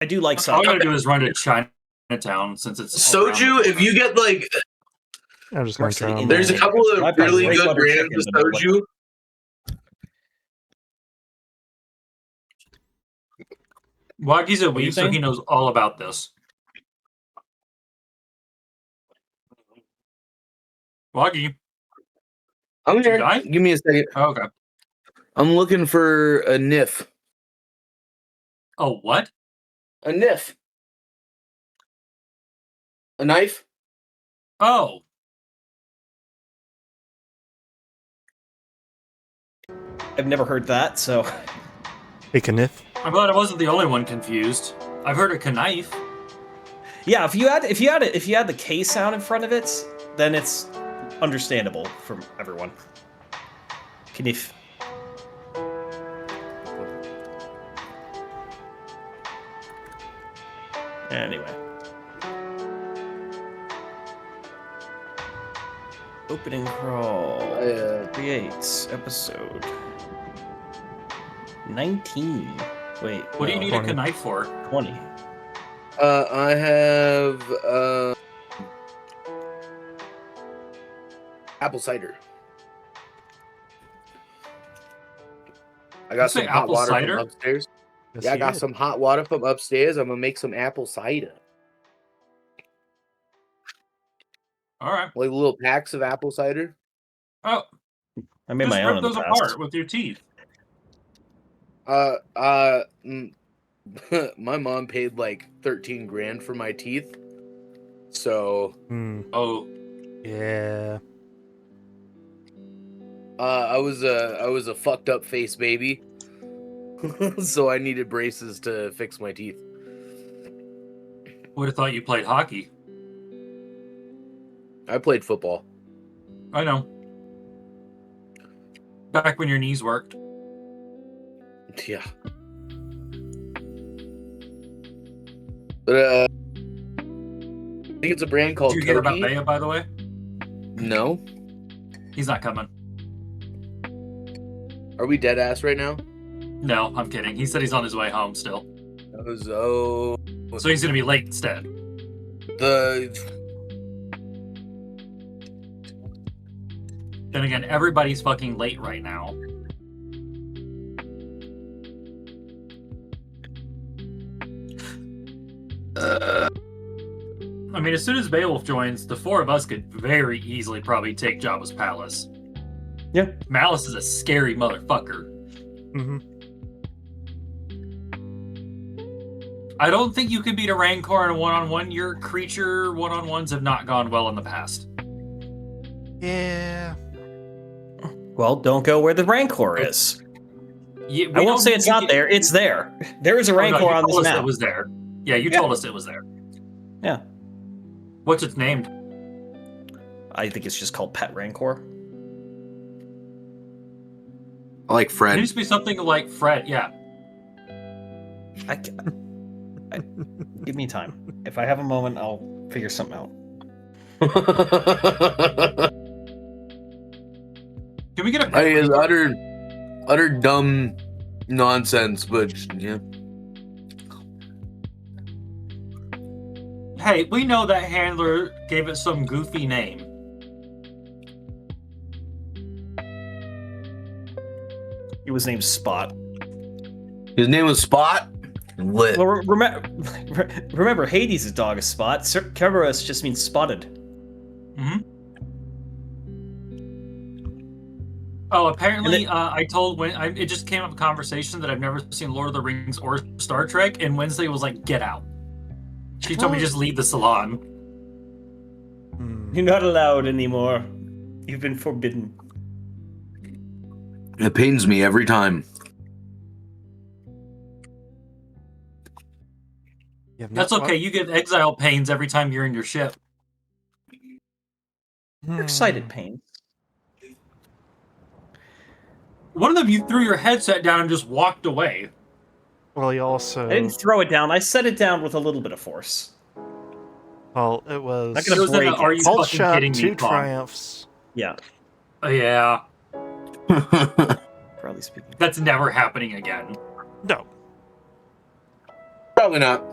I do like All soju. I gotta do is run to Chinatown since it's Soju, if you get like, I'm just going to try them. there's a couple of I've got really great good butter brands chicken, of but no soju. Waggy's a What do you weeb, so think? he knows all about this. Waggy. I'm Did you here. die? Give me a second. Oh, okay. I'm looking for a NIF. Oh, what? A NIF. A knife? Oh. I've never heard that, so Hey, Kniff. I'm glad I wasn't the only one confused. I've heard of knife. yeah. If you had the K sound in front of it, then it's understandable from everyone. Knif. Anyway. Opening crawl. Creates episode 19. Wait. What do you need 20. a knife for? 20. I have apple cider. I got some hot apple water cider? from upstairs. Yes, Yeah, I you got did. some hot water from upstairs. I'm gonna make some apple cider. All right. Like little packs of apple cider. Oh, I made just my own rip in the those past. apart with your teeth. My mom paid like 13 grand for my teeth. So Oh, Yeah. I was a fucked up face baby. So I needed braces to fix my teeth. would have thought you played hockey. I played football. I know. Back when your knees worked. Yeah. But I think it's a brand called Did you hear about Toki. Bea, by the way? No. He's not coming. Are we dead ass right now? No, I'm kidding. He said he's on his way home still. So he's going to be late instead. Then again, everybody's fucking late right now. I mean, as soon as Beowulf joins, the four of us could very easily probably take Jabba's palace. Yeah. Malice is a scary motherfucker. Mm-hmm. I don't think you can beat a Rancor in a one-on-one. Your creature one-on-ones have not gone well in the past. Yeah. Well, don't go where the Rancor is. Yeah, I won't say it's not there. It's there. There is a Rancor on this map. It was there. Yeah, you told us it was there. Yeah. What's its named? I think it's just called Pet Rancor. I like It Fred. needs to be something like Fred. Yeah. Give me time. If I have a moment, I'll figure something out. Can we get a? I mean, it's utter dumb nonsense, but yeah. Hey, we know that handler gave it some goofy name. He was named Spot. His name was Spot. Lit. Well, remember, Hades' dog is Spot. Cerberus just means spotted. Mm-hmm. Oh, apparently, I told it just came up a conversation that I've never seen Lord of the Rings or Star Trek, and Wednesday was like, "Get out." She told me just leave the salon. You're not allowed anymore. You've been forbidden. It pains me every time. That's okay. You get exile pains every time you're in your ship. Excited pain. One of them, you threw your headset down and just walked away. Well, he also. I didn't throw it down. I set it down with a little bit of force. Well, it was. Not gonna break Are you Alt fucking shot, kidding me? 2 triumphs. Yeah. Yeah. Broadly speaking. That's never happening again. No. Probably not.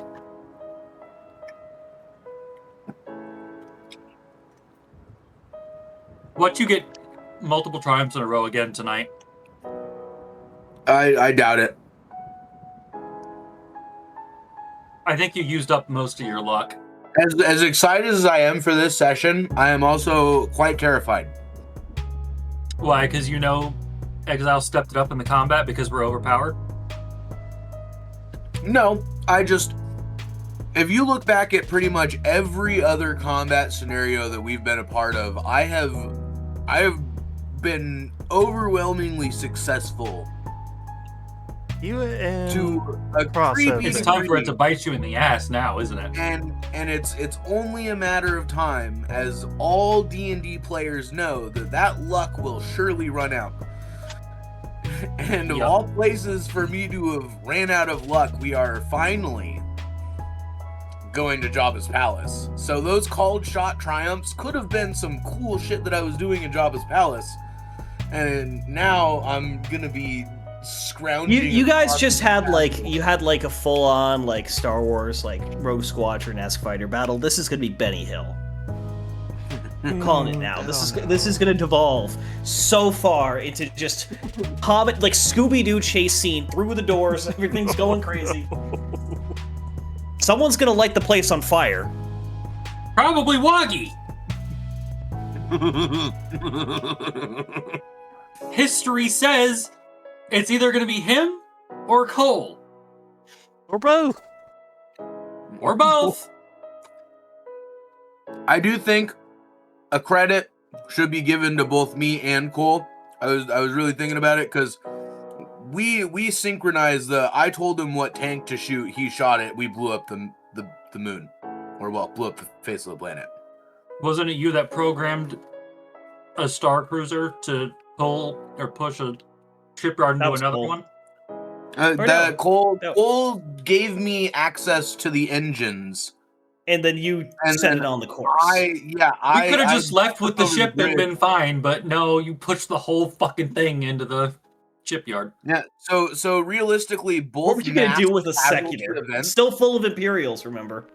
What you get multiple triumphs in a row again tonight? I doubt it. I think you used up most of your luck. As excited as I am for this session, I am also quite terrified. Why? Because you know Exile stepped it up in the combat because we're overpowered? No, if you look back at pretty much every other combat scenario that we've been a part of, I have been overwhelmingly successful You and to a process. creepy It's time for it degree. to bite you in the ass now, isn't it? And it's only a matter of time, as all D&D players know, that luck will surely run out. And of Yep. all places for me to have ran out of luck, we are finally going to Jabba's palace. So those called shot triumphs could have been some cool shit that I was doing in Jabba's palace, and now I'm gonna be scrounging. You guys across just the had castle. like a full on like Star Wars like Rogue Squadron-esque fighter battle. This is gonna be Benny Hill. I'm calling it now. This is gonna devolve so far into just Hobbit like Scooby-Doo chase scene through the doors. Everything's going crazy. Someone's gonna light the place on fire. Probably Woggy! History says it's either going to be him or Cole. Or both. Or both. I do think a credit should be given to both me and Cole. I was really thinking about it because we synchronized I told him what tank to shoot, he shot it, we blew up the moon. Or well, blew up the face of the planet. Wasn't it you that programmed a Star Cruiser to pull or push a shipyard That into was another Cole. one? no. Cole No. Cole gave me access to the engines. And then you And set then it on the course. We could have just left with the over the ship and bridge. been fine, but no, you pushed the whole fucking thing into the shipyard. Yeah, so realistically, both What were you gonna mass do with a casualty secular? events- Still full of Imperials, remember?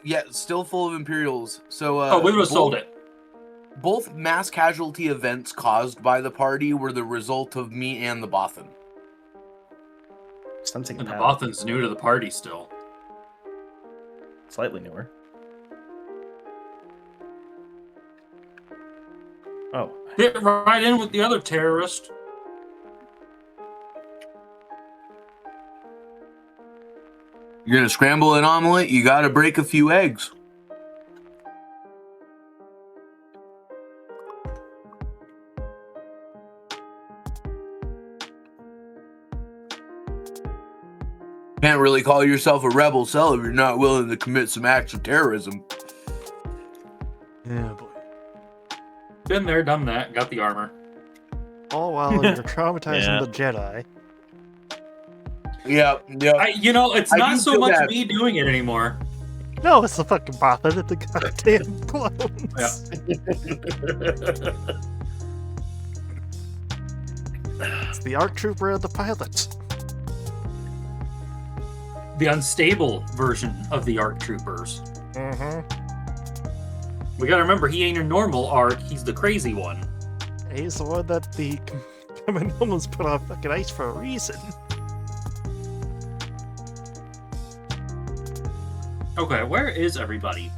Yeah, still full of Imperials. So We would have sold it. Both mass casualty events caused by the party were the result of me and the Bothan. Sensing And the power. Bothan's new to the party still. Slightly newer. Oh. Fit right in with the other terrorist. You're gonna scramble an omelet, you gotta break a few eggs. Can't really call yourself a rebel cell if you're not willing to commit some acts of terrorism. Yeah, boy. Been there, done that, got the armor. All while you're traumatizing Yeah. the Jedi. Yeah. It's I not do so feel much bad. me doing it anymore. No, it's the fucking Bothan at the goddamn clones. It's the ARC Trooper and the pilot. The unstable version of the ARC Troopers. Mm-hmm. We gotta remember, he ain't a normal ARC, he's the crazy one. He's the one that the Kaminoans put on fucking ice for a reason. Okay, where is everybody?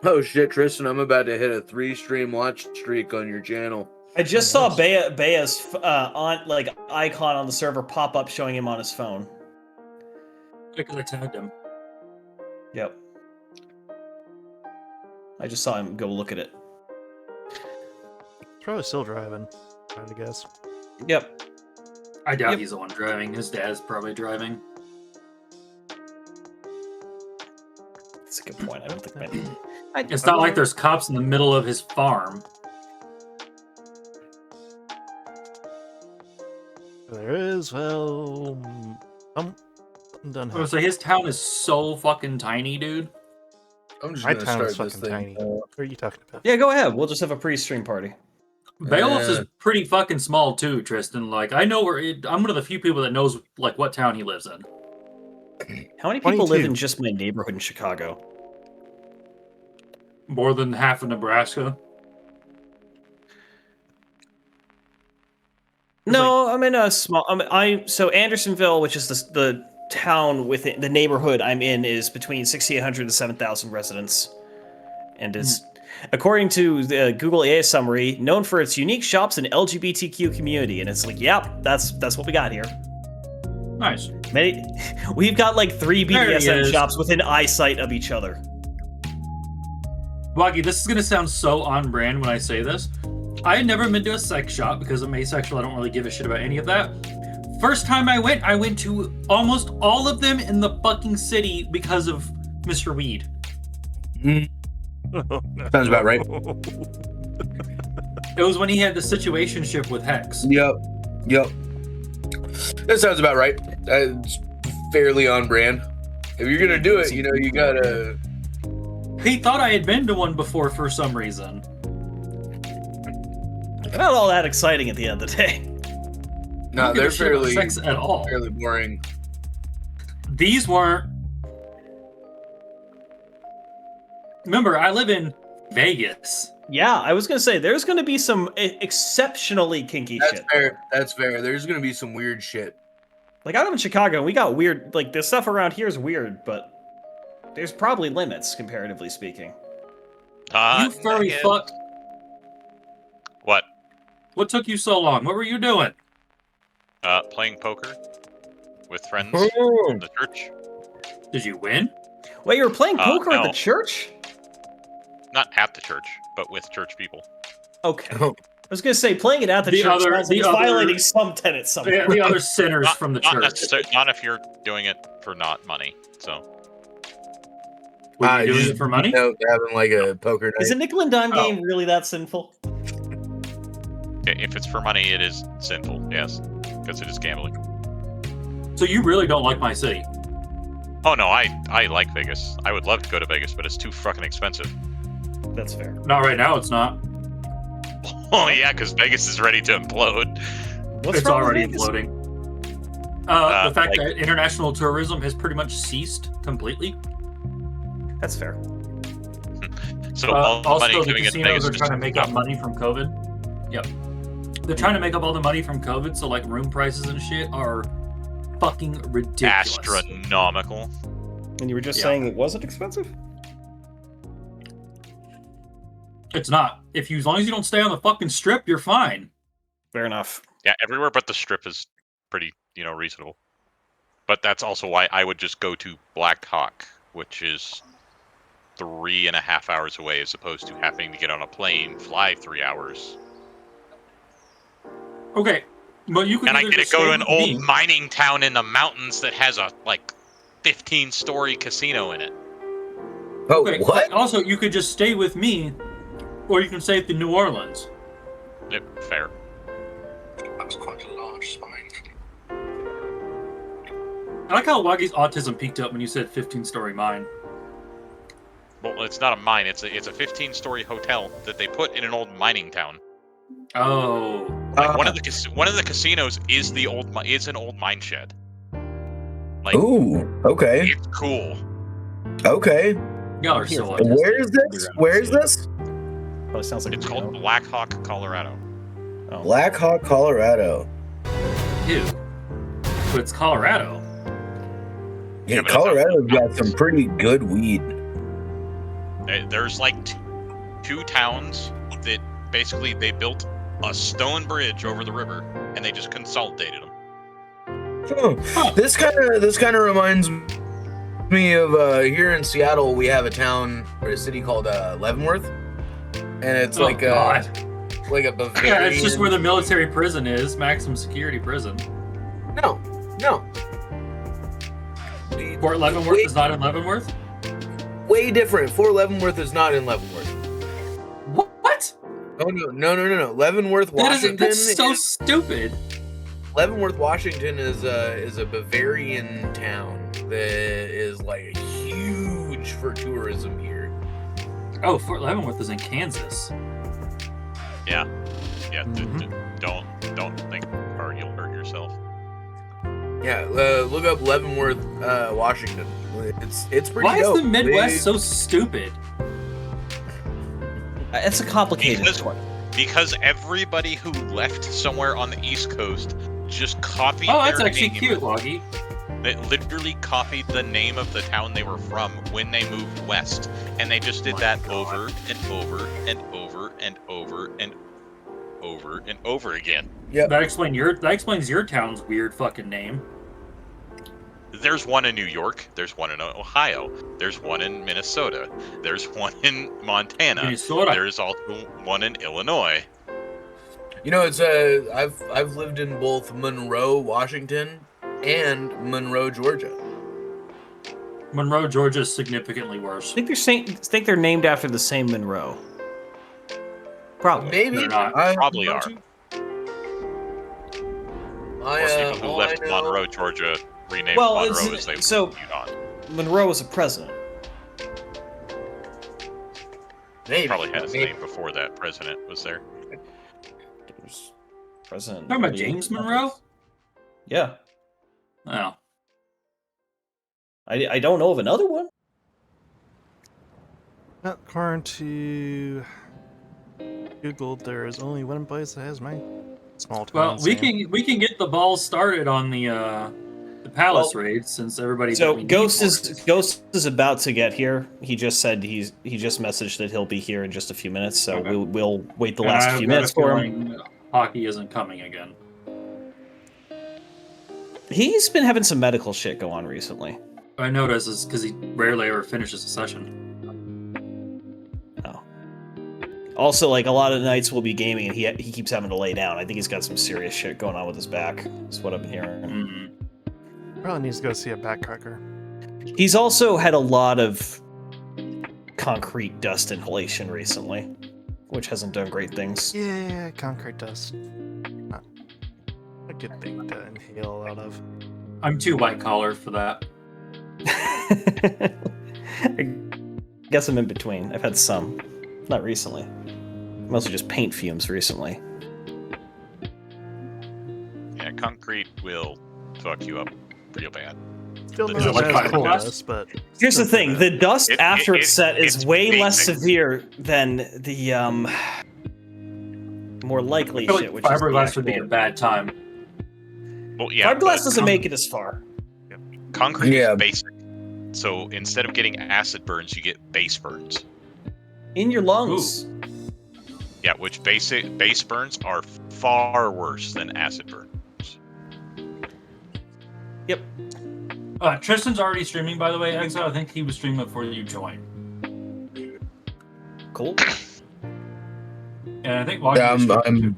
Oh shit, Tristan, I'm about to hit a 3-stream watch streak on your channel. I just saw Bea's icon on the server pop up showing him on his phone. Because I tagged him. Yep. I just saw him go look at it. Probably still driving, trying to guess. Yep. I doubt Yep. he's the one driving. His dad's probably driving. That's a good point. I don't think It's not like there's cops in the middle of his farm. There is, well, done. Oh, so his town is so fucking tiny, dude. I'm just My gonna town start is this fucking thing. tiny. What are you talking about? Yeah, go ahead. We'll just have a pre-stream party. Beowulf's is pretty fucking small too, Tristan. Like I know I'm one of the few people that knows like what town he lives in. How many people live 22. in just my neighborhood in Chicago? More than half of Nebraska. No, I'm in a small. So Andersonville, which is the town within the neighborhood I'm in, is between 6,800 and 7,000 residents, and is, according to the Google AI summary, known for its unique shops and LGBTQ community. And it's like, yep, that's what we got here. Nice. We've got like 3 There he BDSM is. shops within eyesight of each other. Waggy, this is gonna sound so on brand when I say this. I had never been to a sex shop because I'm asexual. I don't really give a shit about any of that. First time I went to almost all of them in the fucking city because of Mr. Weed. Sounds about right. It was when he had the situationship with Hex. Yep. That sounds about right. That's fairly on brand. If you're gonna do it, you gotta. He thought I had been to one before for some reason. Not all that exciting at the end of the day. I No, don't give they're a shit about fairly sex at all. fairly boring. These weren't. Remember, I live in Vegas. Yeah, I was gonna say there's gonna be some exceptionally kinky That's shit. fair. That's fair. There's gonna be some weird shit. Like, I live in Chicago, and we got weird. Like, the stuff around here is weird, but there's probably limits, comparatively speaking. You furry nigga. fuck. What? What took you so long? What were you doing? Playing poker with friends Oh. from the church. Did you win? Wait, you were playing poker at no. the church? Not at the church, but with church people. Okay. Oh. I was gonna say, playing it at the The church other- sounds like the it's other- violating some tenets somewhere. The other sinners Not, from the not church. necessarily. Not if you're doing it for not money. So Were you doing just, it for money? Having like a poker night. Is a nickel and dime Oh. game really that sinful? if it's for money, it is sinful. Yes, because it is gambling. So you really don't like my city? Oh no, I like Vegas. I would love to go to Vegas, but it's too fucking expensive. That's fair. Not right now. It's not. Oh yeah, because Vegas is ready to implode. What's It's wrong with already Vegas? imploding. The fact that international tourism has pretty much ceased completely. That's fair. So all the money Also, the coming into casinos Vegas are is trying to make up money from COVID. Yep. They're trying to make up all the money from COVID, so like room prices and shit are fucking ridiculous. astronomical. And you were just Yeah. saying it wasn't expensive? It's not. As long as you don't stay on the fucking strip, you're fine. Fair enough. Yeah, everywhere but the strip is pretty, reasonable. But that's also why I would just go to Black Hawk, which is 3.5 hours away, as opposed to having to get on a plane, fly 3 hours. Okay, but you could. And I either get to just go stay to an with old me- mining town in the mountains that has a 15-story casino in it. Oh, Okay, what? Also, you could just stay with me, or you can stay at the New Orleans. Fair. That's quite a large spine. I like how Waggy's autism peaked up when you said 15-story mine. Well, it's not a mine. It's a 15-story hotel that they put in an old mining town. Oh, One of the casinos is an old mine shed. Ooh, okay, It's cool. okay. y'all are so autistic. Where is this? Where is this? Oh, it sounds like It's Reno. called Black Hawk, Colorado. Oh. Black Hawk, Colorado. Ew. But it's Colorado. Yeah, but it's Colorado's got some pretty good weed. There's two towns that basically they built a stone bridge over the river and they just consolidated them. Huh. This kind of reminds me of here in Seattle, we have a town or a city called Leavenworth, and it's Oh, like God. a Bavarian. Yeah, it's just where the military prison is, maximum security prison. No. Fort Leavenworth is not in Leavenworth? Way different. Fort Leavenworth is not in Leavenworth. What? Oh no. Leavenworth, Washington. That's so stupid. Leavenworth, Washington is a Bavarian town that is like huge for tourism here. Oh, Fort Leavenworth is in Kansas. Yeah. Mhm. Don't think hard. You'll hurt yourself. Yeah, look up Leavenworth, Washington. It's pretty Why is dope. the Midwest so stupid? It's a complicated one. Because everybody who left somewhere on the East Coast just copied Oh, that's their actually name. cute, Loggy. They literally copied the name of the town they were from when they moved west, and they just did that over and over and over and over and over and over again. Yep. That explains your town's weird fucking name. There's one in New York. There's one in Ohio. There's one in Minnesota. There's one in Montana. Minnesota. There's also one in Illinois. You know, it's I've lived in both Monroe, Washington, and Monroe, Georgia. Monroe, Georgia is significantly worse. I think they're named after the same Monroe. Probably. Maybe They're not. Probably are. Most people who all left I know- Monroe, Georgia, renamed Well, Monroe as they so- continued on. Monroe was a president. Maybe. Probably had his Maybe. name before that president was there. There's President. Talking about James Monroe? Yeah. Oh. I don't know of another one. According to Google, there is only one place that has my small town. Well, we can get the ball started on the palace raid since everybody. So Ghost is about to get here. He just said he just messaged that he'll be here in just a few minutes. So Okay. we'll wait the And last I've few got a minutes for him. feeling Hockey isn't coming again. He's been having some medical shit go on recently. I notice is because he rarely ever finishes a session. Oh. Also, like a lot of nights we'll be gaming and he keeps having to lay down. I think he's got some serious shit going on with his back. That's what I've been hearing. Mm. Probably needs to go see a backcracker. He's also had a lot of concrete dust inhalation recently, which hasn't done great things. Yeah, concrete dust. Not a good thing to inhale out of. I'm too white collar for that. I guess I'm in between. I've had some. Not recently. Mostly just paint fumes recently. Yeah, concrete will fuck you up real bad. Still Is not it as like bad as coal fiberglass? dust, but Here's the thing: the dust after it's set is it's way less basic. severe than the more likely I feel shit, like which is the fiberglass would be a actual- bad time. Well, yeah, Fiberglass but doesn't make it as far. concrete Yeah. is basic. So instead of getting acid burns, you get base burns. In your lungs. Yeah, which base burns are far worse than acid burns. Yep. Tristan's already streaming, by the way, Exile. I think he was streaming before you joined. Cool. And I think Yeah, I'm.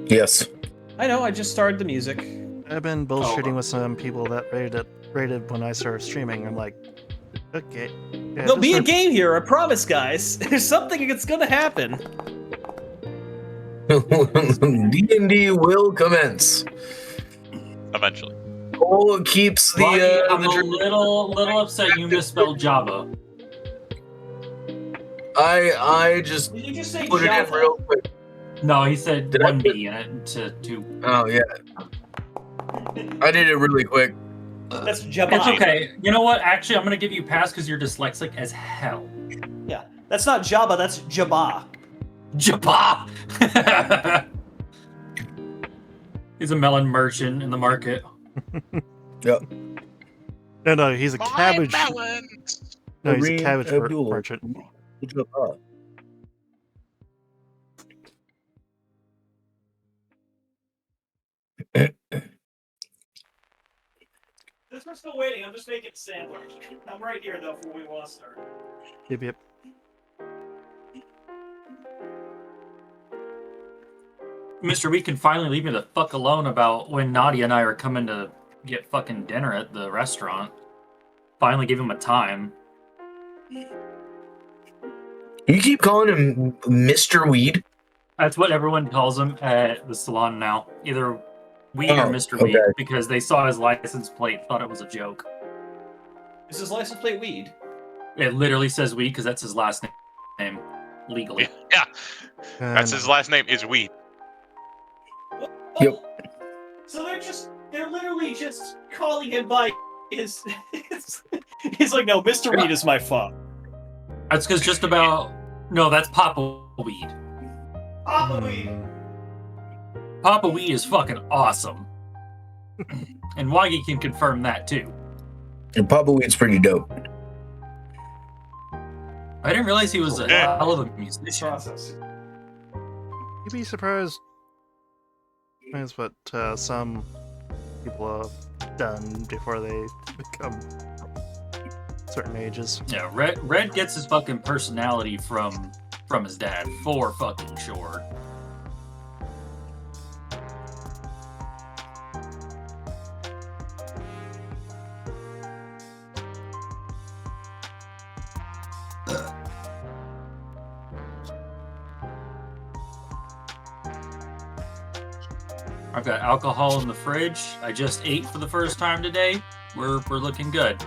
Yes. I know. I just started the music. I've been bullshitting with some people that rated when I started streaming. I'm like, okay. Yeah, There'll this be a rep- game here. I promise, guys. There's something that's gonna happen. D&D will commence. Eventually. Cole keeps the. Rodney, I'm the a dr- little upset you misspelled Jabba. I just Did you just say put it in real quick. No, he said Did I one put- B in it to two. Oh yeah, I did it really quick. That's Jabba. It's okay. You know what? Actually, I'm gonna give you a pass because you're dyslexic as hell. Yeah, that's not Jabba. That's Jabba. Jabba. He's a melon merchant in the market. Yep. No, he's a cabbage. melons! No, he's a Kareem cabbage Abdul. merchant. Good job. Oh. Since we're still waiting, I'm just making a sandwich. I'm right here though for when we want to start. Yep. Mr. We can finally leave me the fuck alone about when Nadia and I are coming to get fucking dinner at the restaurant. Finally give him a time. You keep calling him Mr. Weed? That's what everyone calls him at the salon now. Either Weed or Oh, Mr. Weed, okay. because they saw his license plate, thought it was a joke. Is his license plate weed? It literally says Weed because that's his last name, legally. Yeah, that's his last name is Weed. Yep. So they're literally just calling him by his. He's like, no, Mr. Weed is my father. That's because just about no, that's Papa Weed. Papa Weed. Papa Weed is fucking awesome, and Waggy can confirm that too. And Papa Weed's pretty dope. I didn't realize he was a hell of a musician. Process. You'd be surprised. That's what some people have done before they become certain ages. Yeah, Red gets his fucking personality from his dad, for fucking sure. I've got alcohol in the fridge. I just ate for the first time today. We're looking good.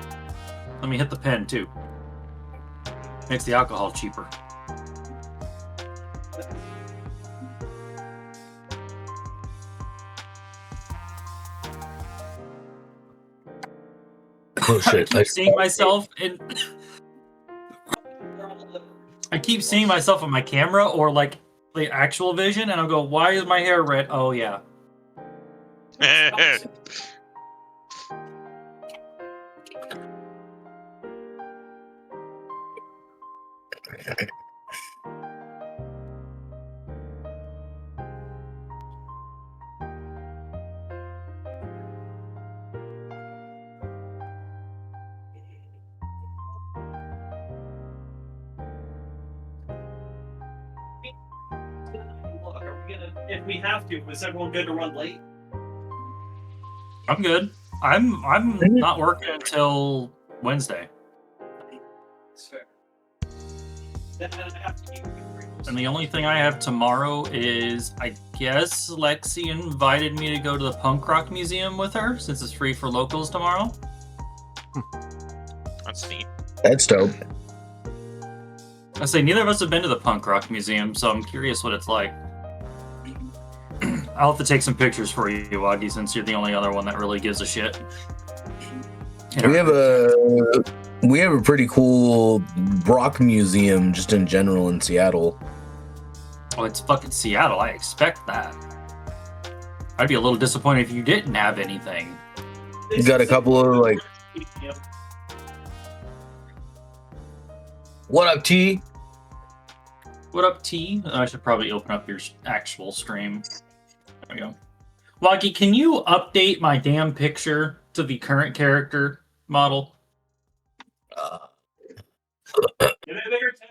Let me hit the pen too. Makes the alcohol cheaper. Oh shit! I keep seeing myself in. I keep seeing myself on my camera or like the actual vision, and I'll go, "Why is my hair red?" Oh yeah. Look, are we gonna? If we have to, is everyone good to run late? I'm good. I'm not working until Wednesday, That's fair. Then I have to keep and the only thing I have tomorrow is, I guess Lexi invited me to go to the punk rock museum with her since it's free for locals tomorrow. That's neat. That's dope. I say neither of us have been to the punk rock museum, so I'm curious what it's like. I'll have to take some pictures for you, Waggy, since you're the only other one that really gives a shit. We have a pretty cool rock museum just in general in Seattle. Oh, it's fucking Seattle. I expect that. I'd be a little disappointed if you didn't have anything. You got a couple of like, Yep. what up, T? What up, T? I should probably open up your actual stream. There we go. Waggy, can you update my damn picture to the current character model? Give it a bigger tent.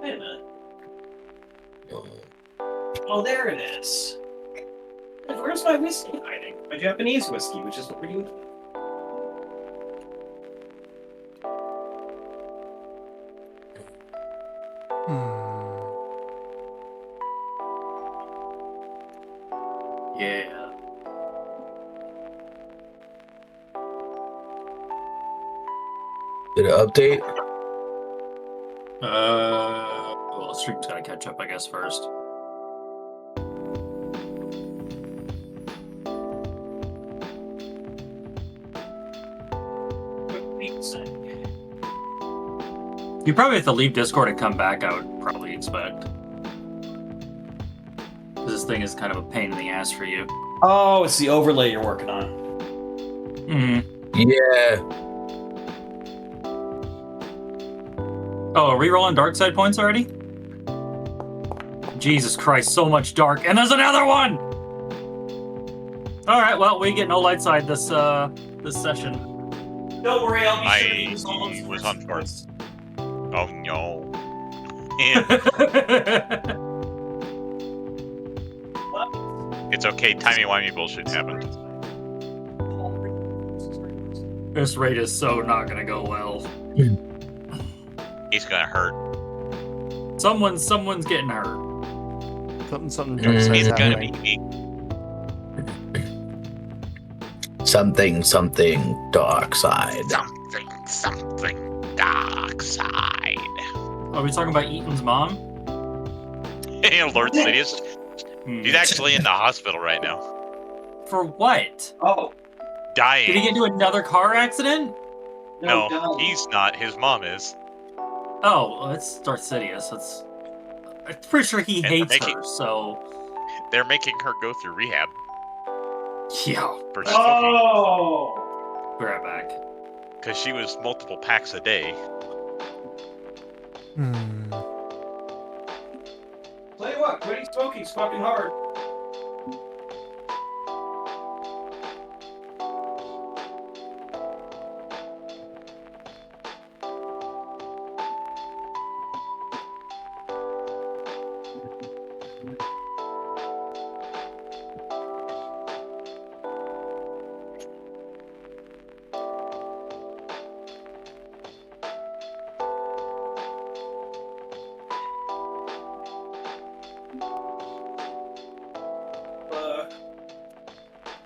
Wait a minute. Oh, there it is. Where's my whiskey hiding? My Japanese whiskey, which is what we're doing. Yeah. Did it update? Well, stream's gotta catch up, I guess, first. You probably have to leave Discord and come back, I would probably expect. Because this thing is kind of a pain in the ass for you. Oh, it's the overlay you're working on. Yeah. Oh, rerolling dark side points already? Jesus Christ, so much dark. And there's another one! Alright, well, we get no light side this session. Don't worry, I'll be I sure to use all those was first on points. Oh no. And it's okay, timey-wimey bullshit happened. This raid is so not gonna go well. He's gonna hurt. Someone's getting hurt. Something dark side's He's gonna happening. be Something dark side. something dark side. Are we talking about Eaton's mom? Lord Sidious. He's actually in the hospital right now. For what? Oh, Dying. Did he get into another car accident? No, he's not. His mom is. Oh, well, it's Darth Sidious. I'm pretty sure he And hates they're making- her, so... They're making her go through rehab Yeah. for smoking. oh. Be right back. Because she was multiple packs a day. Tell you what, quitting smoking's fucking hard.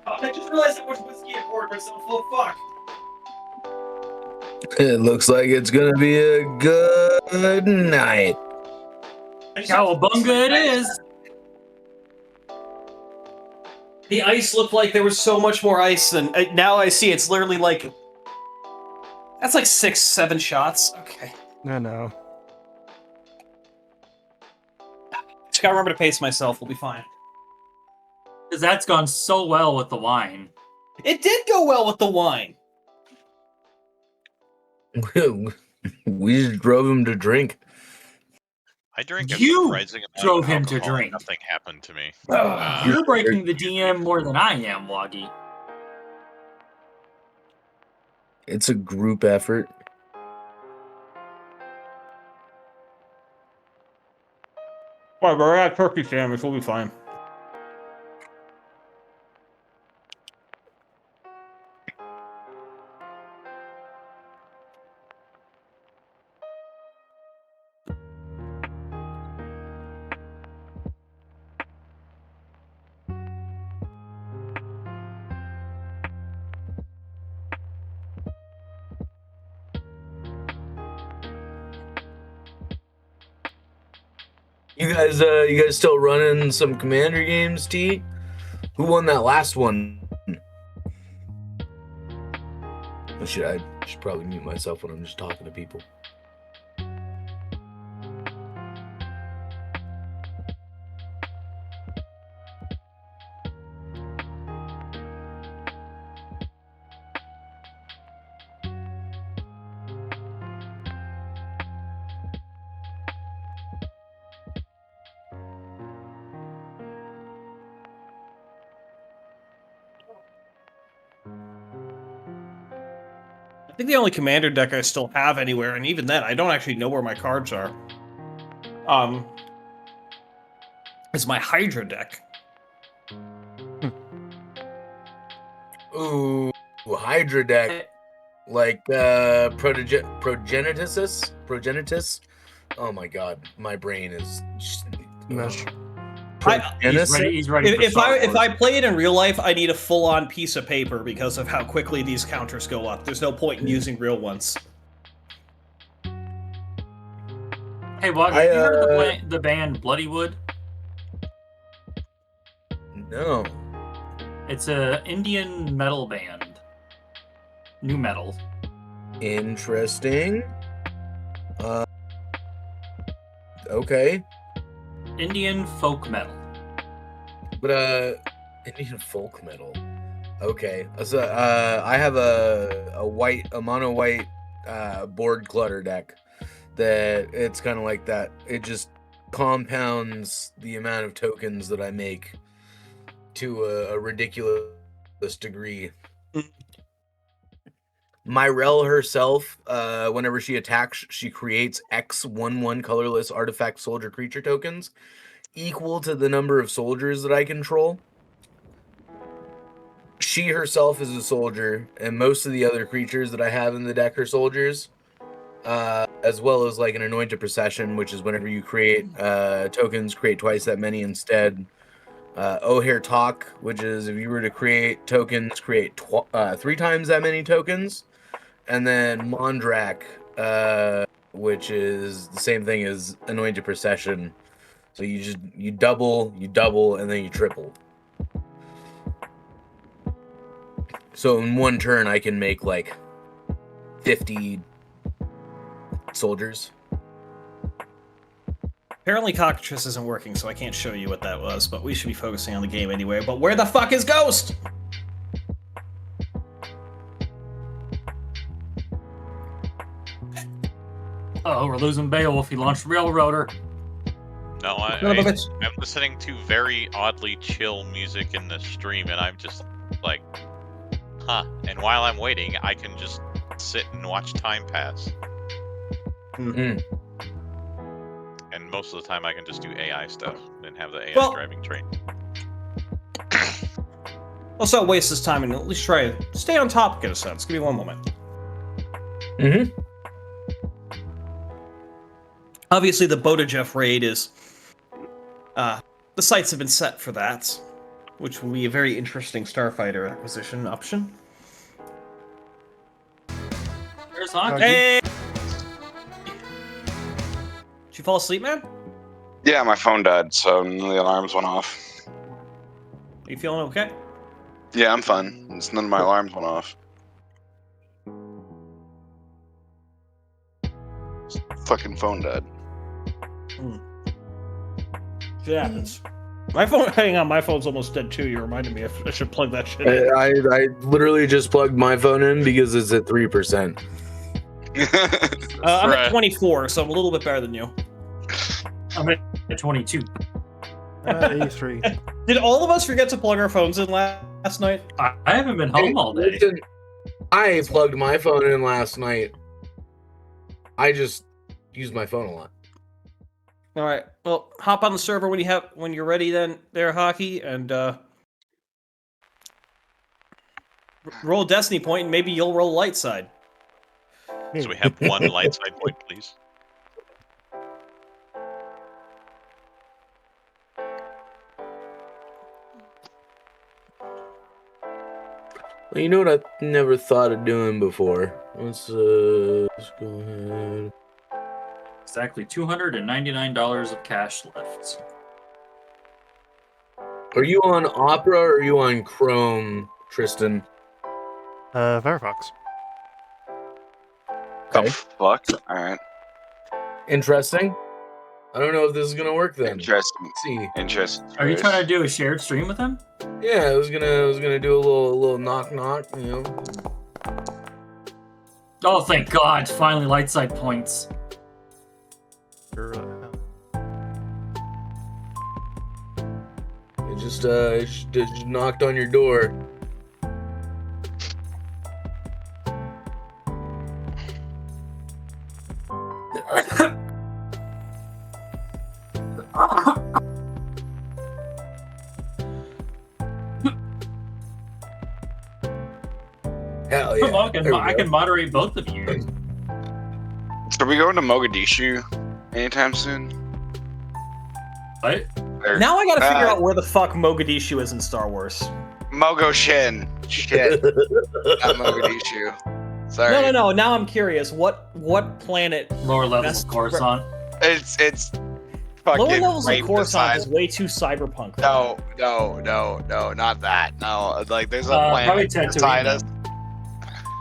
I just realized how much whiskey I poured myself. Oh fuck. It looks like it's gonna be a good night. Cowabunga it is! The ice looked like there was so much more ice than... now I see it's literally like... That's like 6-7 shots. Okay. No. Just gotta remember to pace myself. We'll be fine. Because that's gone so well with the wine. It did go well with the wine. We just drove him to drink. I drink a You surprising amount drove of him to alcohol and drink. Nothing happened to me. You're breaking the DM more than I am, Woggy. It's a group effort. Well, we're at turkey sandwich. We'll be fine. You guys still running some Commander games, T? Who won that last one? I should probably mute myself when I'm just talking to people. I think the only commander deck I still have anywhere, and even then, I don't actually know where my cards are. Is my Hydra deck. Ooh, Hydra deck. Like Progenitus? Oh my god, my brain is just... Mesh. He's ready for If Star Wars. I play it in real life, I need a full-on piece of paper because of how quickly these counters go up. There's no point in using real ones. Hey, Woggy, have you heard of the band Bloodywood? No. It's a Indian metal band. New metal. Interesting. Okay. Indian folk metal. But Indian folk metal. Okay, so I have a mono white board clutter deck that it's kind of like that. It just compounds the amount of tokens that I make to a ridiculous degree. Myrelle herself, whenever she attacks, she creates X11 colorless artifact soldier creature tokens equal to the number of soldiers that I control. She herself is a soldier, and most of the other creatures that I have in the deck are soldiers, as well as like an anointed procession, which is whenever you create tokens, create twice that many instead. O'Hare Talk, which is if you were to create tokens, create 3 times that many tokens. And then Mondrak, which is the same thing as Anointed Procession. So you double, and then you triple. So in one turn, I can make like 50 soldiers. Apparently Cockatrice isn't working, so I can't show you what that was, but we should be focusing on the game anyway. But where the fuck is Ghost? Oh, we're losing Beowulf. He launched Railroader. No, Son of a I'm bitch. listening to very oddly chill music in the stream, and I'm just like, huh. And while I'm waiting, I can just sit and watch time pass. Mm-hmm. And most of the time, I can just do AI stuff and have the AI Well- driving train. Let's not waste this time and at least try to stay on topic in a sense. Give me one moment. Mm-hmm. Obviously, the Jeff raid is... the sites have been set for that, which will be a very interesting Starfighter acquisition option. There's Hockey. Hey! Did you fall asleep, man? Yeah, my phone died, so none of the alarms went off. Are you feeling okay? Yeah, I'm fine. It's none of my alarms went off. Fucking phone died. Shit happens. My phone, hang on, my phone's almost dead too. You reminded me I should plug that shit in. I literally just plugged my phone in because it's at 3%. I'm Right. at 24, so I'm a little bit better than you. I'm at 22. 83. Did all of us forget to plug our phones in last night? I haven't been home all day. Listen, I plugged my phone in last night. I just use my phone a lot. All right. Well, hop on the server when you're ready. Then there, Hockey, and roll a Destiny point, and maybe you'll roll light side. So we have one light side point, please. Well, you know what I never thought of doing before? Let's go ahead. Exactly $299 of cash left. Are you on Opera or are you on Chrome, Tristan? Firefox. The Okay. fuck? Alright. Interesting. I don't know if this is gonna work then. Interesting. Let's see. Interesting. Are you trying to do a shared stream with him? Yeah, I was gonna do a little knock, you know. Oh, thank God! Finally, light side points. Or, It just knocked on your door. Hell yeah! Well, There we I go. can moderate both of you. Are we going to Mogadishu anytime soon? What? Or Now I gotta figure Uh, out where the fuck Mogadishu is in Star Wars. Mogo Shin. Shit. Not Mogadishu. Sorry. No. Now I'm curious. What planet? Lower levels That's of Coruscant. It's fucking Lower levels right of Coruscant beside. is way too cyberpunk. No, not that. No, like there's a Probably planet Tatooine, beside then. us.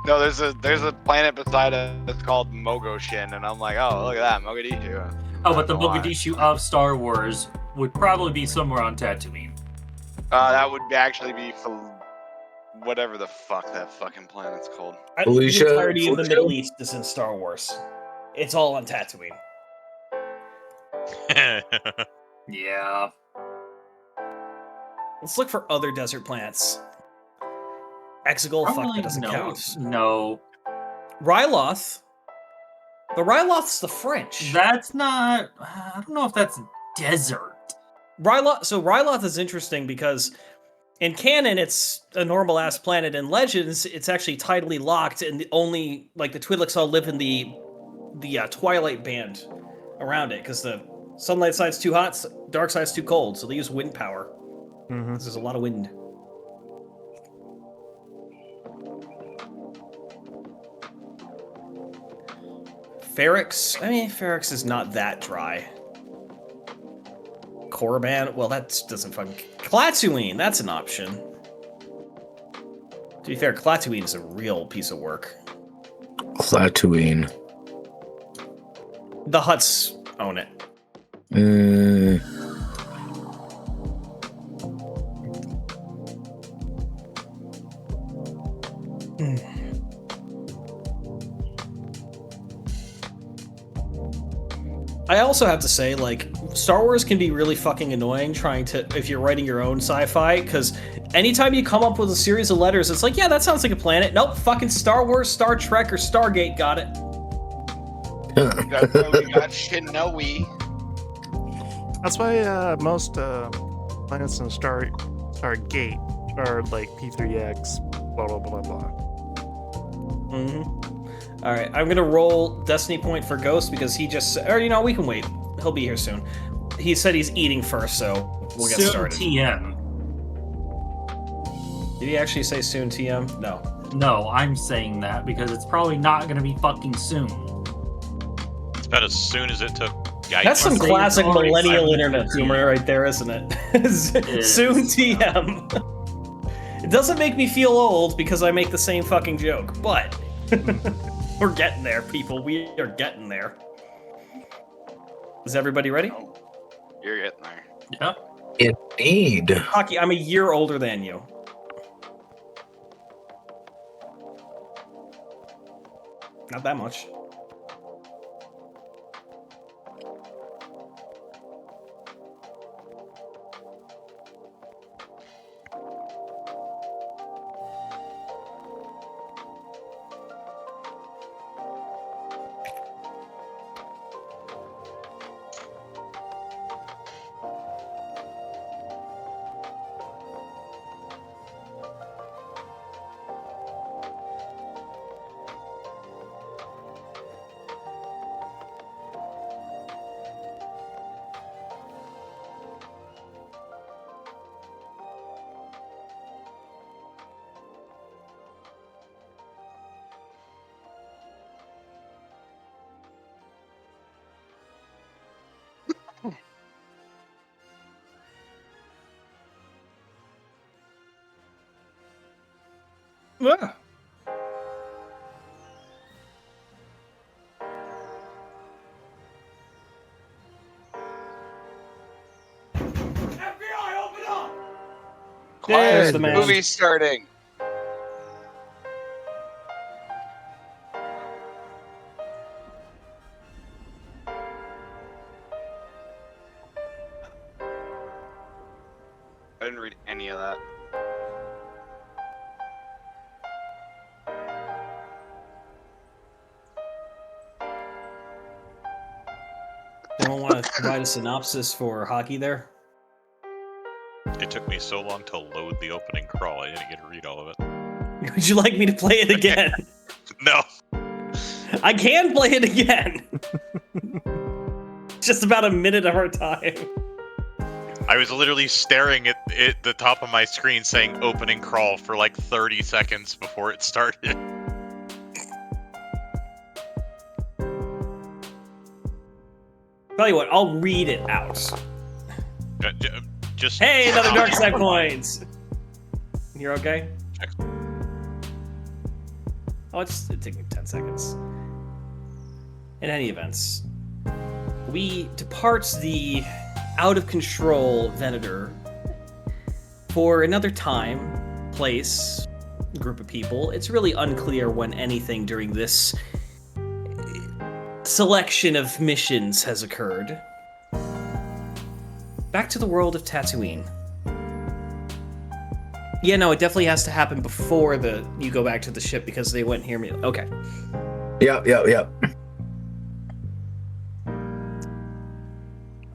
No, there's a planet beside us that's called Mogoshin, and I'm like, oh, look at that, Mogadishu. Oh, but the Don't know why. Mogadishu of Star Wars would probably be somewhere on Tatooine. That would actually be for whatever the fuck that fucking planet's called. Felicia- The entirety of the Felicia? Middle East is in Star Wars. It's all on Tatooine. Yeah. Let's look for other desert planets. Exegol, fuck, Probably that doesn't no. count. No. Ryloth. The Ryloth's the French. That's not. I don't know if that's desert. So Ryloth is interesting because in canon it's a normal ass planet. In Legends, it's actually tidally locked, and only like the Twi'leks all live in the twilight band around it because the sunlight side's too hot, dark side's too cold. So they use wind power. Mm-hmm. There's a lot of wind. Ferrix? I mean, Ferrix is not that dry. Korriban? Well, that doesn't fucking... Klaatuine! That's an option. To be fair, Klaatuine is a real piece of work. Tatooine. The Hutts own it. I also have to say, like, Star Wars can be really fucking annoying if you're writing your own sci-fi, because anytime you come up with a series of letters, it's like, yeah, that sounds like a planet. Nope, fucking Star Wars, Star Trek, or Stargate got it. That's why we got Shinoe. That's why most planets in Stargate are like P3X, blah blah blah blah. Mm-hmm. All right, I'm gonna roll Destiny point for Ghost because he just, or you know, we can wait. He'll be here soon. He said he's eating first, so we'll get Soon started. TM. Did he actually say soon TM? No. No, I'm saying that because it's probably not going to be fucking soon. It's about as soon as it took. Yikes. That's some I'll say classic it's already millennial 7:15. internet humor right there, isn't it? is. Soon TM. It doesn't make me feel old because I make the same fucking joke, but we're getting there, people. We are getting there. Is everybody ready? Oh, you're getting there. Yeah. Indeed. Hockey, I'm a year older than you. Not that much. Ah. There's the man. Movie's starting. I didn't read any of that. Anyone want to provide a synopsis for hockey there? It took me so long to load the opening crawl, I didn't get to read all of it. Would you like me to play it again? No! I can play it again. Just about a minute of our time. I was literally staring at the top of my screen saying opening crawl for like 30 seconds before it started. Tell you what, I'll read it out. Just Hey, another dark side coins. You're okay? Oh, it'd take me 10 seconds. In any events, we depart the out-of-control Venator For another time, place, group of people, it's really unclear when anything during this selection of missions has occurred. Back to the world of Tatooine. Yeah, no, it definitely has to happen before you go back to the ship because they went here. Okay. Yep.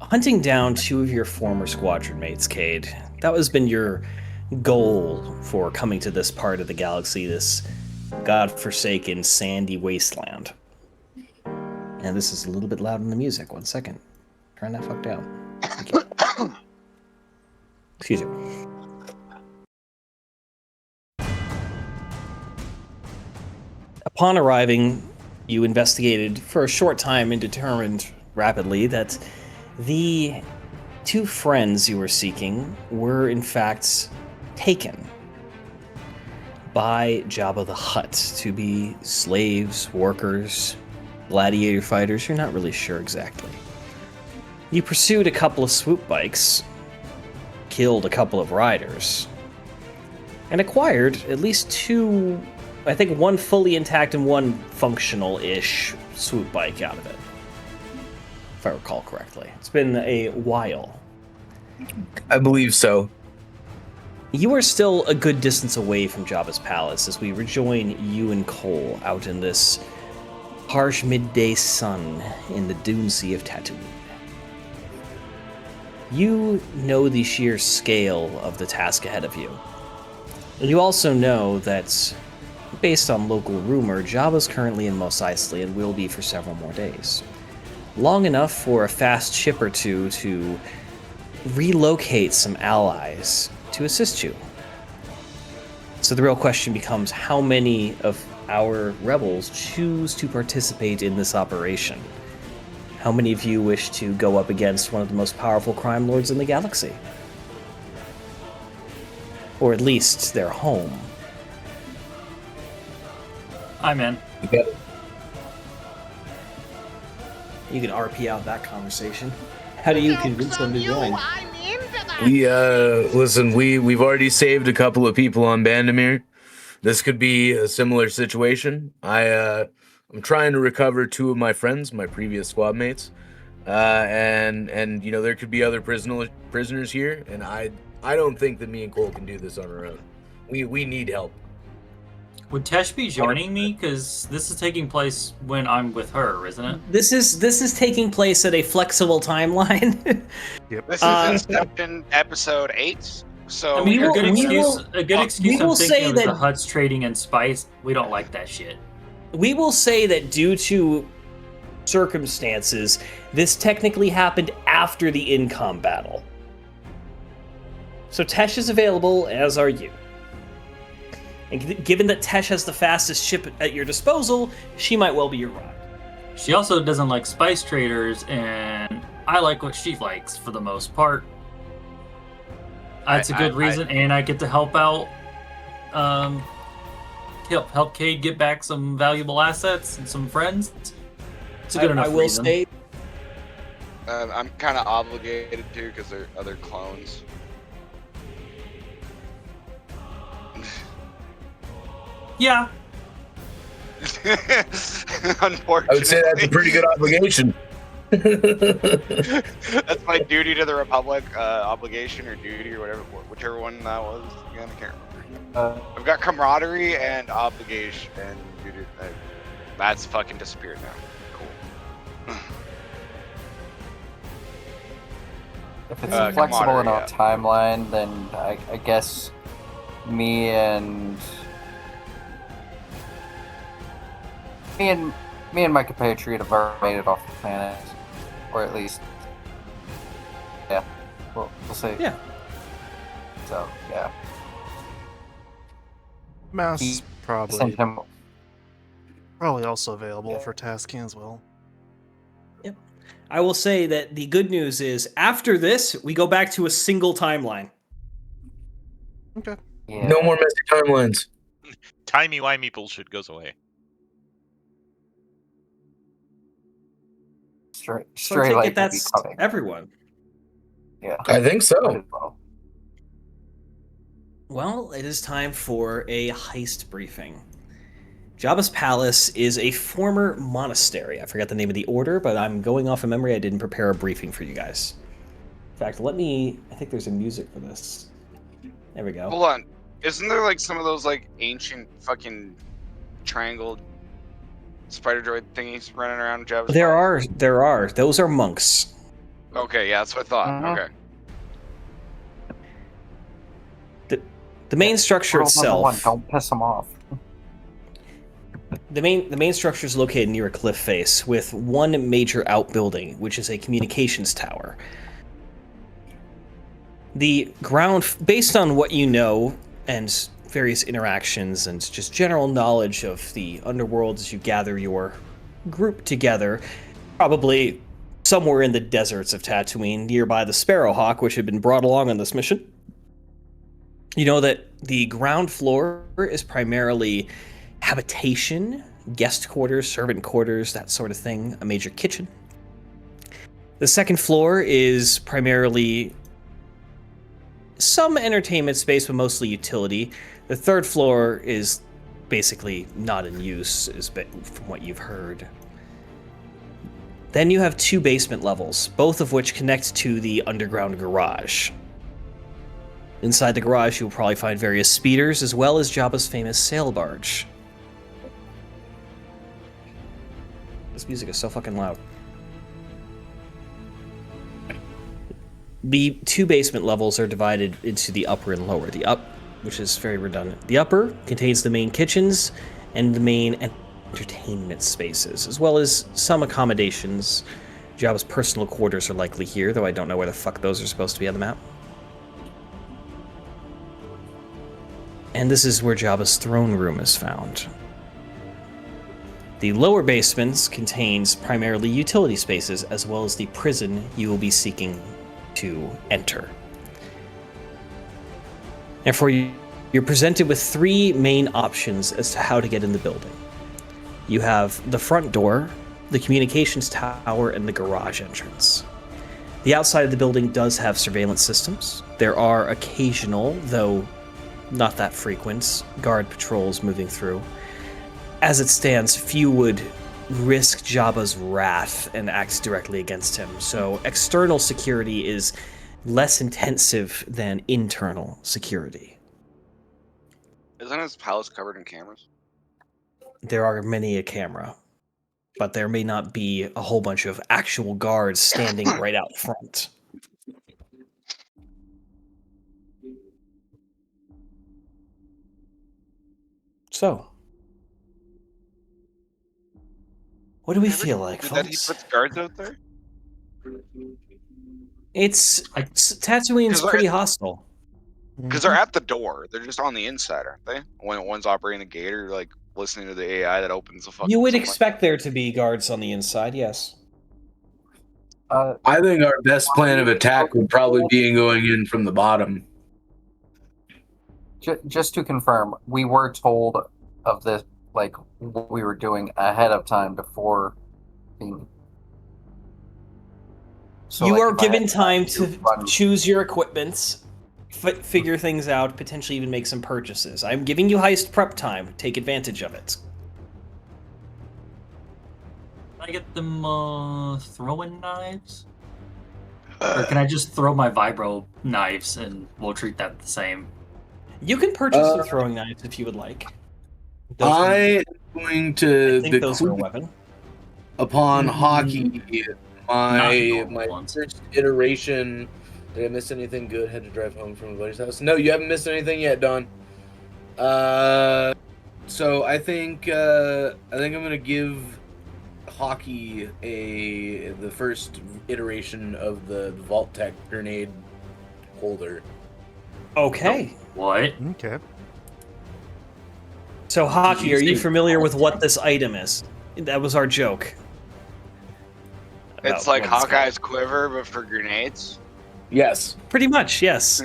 Hunting down 2 of your former squadron mates, Cade. That has been your goal for coming to this part of the galaxy, this godforsaken sandy wasteland. And this is a little bit loud in the music. 1 second. Turn that fuck down. Excuse me. Upon arriving, you investigated for a short time and determined rapidly that the 2 friends you were seeking were in fact taken by Jabba the Hutt to be slaves, workers, gladiator fighters. You're not really sure exactly. You pursued a couple of swoop bikes, killed a couple of riders, and acquired at least 2, I think 1 fully intact and 1 functional-ish swoop bike out of it, if I recall correctly. It's been a while. I believe so. You are still a good distance away from Jabba's palace as we rejoin you and Cole out in this harsh midday sun in the dune sea of Tatooine. You know the sheer scale of the task ahead of you. And you also know that, based on local rumor, Jabba's currently in Mos Eisley and will be for several more days. Long enough for a fast ship or 2 to relocate some allies to assist you. So the real question becomes, how many of our rebels choose to participate in this operation? How many of you wish to go up against one of the most powerful crime lords in the galaxy? Or at least their home. I'm in. You can RP out that conversation. How do you convince them to join? We've already saved a couple of people on Bandamir. This could be a similar situation. I'm trying to recover 2 of my friends, my previous squad mates, and there could be other prisoners here, and I don't think that me and Cole can do this on our own. We need help. Would Tesh be joining me? Because this is taking place when I'm with her, isn't it? This is taking place at a flexible timeline. This is Inception episode 8. So I mean, a good excuse. we will I'm say thinking of that- the Hutts trading in spice. We don't like that shit. We will say that due to circumstances, this technically happened after the Incom battle. So Tesh is available, as are you. And given that Tesh has the fastest ship at your disposal, she might well be your ride. She also doesn't like spice traders, and I like what she likes for the most part. That's a good reason, and I get to help out, help Cade get back some valuable assets and some friends. It's a good enough I will reason. say, I'm kind of obligated to because they're other clones. Yeah, Unfortunately, I would say that's a pretty good obligation. That's my duty to the Republic, obligation or duty or whatever, whichever one that was. Again, I can't remember. I've got camaraderie and obligation and duty. That's fucking disappeared now. Cool. If it's a flexible camaraderie, enough timeline, then I guess me and my compatriot have already made it off the planet, or at least, yeah, we'll see. Yeah. So yeah, Mass is send probably him. also available Yeah. for tasking as well. I will say that the good news is, after this, we go back to a single timeline. Okay. Yeah. No more messy timelines. Timey-wimey bullshit goes away. So I Stray take light it will be that's coming. everyone. Yeah. I think Might so. as well. Well, it is time for a heist briefing. Jabba's palace is a former monastery. I forgot the name of the order, but I'm going off of memory. I didn't prepare a briefing for you guys. In fact, I think there's a music for this. There we go. Hold on. Isn't there like some of those like ancient fucking triangle spider droid thingies running around Jabba's palace? There are. Those are monks. Okay, yeah, that's what I thought. Mhm. Okay. The main structure Rule number one, itself. don't piss them off. The main structure is located near a cliff face with one major outbuilding, which is a communications tower. The ground, based on what you know and various interactions and just general knowledge of the underworld as you gather your group together, probably somewhere in the deserts of Tatooine, nearby the Sparrowhawk, which had been brought along on this mission. You know that the ground floor is primarily habitation, guest quarters, servant quarters, that sort of thing, a major kitchen. The second floor is primarily some entertainment space, but mostly utility. The third floor is basically not in use, from what you've heard. Then you have 2 basement levels, both of which connect to the underground garage. Inside the garage, you'll probably find various speeders, as well as Jabba's famous sail barge. This music is so fucking loud. The 2 basement levels are divided into the upper and lower. The up, which is very redundant. The upper contains the main kitchens and the main entertainment spaces, as well as some accommodations. Jabba's personal quarters are likely here, though I don't know where the fuck those are supposed to be on the map. And this is where Jabba's throne room is found. The lower basements contains primarily utility spaces, as well as the prison you will be seeking to enter. Therefore, you're presented with 3 main options as to how to get in the building. You have the front door, the communications tower, and the garage entrance. The outside of the building does have surveillance systems. There are occasional, though not that frequent, guard patrols moving through. As it stands, few would risk Jabba's wrath and act directly against him, so external security is less intensive than internal security. Isn't his palace covered in cameras? There are many a camera, but there may not be a whole bunch of actual guards standing right out front. So, what do we feel like, That he folks? puts guards out there? Tatooine's pretty hostile. Because they're at the door. They're just on the inside, aren't they? When one's operating the gate or like listening to the AI that opens the fucking. You would expect there to be guards on the inside, yes. I think our best plan of attack would probably be going in from the bottom. Just to confirm, we were told of this, like, what we were doing ahead of time before being... So, you like, are if I given had time to run- choose your equipment, figure things out, potentially even make some purchases. I'm giving you heist prep time. Take advantage of it. Can I get them throwing knives? Or can I just throw my vibro knives and we'll treat that the same? You can purchase the throwing knives if you would like. I'm going to I think those are a weapon. upon hockey. Not My normal ones. first iteration. Did I miss anything good? Had to drive home from a buddy's house. No, you haven't missed anything yet, Don. So I think I'm gonna give hockey the first iteration of the Vault Tech grenade holder. Okay. What? Okay. So, Hockey, are you say familiar with what this item is? That was our joke. It's about like what it's called. Hawkeye's quiver, but for grenades. Yes. Pretty much, yes.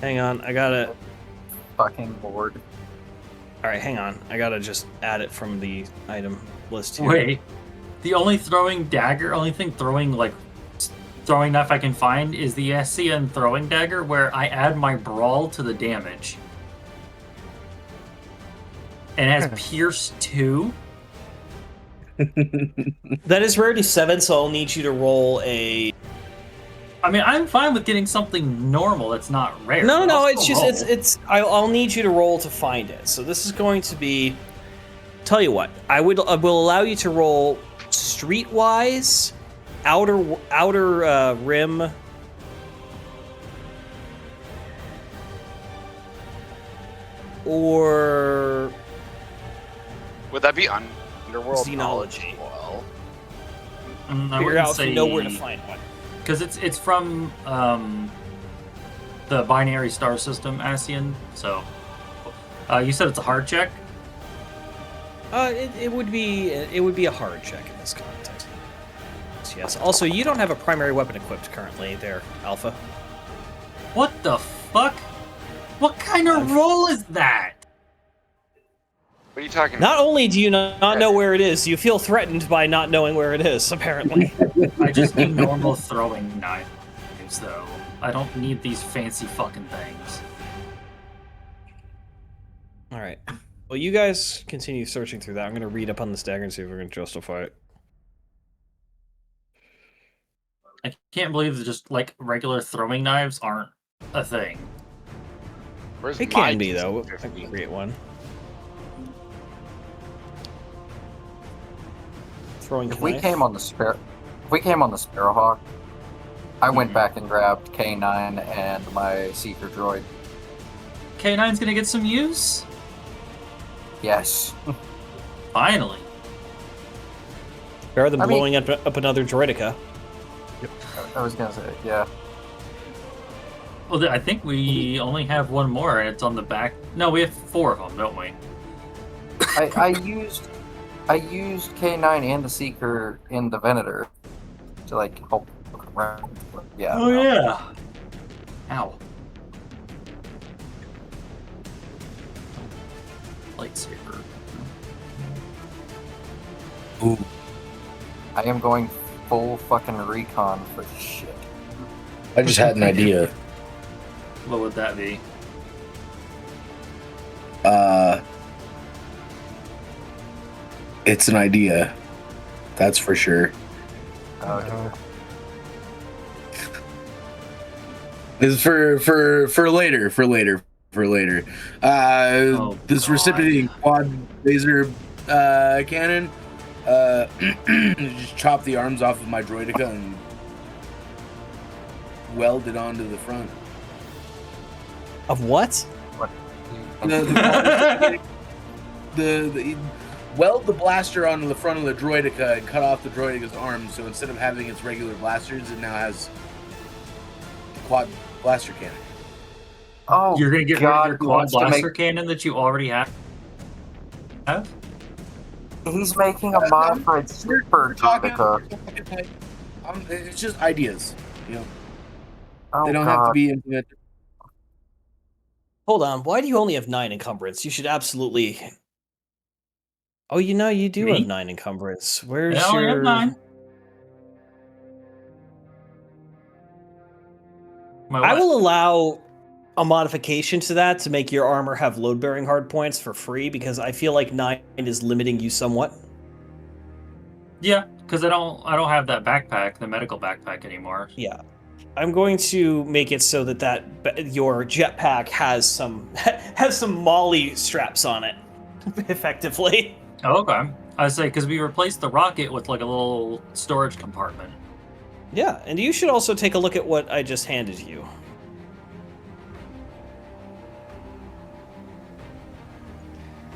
Hang on, I gotta... Fucking lord. Alright, hang on. I gotta just add it from the item list here. Wait. The only thing throwing, like, throwing knife I can find is the SCN throwing dagger, where I add my brawl to the damage. And it has Pierce 2. That is rarity 7, so I'll need you to roll a. I mean, I'm fine with getting something normal that's not rare. No, but no, I'll it's still just roll. it's. I'll need you to roll to find it. So this is going to be. Tell you what, I will allow you to roll streetwise, outer rim. Or Would that be underworld Xenology. knowledge as well? I figure wouldn't out if say you know where to find one. because it's from the binary star system ASEAN. So you said it's a hard check. It would be a hard check in this context. Yes. Also, you don't have a primary weapon equipped currently, there, Alpha. What the fuck? What kind of roll is that? What are you talking Not about? only do you not know where it is, you feel threatened by not knowing where it is. Apparently. I just need normal throwing knives, though. I don't need these fancy fucking things. All right. Well, you guys continue searching through that. I'm going to read up on this dagger and see if we're going to justify it. I can't believe that just like regular throwing knives aren't a thing. Where's It my can be though. I DC-50? can create one. Throwing If we knife. came on the Sparrowhawk, I went back and grabbed K9 and my Seeker droid. K9's gonna get some use? Yes. Finally. Better than I mean- blowing up another droidica. I was gonna say, yeah. Well, I think we only have one more, and it's on the back. No, we have 4 of them, don't we? I used K9 and the Seeker in the Venator to like help look around. Yeah. Oh, yeah. Ow. Lightsaber. Ooh. I am going full fucking recon for this shit. I just had an idea. What would that be? It's an idea. That's for sure. This is for later. Oh, This God. reciprocating quad laser cannon. Just chop the arms off of my droidica and weld it onto the front. Of what? The weld the blaster onto the front of the droidica and cut off the droidica's arms, so instead of having its regular blasters, it now has the quad blaster cannon. Oh, You're gonna get rid of God, your he quad wants to blaster make- cannon that you already have? He's making a modified super droidica. It's just ideas, you know. Oh They don't have to God. be implemented. Hold on. Why do you only have 9 encumbrance? You should absolutely. Oh, you do Me? have 9 encumbrance. Where's I only your? have 9. I will allow a modification to that to make your armor have load-bearing hard points for free because I feel like 9 is limiting you somewhat. Yeah, because I don't have that backpack, the medical backpack anymore. Yeah. I'm going to make it so that your jetpack has some molly straps on it, effectively. Oh, okay. I say because we replaced the rocket with like a little storage compartment. Yeah, and you should also take a look at what I just handed you.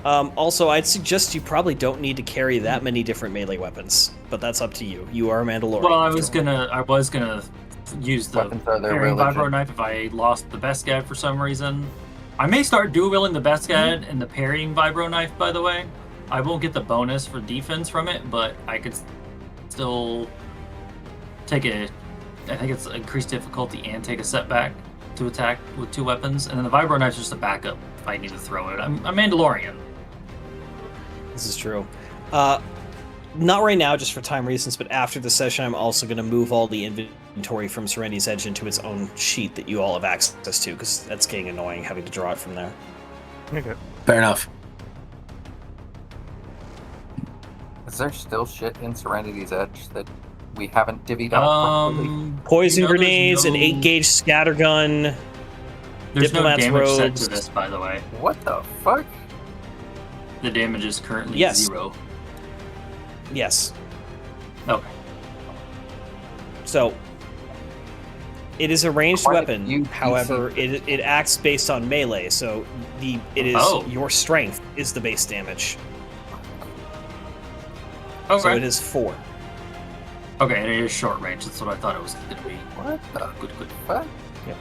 Also, I'd suggest you probably don't need to carry that many different melee weapons, but that's up to you. You are a Mandalorian. Well, I after was gonna use the Weapons are their parrying religion. vibro knife if I lost the Beskad for some reason. I may start dual wielding the Beskad and the parrying vibro knife. By the way, I won't get the bonus for defense from it, but I could still take a. I think it's increased difficulty and take a setback to attack with 2 weapons, and then the vibro knife's just a backup if I need to throw it. I'm a Mandalorian. This is true. Not right now, just for time reasons, but after the session, I'm also going to move all the inventory from Serenity's Edge into its own sheet that you all have access to, because that's getting annoying having to draw it from there. Okay. Fair enough. Is there still shit in Serenity's Edge that we haven't divvied out properly? Poison you know, there's grenades, an no- 8-gauge scattergun. There's Diplomat's no damage set robes. to this, by the way. What the fuck? The damage is currently Yes. 0. Yes. Okay. So, it is a ranged Why weapon. did you However, it acts based on melee, so it is Oh. your strength is the base damage. Okay. So it is 4. Okay, and it is short range. That's what I thought it was going to be. What the Good. fuck? Yep.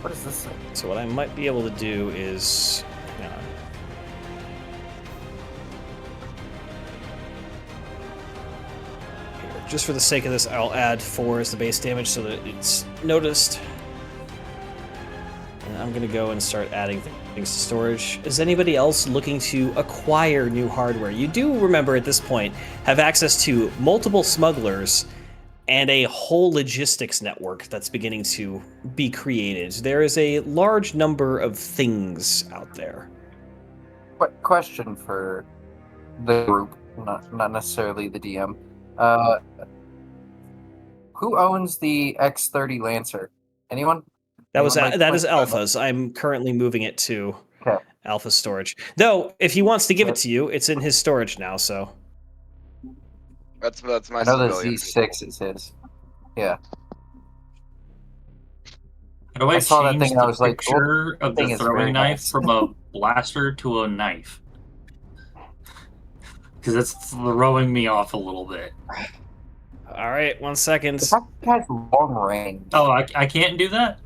What does this say? So what I might be able to do is, hang on. Here, just for the sake of this, I'll add 4 as the base damage so that it's noticed. And I'm gonna go and start adding things to storage. Is anybody else looking to acquire new hardware? You do, remember at this point, have access to multiple smugglers and a whole logistics network that's beginning to be created. There is a large number of things out there. What question for the group, not necessarily the DM. Who owns the X30 Lancer? Anyone? That is Anyone? Alpha's. I'm currently moving it to Okay. Alpha storage. Though, if he wants to give it to you, it's in his storage now, so. That's my I know the civilian. Z6 is his. Yeah. How do I, I saw that change thing and the I was like, picture of thing the is very throwing knife nice. from a blaster to a knife? Because it's throwing me off a little bit. All right, 1 second. The fact that it has long range. Oh, I can't do that?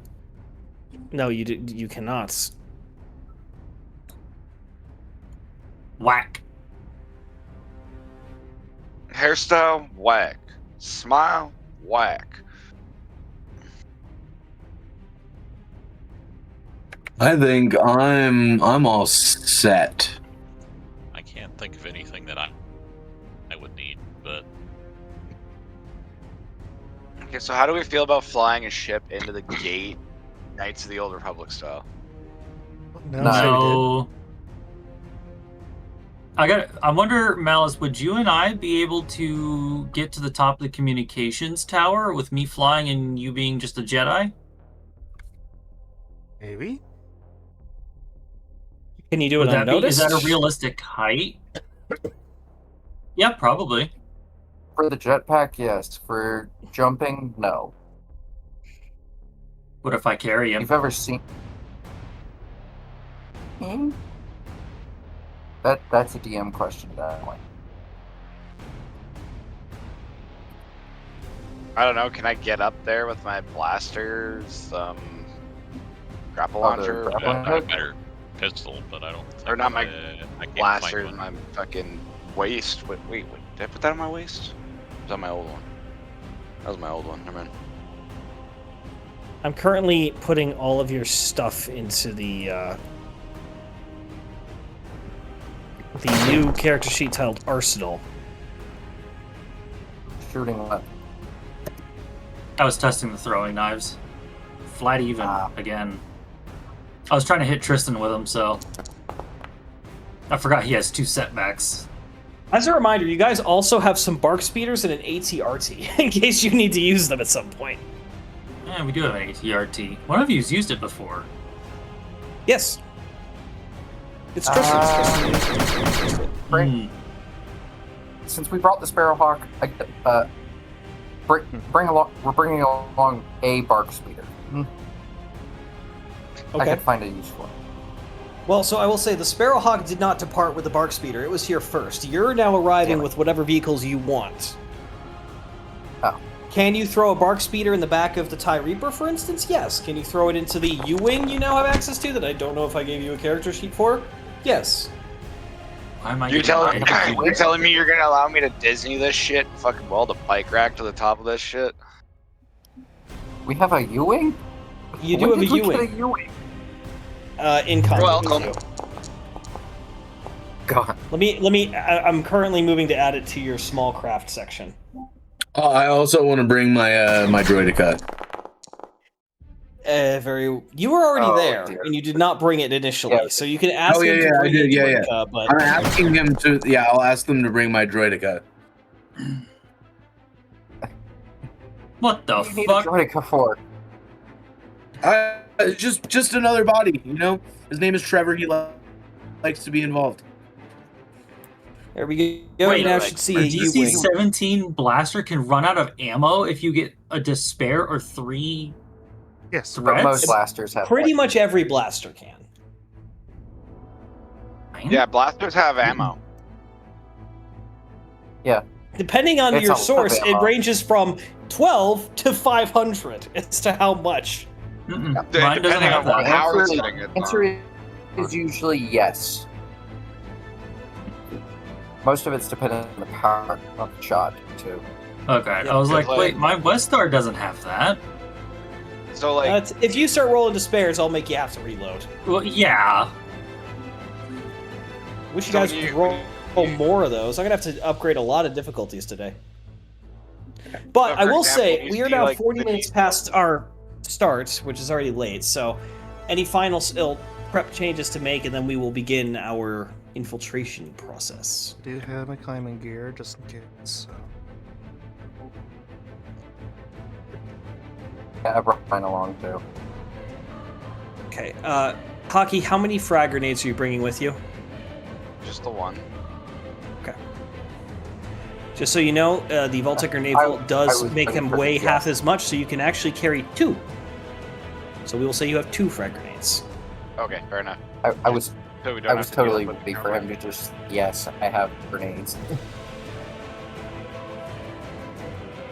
No, you cannot. Whack. Hairstyle, whack. Smile, whack. I think I'm all set. I can't think of anything that I would need, but Okay, so how do we feel about flying a ship into the gate, Knights of the Old Republic style? No, No. So I wonder, Malice, would you and I be able to get to the top of the communications tower with me flying and you being just a Jedi? maybe. Can you do Would it that be, is unnoticed? that a realistic height? Yeah, probably. For the jetpack, yes. For jumping, no. What if I carry him? You've ever seen? Hmm? That's a DM question at that point. I don't know. Can I get up there with my blasters, grapple Oh, the launcher, grapple- I've got a better pistol, but I don't think or not my I can't blaster find in one. my fucking waist? Wait, did I put that on my waist? Or was that my old one? That was my old one. Never mind. I'm currently putting all of your stuff into the new character sheet titled Arsenal. Shooting what? I was testing the throwing knives. Flat even Ah. again. I was trying to hit Tristan with them, so I forgot he has 2 setbacks. As a reminder, you guys also have some bark speeders and an ATRT in case you need to use them at some point. Yeah, we do have an ATRT. One of you's used it before. Yes. It's Tristan's. Right. Hmm. Since we brought the Sparrowhawk, we're bringing along a bark speeder. I Okay. could find a use for it. Well, so I will say the Sparrowhawk did not depart with the bark speeder. It was here first. You're now arriving Damn it. with whatever vehicles you want. Oh. Can you throw a bark speeder in the back of the TIE Reaper, for instance? Yes. Can you throw it into the U-Wing you now have access to that I don't know if I gave you a character sheet for? Yes. Why am I You're getting telling me you're gonna allow me to Disney this shit and fucking weld a bike rack to the top of this shit? We have a U-Wing? You do When have a did we get U-Wing. a U-Wing? In combat Welcome. with you. God. I'm currently moving to add it to your small craft section. Oh, I also want to bring my my droidica. You were already Oh, there, dear. and you did not bring it initially, Yeah. so you can ask him to I bring did. your Yeah, Droidica, but I'm asking him to. Yeah, I'll ask them to bring my droidica. What the What do you need a fuck? droidica for? Just another body. You know, his name is Trevor. He likes to be involved. there we go. Wait, You now like, should see A a U-wing. DC-17 blaster can run out of ammo if you get a despair or 3 Yes. But most threats? blasters have Pretty much every blaster can. Yeah, blasters have ammo. Depending on It's your a lot of source, it ammo. ranges from 12 to 500 as to how much. Mm-mm. D- Mine doesn't depending have on what that. power Answer- setting it's Answer on. is usually yes. Most of it's dependent on the power of the shot, too. Okay, Yeah, I was because, like, wait, my West Star doesn't have that. So like, If you start rolling despairs, I'll make you have to reload. Well, yeah. Wish you So guys when would you- roll more of those. I'm gonna have to upgrade a lot of difficulties today. But So, I for will example, say you we are see, now like, 40 the minutes D- past our start, which is already late. So, any final prep changes to make, and then we will begin our infiltration process. I do have my climbing gear just in case. So. Yeah, I brought mine along, too. Okay, Hockey, how many frag grenades are you bringing with you? just the one. Just so you know, the Vault-Tec grenade I- vault does I was make them thinking weigh yeah. half as much, so you can actually carry 2. So we will say you have 2 frag grenades. Okay, fair enough. I was So we don't I was have to deal totally with ready for him to just, yes, I have grenades.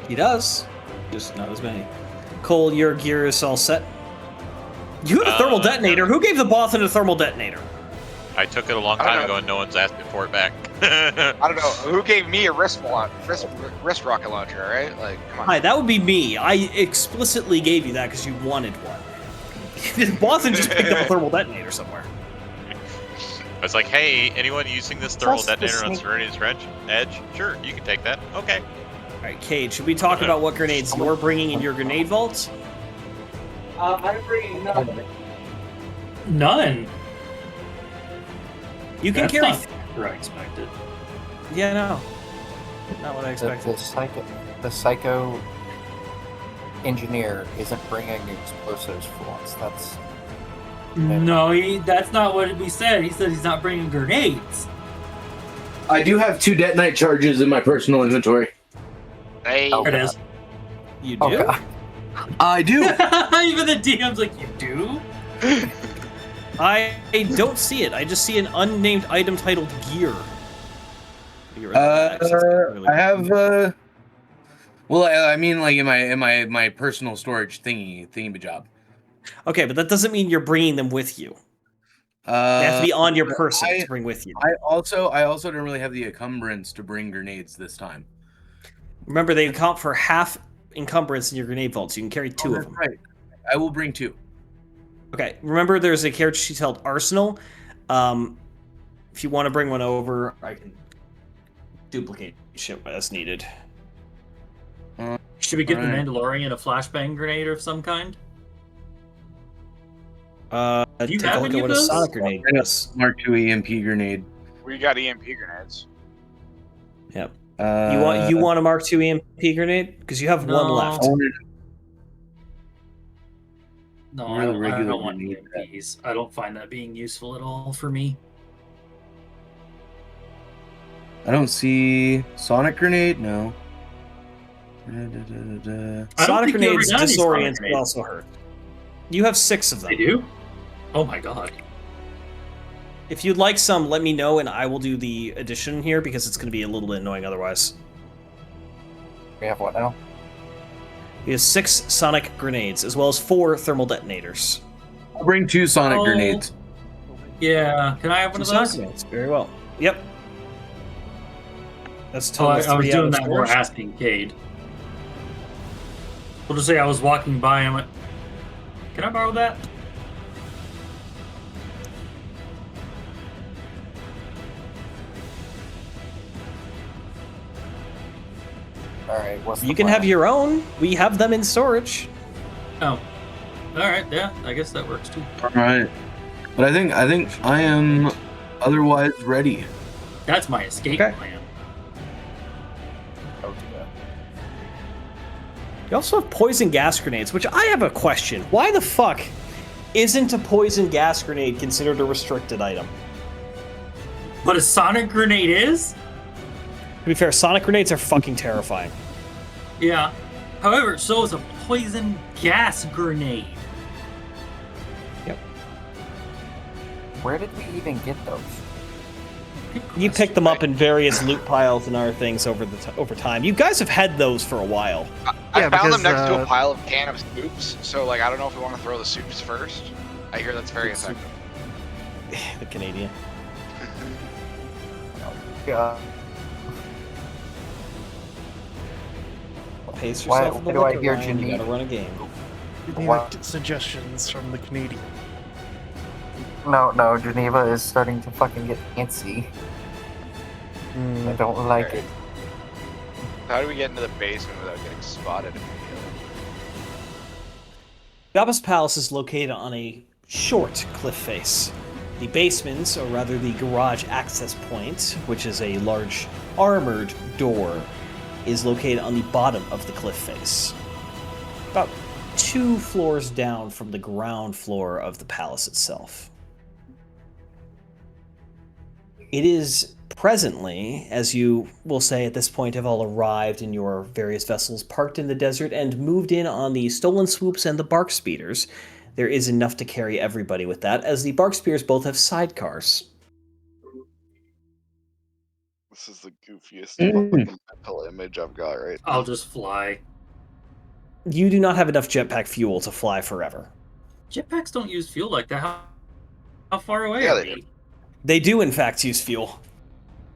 He does, just not as many. Cole, your gear is all set. You have a thermal detonator. Who gave the Bothan a thermal detonator? I took it a long I don't time know. ago and no one's asked me for it back. I don't know who gave me a wrist rocket launcher. Right? Like, come on. Hi, that would be me. I explicitly gave you that because you wanted one. Bothan just picked up a thermal detonator somewhere. I was like, hey, anyone using this thermal Plus the detonator on sneak- Serenity's Edge? Sure, you can take that. Okay. All right, Cade, should we talk about what grenades you're bringing in your grenade vaults? I'm bringing nothing. None. You can That's carry. not what I expected. Yeah, no. Not what I The expected. psycho engineer isn't bringing explosives for once. That's No, that's not what we said. He said he's not bringing grenades. I do have 2 detonite charges in my personal inventory. Hey, Oh, There it is. You do? oh god. I do. Even the DM's like, you do? I don't see it. I just see an unnamed item titled gear. I have. Well, I mean, like in my personal storage thingy job. Okay, but that doesn't mean you're bringing them with you. They have to be on your person to bring with you. I also don't really have the encumbrance to bring grenades this time. Remember, they account for half encumbrance in your grenade vault, so you can carry 2 of them. Right. I will bring 2. Okay, remember there's a character sheet called Arsenal. If you want to bring one over, I can duplicate shit as needed. Should we give the Alright. Mandalorian a flashbang grenade of some kind? Do you take a have look any at of what a those? sonic grenade is. Mark II EMP grenade. we got EMP grenades. Yep. Uh, You want a Mark II EMP grenade? Because you have one No. left. I wanted- No, Or I the don't, I regular don't want grenade. EMPs. I don't find that being useful at all for me. I don't see sonic grenade. No. I don't Sonic think you ever grenades got any sonic disorient but grenades. also hurt. You have 6 of them. They do? Oh my god. If you'd like some, let me know, and I will do the addition here because it's going to be a little bit annoying otherwise. We have what now? He has 6 sonic grenades, as well as 4 thermal detonators. I'll bring 2 sonic Oh. grenades. Yeah, can I have one of Sonic those? grenades. Very well. Yep. That's Oh, total I was 3 out doing of that more 4. asking Cade. We'll just say I was walking by and I went, can I borrow that? All right, what's You the can plan? have your own. We have them in storage. Oh. Alright, yeah, I guess that works too. All right. But I think I am otherwise ready. That's my escape Okay. plan. Oh, yeah. You also have poison gas grenades, which I have a question. Why the fuck isn't a poison gas grenade considered a restricted item? What a sonic grenade is? To be fair, sonic grenades are fucking terrifying. Yeah. However, so is a poison gas grenade. Where did we even get those? You pick them up in various loot piles and other things over time. You guys have had those for a while. I Yeah, found them because, next to a pile of can of soups, so like I don't know if we want to throw the soups first. I hear that's very effective. The Canadian. Yeah. Pace Why- yourself in the why do I liquor hear line, you Geneva? gotta run a game. You need Wow. suggestions from the Canadian. No, Geneva is starting to fucking get antsy. I don't like it. How do we get into the basement without getting spotted immediately? Jabba's palace is located on a short cliff face. The basement, or rather the garage access point, which is a large armored door, is located on the bottom of the cliff face. About 2 floors down from the ground floor of the palace itself. It is presently, as you will say at this point, have all arrived in your various vessels, parked in the desert, and moved in on the stolen swoops and the bark speeders. There is enough to carry everybody with that, as the bark speeders both have sidecars. This is the goofiest fucking mental image I've got right now. I'll just fly. You do not have enough jetpack fuel to fly forever. Jetpacks don't use fuel like that. How far away Yeah, are they we? They do, in fact, use fuel.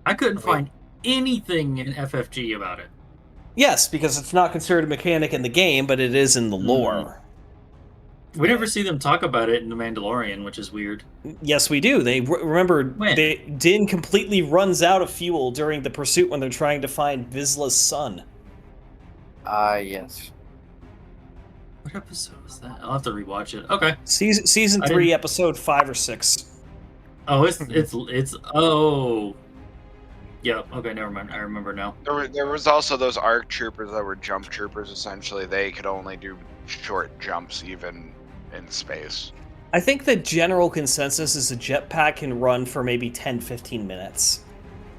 I couldn't find anything in FFG about it. Yes, because it's not considered a mechanic in the game, but it is in the lore. We never see them talk about it in The Mandalorian, which is weird. Yes, we do. They remember When? Din completely runs out of fuel during the pursuit when they're trying to find Vizsla's son. Yes. What episode was that? I'll have to rewatch it. Okay. Season I 3, didn't- episode 5 or 6. Oh, it's oh. Yeah. Okay. Never mind. I remember now. There was also those ARC troopers that were jump troopers. Essentially, they could only do short jumps, even in space. I think the general consensus is a jetpack can run for maybe 10-15 minutes.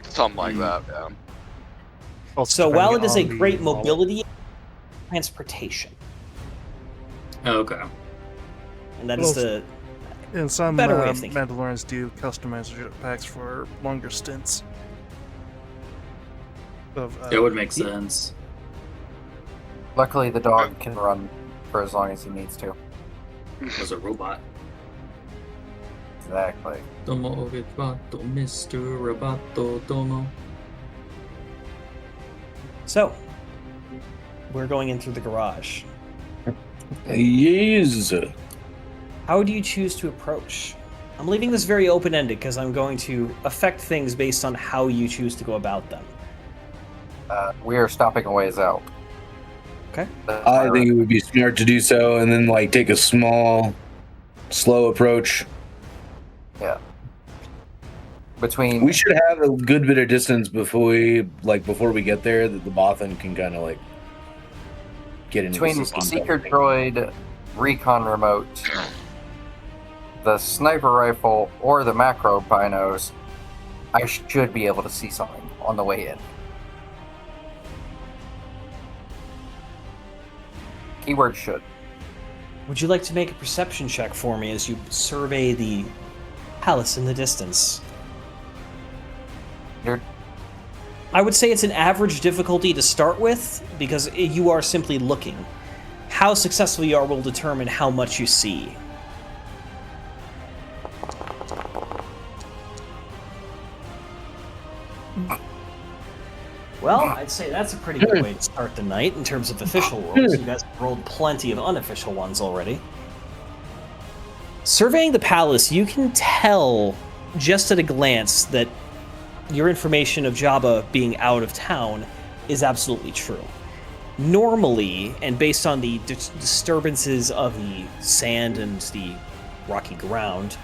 Something like that. Yeah. So while it is a Depending on great the model. mobility, transportation, Oh, okay. and that is the And some better way of thinking. Mandalorians do customize jetpacks for longer stints. Of, It would make sense. Luckily, the dog can run for as long as he needs to. As a robot. Exactly. Tomo Roboto, Mr. Roboto Tomo. So we're going in through the garage. Yes. How do you choose to approach? I'm leaving this very open-ended because I'm going to affect things based on how you choose to go about them. We are stopping a ways out. Okay. I think it would be smart to do so, and then like take a small, slow approach. Yeah. Between We should have a good bit of distance before we get there, that the Bothan can kind of like get into between the the system. seeker droid, recon remote, the sniper rifle, or the macro binos, I should be able to see something on the way in. Keyword should. Would you like to make a perception check for me as you survey the palace in the distance? You're I would say it's an average difficulty to start with, because you are simply looking. How successful you are will determine how much you see. Well, I'd say that's a pretty good way to start the night in terms of official rolls. You guys have rolled plenty of unofficial ones already. Surveying the palace, you can tell just at a glance that your information of Jabba being out of town is absolutely true. Normally, and based on the disturbances of the sand and the rocky ground,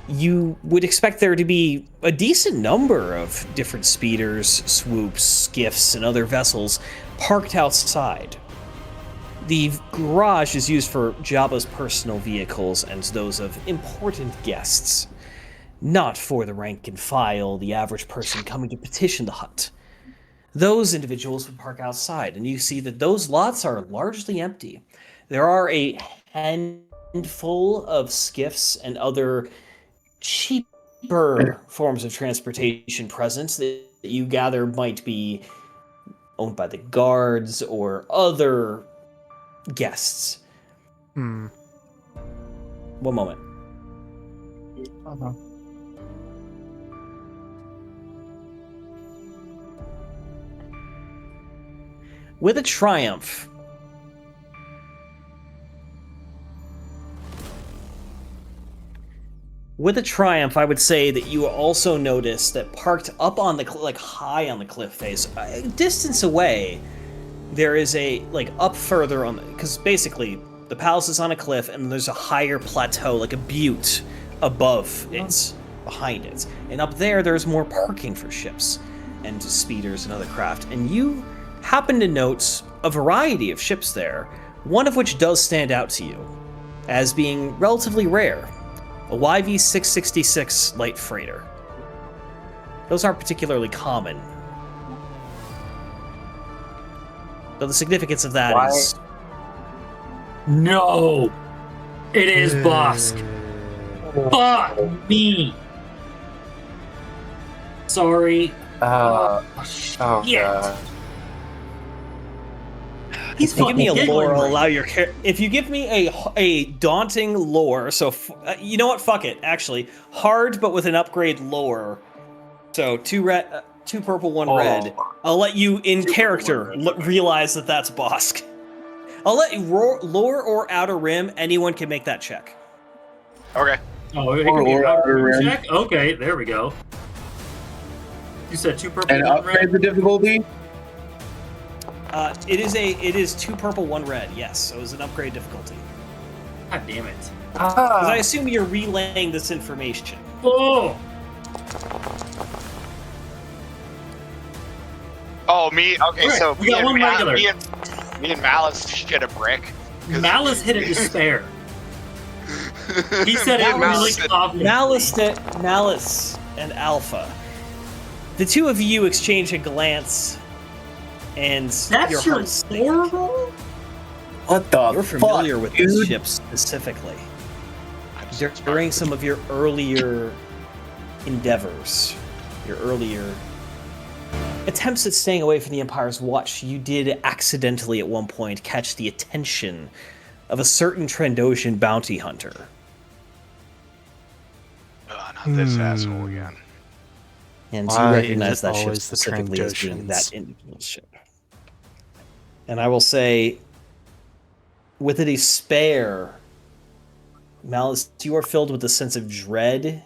you would expect there to be a decent number of different speeders, swoops, skiffs, and other vessels parked outside. The garage is used for Jabba's personal vehicles and those of important guests, not for the rank and file, the average person coming to petition the hut. Those individuals would park outside, and you see that those lots are largely empty. There are a handful of skiffs and other cheaper forms of transportation present that you gather might be owned by the guards or other guests. Hmm. One moment. With a triumph, I would say that you also notice that parked up on the high on the cliff face, a distance away, there is a up further on because basically the palace is on a cliff and there's a higher plateau, like a butte above it, behind it, and up there's more parking for ships and speeders and other craft, and you happen to note a variety of ships there, one of which does stand out to you as being relatively rare. A YV-666 light freighter. Those aren't particularly common. But the significance of that is... No! It is Bosk! Fuck me! Sorry. Oh, Shit. God. He's If you give me a fucking lore, giggling I'll right allow your if you give me a daunting lore, so you know what? Fuck it. Actually, hard but with an upgrade lore. So 2 red, 2 purple, 1 red. I'll let you in character realize that that's Bosk. I'll let you lore or outer rim. Anyone can make that check. Okay. Oh, it could be an outer rim check? Okay, there we go. You said 2 purple, And 1 upgrade red? the difficulty. It is 2 purple, 1 red. Yes, so it's an upgrade difficulty. God damn it. Because I assume you're relaying this information. Oh! Oh, me? Okay, Right, so we got one regular. me and Malice shit a brick. Malice hit a despair. He said it really confidently. Malice and Alpha. The two of you exchange a glance, and That's your your hearts lore roll? What the You're familiar fuck, with dude? this ship specifically. During some of your earlier endeavors, your earlier attempts at staying away from the Empire's watch, you did accidentally at one point catch the attention of a certain Trandoshan bounty hunter. Oh, not this asshole again. And you Why recognize is it that ship always the specifically as being that Trandoshans? individual ship. And I will say, with it a spare, Malice, you are filled with a sense of dread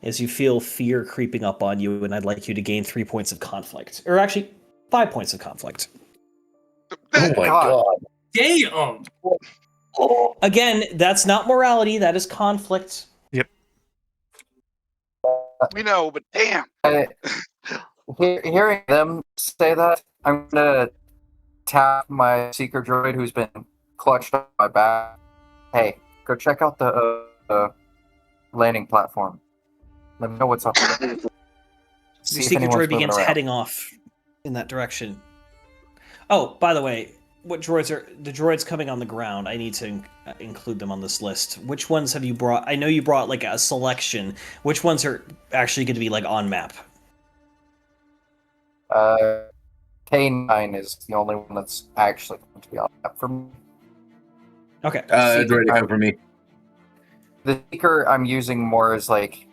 as you feel fear creeping up on you, and I'd like you to gain 3 points of conflict. Or actually, 5 points of conflict. Oh my god. Damn! Again, that's not morality, that is conflict. We know, but damn. Hearing them say that, I'm gonna tap my seeker droid who's been clutched on my back. Hey, go check out the landing platform. Let me know what's up with it. Your See if secret anyone's droid moving begins around. heading off in that direction. Oh, by the way, what droids are the droids coming on the ground? I need to include them on this list. Which ones have you brought? I know you brought like a selection. Which ones are actually going to be like on map? K9 is the only one that's actually going to be on map for me. Okay. It's ready to come for me. The seeker I'm using more as like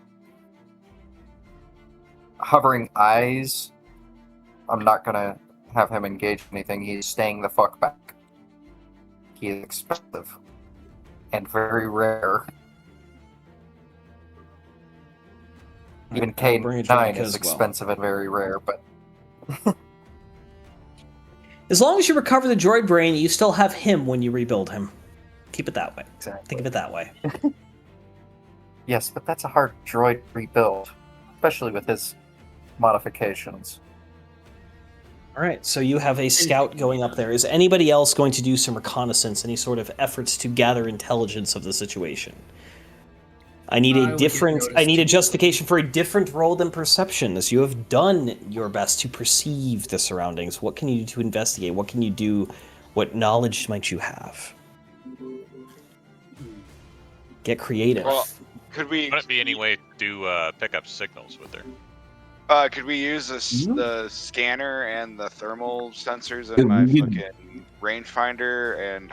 hovering eyes. I'm not gonna have him engage anything. He's staying the fuck back. He is expensive and very rare. Even I'll bring a K9 drink is as well. expensive and very rare, but As long as you recover the droid brain, you still have him when you rebuild him. Keep it that way. Exactly. Think of it that way. Yes, but that's a hard droid rebuild, especially with his modifications. All right, so you have a scout going up there. Is anybody else going to do some reconnaissance, any sort of efforts to gather intelligence of the situation? I need I would get I need a noticed. justification for a different role than perception, as you have done your best to perceive the surroundings. What can you do to investigate? What can you do? What knowledge might you have? Get creative. Well, could we Wouldn't it be any way to pick up signals with her? could we use the scanner and the thermal sensors Yeah, in my we fucking rangefinder and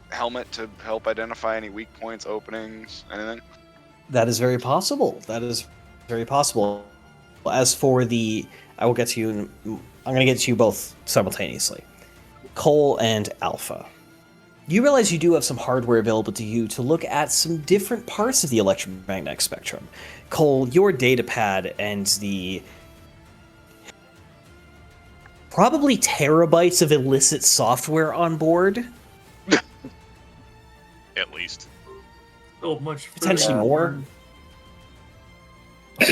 helmet to help identify any weak points, openings, anything? That is very possible. That is very possible. As for I will get to you. I'm going to get to you both simultaneously. Cole and Alpha. You realize you do have some hardware available to you to look at some different parts of the electromagnetic spectrum. Cole, your datapad and the probably terabytes of illicit software on board, At least. So much potentially further. more.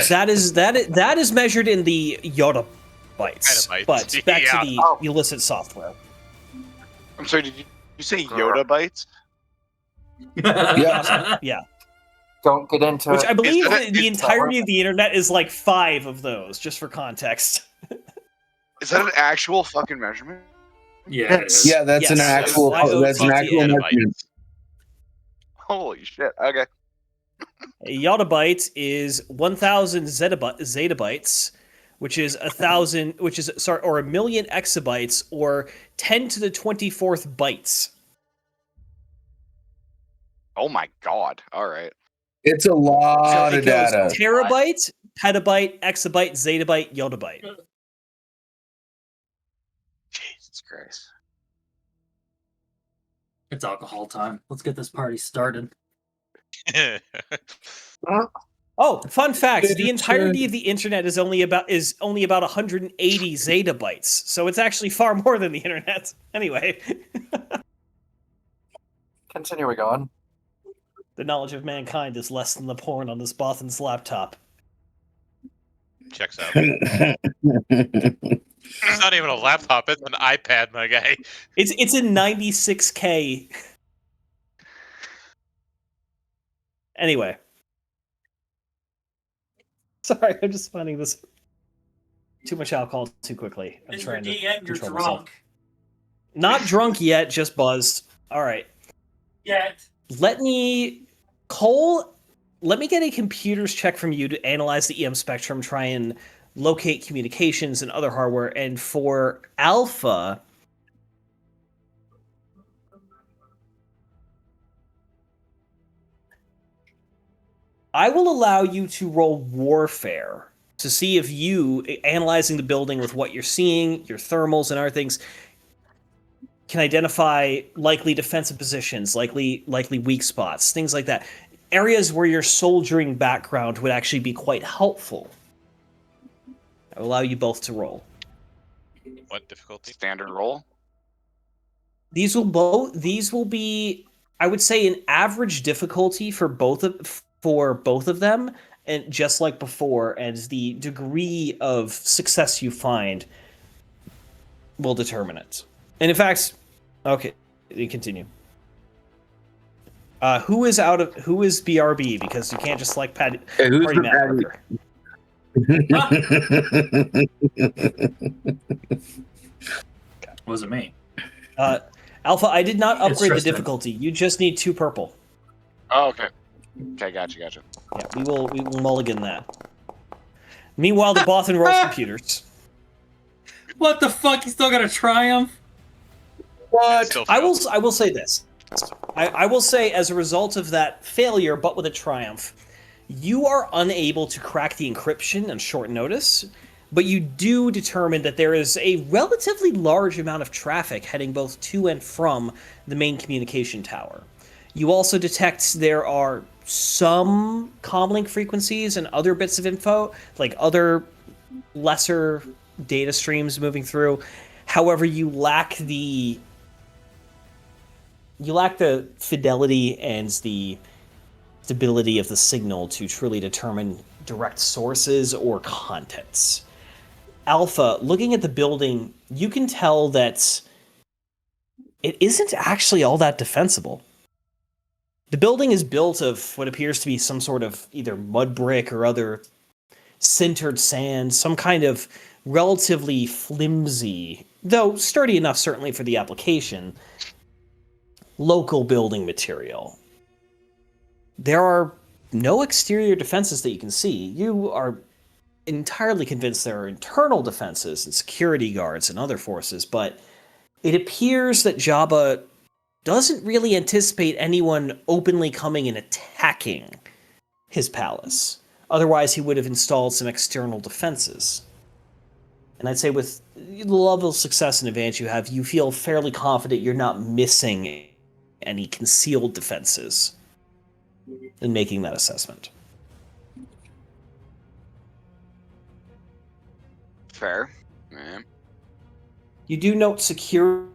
That is measured in the yottabytes. Petabytes, But back yeah. to the illicit software. I'm sorry, did you say Yoda bytes? Yeah. Don't get into Which I believe that- the is- entirety of the internet is like 5 of those, just for context. Is that an actual fucking measurement? Yeah, it is. Yeah, that's an Yes. actual. YOTT. That's an actual Petabytes. measurement. Holy shit. Okay. A yottabyte is 1,000 zettabytes, which is 1,000, or 1,000,000 exabytes, or 10 to the 24th bytes. Oh my god. All right. It's a lot So of it goes data. terabyte, petabyte, exabyte, zettabyte, yottabyte. Jesus Christ. It's alcohol time. Let's get this party started. Oh, fun fact: the entirety of the internet is only about 180 zettabytes, so it's actually far more than the internet. Anyway, continuing on. the knowledge of mankind is less than the porn on this Bothan's laptop. Checks out. It's not even a laptop, it's an iPad, my guy. It's in 96K. Anyway. Sorry, I'm just finding this too much alcohol too quickly. I'm trying to you're control myself. drunk. Not drunk yet, just buzzed. All right. Yet. Let me get a computer's check from you to analyze the EM spectrum, try and locate communications and other hardware. And for Alpha, I will allow you to roll warfare to see if you, analyzing the building with what you're seeing, your thermals and other things, can identify likely defensive positions, likely weak spots, things like that. Areas where your soldiering background would actually be quite helpful. I will allow you both to roll. What difficulty? Standard roll. These will be, I would say, an average difficulty for both of them, and just like before, and the degree of success you find will determine it. And in fact, okay, you continue. Who is BRB? Because you can't just select party who's map the marker. Wasn't me. Alpha, I did not upgrade the Tristan. difficulty. You just need 2 purple. Oh, okay. Okay, gotcha. Yeah, we will mulligan that. Meanwhile, the Bothan rolls computers. What the fuck? You still got a triumph? It still I fails. will say this. I will say, as a result of that failure, but with a triumph, you are unable to crack the encryption on short notice, but you do determine that there is a relatively large amount of traffic heading both to and from the main communication tower. You also detect there are some comlink frequencies and other bits of info, like other lesser data streams moving through. However, you lack the fidelity and the stability of the signal to truly determine direct sources or contents. Alpha, looking at the building, you can tell that it isn't actually all that defensible. The building is built of what appears to be some sort of either mud brick or other sintered sand, some kind of relatively flimsy, though sturdy enough certainly for the application, local building material. There are no exterior defenses that you can see. You are entirely convinced there are internal defenses and security guards and other forces, but it appears that Jabba doesn't really anticipate anyone openly coming and attacking his palace. Otherwise, he would have installed some external defenses. And I'd say with the level of success and advantage you have, you feel fairly confident you're not missing any concealed defenses in making that assessment. Fair. Yeah. You do note security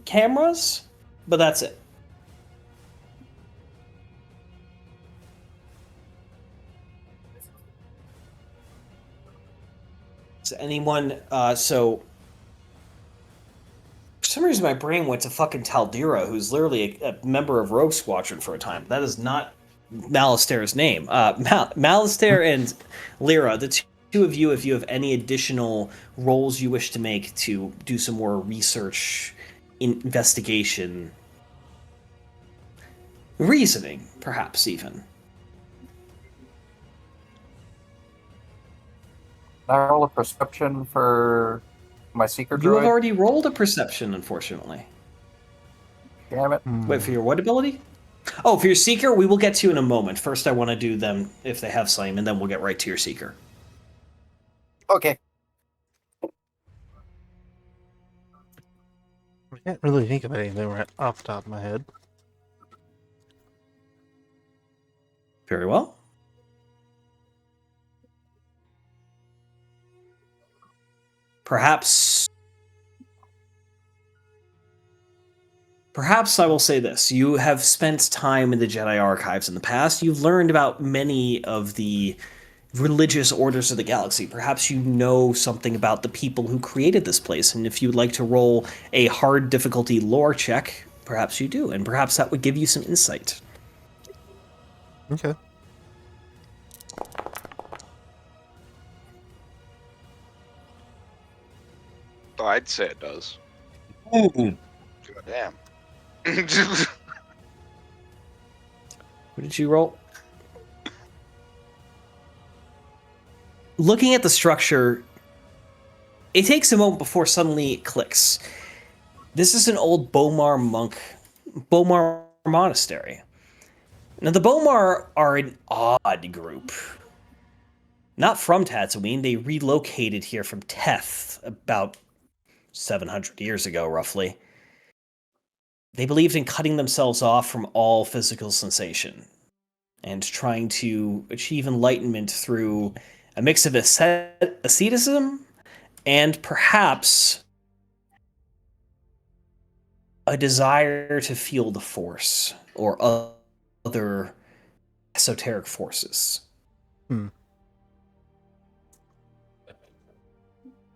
cameras, but that's it. Does anyone, so for some reason my brain went to fucking Taldira, who's literally a member of Rogue Squadron for a time. That is not Malister's name. Malister and Lyra, the two of you, if you have any additional roles you wish to make to do some more research, investigation, reasoning, perhaps even. Can I roll a perception for my seeker droid? You have already rolled a perception, unfortunately. Damn it. Wait, for your what ability? Oh, for your seeker, we will get to in a moment. First, I want to do them if they have same, and then we'll get right to your seeker. Okay. I can't really think of anything right off the top of my head. Very well. Perhaps I will say this. You have spent time in the Jedi archives in the past. You've learned about many of the religious orders of the galaxy. Perhaps you know something about the people who created this place, and if you'd like to roll a hard difficulty lore check, perhaps you do, and perhaps that would give you some insight. Okay. Oh, I'd say it does. Ooh. God damn. What did you roll? Looking at the structure, it takes a moment before suddenly it clicks. This is an old Bomar monastery. Now, the Bomar are an odd group. Not from Tatooine, they relocated here from Teth about 700 years ago, roughly. They believed in cutting themselves off from all physical sensation and trying to achieve enlightenment through a mix of asceticism and perhaps a desire to feel the Force or other esoteric forces.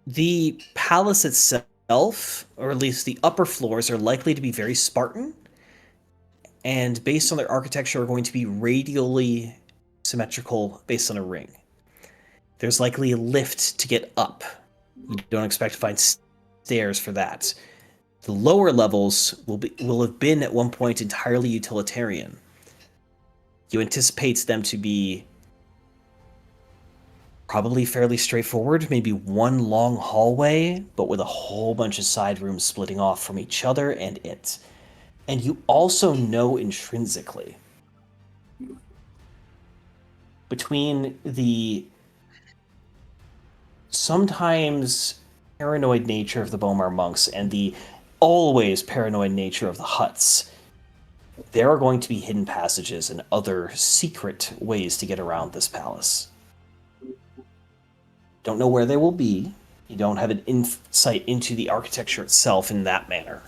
The palace itself, or at least the upper floors, are likely to be very Spartan, and based on their architecture are going to be radially symmetrical based on a ring. There's likely a lift to get up. You don't expect to find stairs for that. The lower levels will have been at one point entirely utilitarian. You anticipate them to be probably fairly straightforward, maybe one long hallway, but with a whole bunch of side rooms splitting off from each other and it. And you also know intrinsically, between the sometimes paranoid nature of the Bomar monks and the always paranoid nature of the Hutts, there are going to be hidden passages and other secret ways to get around this palace. Don't know where they will be, You don't have an insight into the architecture itself in that manner.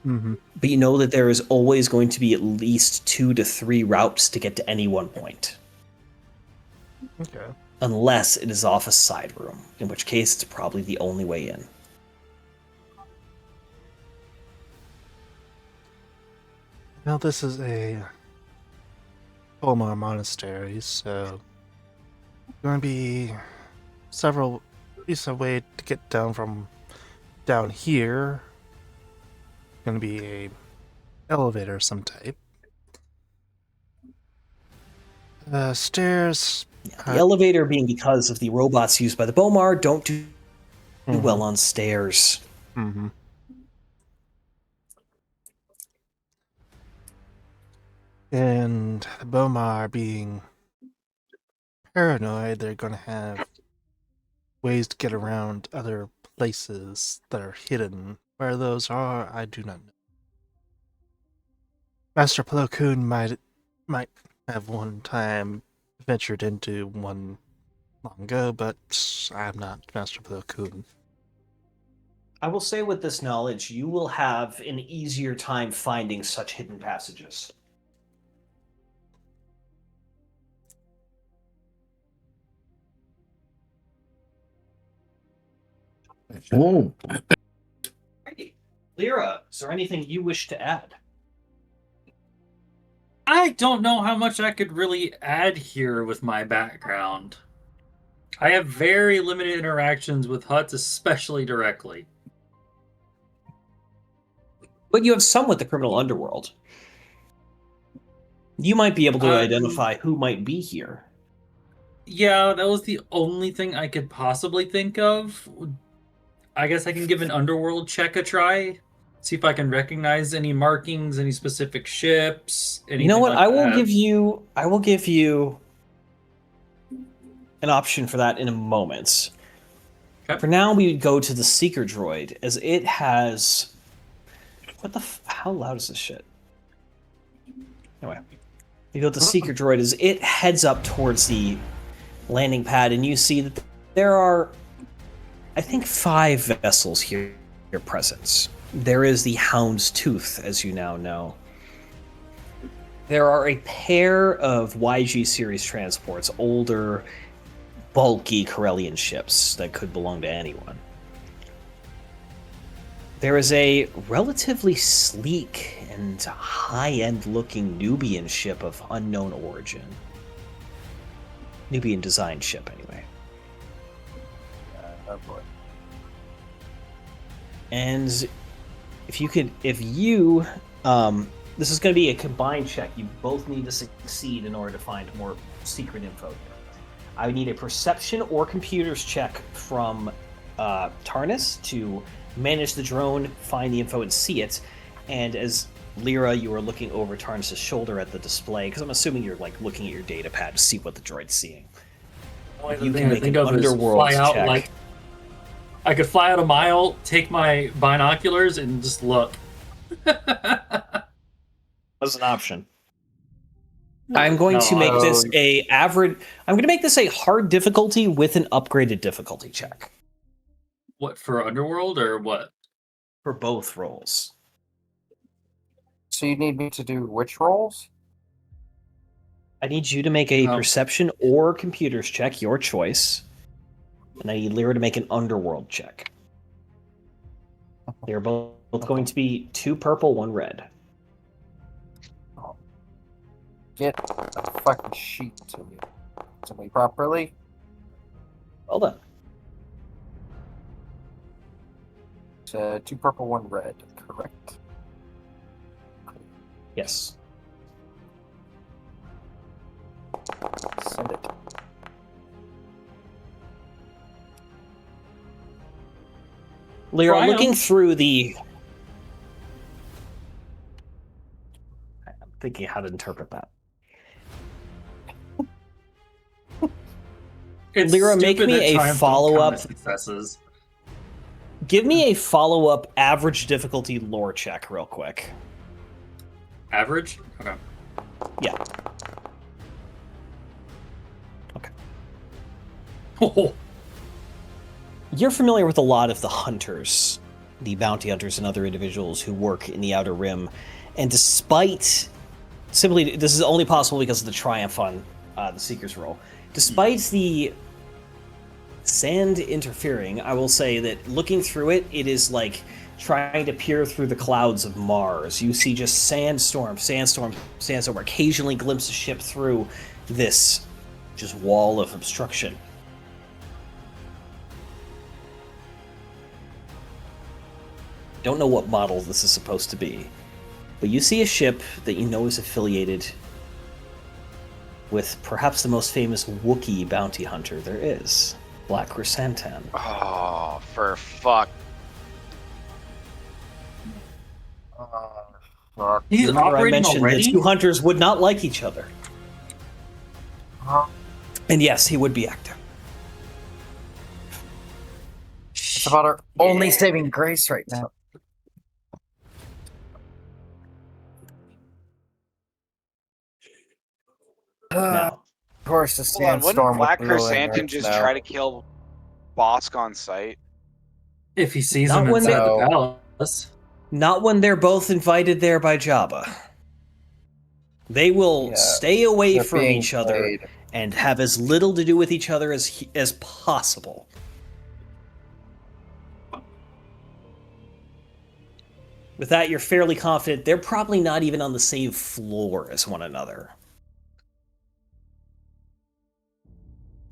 Mm-hmm. But you know that there is always going to be at least 2 to 3 routes to get to any one point. Okay. Unless it is off a side room, in which case it's probably the only way in. Now this is a Omar monastery, so going to be several. At least a way to get down from down here. Going to be a elevator of some type. Stairs. The elevator being because of the robots used by the Bomar don't do well on stairs. Mm-hmm. And the Bomar being paranoid, they're going to have ways to get around other places that are hidden. Where those are, I do not know. Master Plo Koon might have one time ventured into one long ago, but I'm not Master Plo Koon. I will say with this knowledge, you will have an easier time finding such hidden passages. Oh. Hey, Lyra, is there anything you wish to add? I don't know how much I could really add here with my background. I have very limited interactions with Huts, especially directly. But you have some with the criminal underworld. You might be able to identify who might be here. Yeah, that was the only thing I could possibly think of. I guess I can give an underworld check a try. See if I can recognize any markings, any specific ships. You know what? Like I will give you an option for that in a moment. Okay. For now, we would go to the Seeker Droid, as it has... How loud is this shit? Anyway. You go to the Seeker Droid, as it heads up towards the landing pad, and you see that there are, I think, 5 vessels here present. There is the Hound's Tooth, as you now know. There are a pair of YG series transports, older, bulky Corellian ships that could belong to anyone. There is a relatively sleek and high-end looking Nubian ship of unknown origin. Nubian design ship, anyway. Oh boy. And if you, this is going to be a combined check. You both need to succeed in order to find more secret info here. I would need a perception or computers check from Tarnus to manage the drone, find the info, and see it. And as Lyra, you are looking over Tarnus' shoulder at the display, because I'm assuming you're like looking at your data pad to see what the droid's seeing. You can make an underworld check. Like, I could fly out a mile, take my binoculars, and just look. That's an option. I'm going to make this a average. I'm going to make this a hard difficulty with an upgraded difficulty check. What, for Underworld or what? For both roles. So you need me to do which rolls? I need you to make a perception or computers check, your choice. And I need Lyra to make an underworld check. They're both going to be 2 purple, 1 red. Get a fucking sheet to me properly. Well done. It's 2 purple, 1 red, correct? Yes. Send it. Lyra, Brian. looking through the... I'm thinking how to interpret that. Lyra, make me a follow-up. Successes. Give me a follow-up average difficulty lore check real quick. Average? Okay. Yeah. Okay. Oh. You're familiar with a lot of the hunters, the bounty hunters and other individuals who work in the Outer Rim, and despite simply, this is only possible because of the triumph on the Seeker's roll. Despite the sand interfering, I will say that looking through it, it is like trying to peer through the clouds of Mars. You see just sandstorm, occasionally glimpse a ship through this just wall of obstruction. Don't know what model this is supposed to be, but you see a ship that you know is affiliated with perhaps the most famous Wookiee bounty hunter there is, Black Chrysantan. Oh, for fuck. He's Remember I operating mentioned already? the two hunters would not like each other. And yes, he would be active. It's about our only saving grace right now. Now, Of course, the Hold on, sandstorm wouldn't Black would ruin Chrysanthemum right just now. try to kill Bosk on sight? If he sees Not him when inside they- the palace. not when they're both invited there by Jabba. They will Yeah, stay away they're from being each other played. and have as little to do with each other as possible. With that, you're fairly confident they're probably not even on the same floor as one another.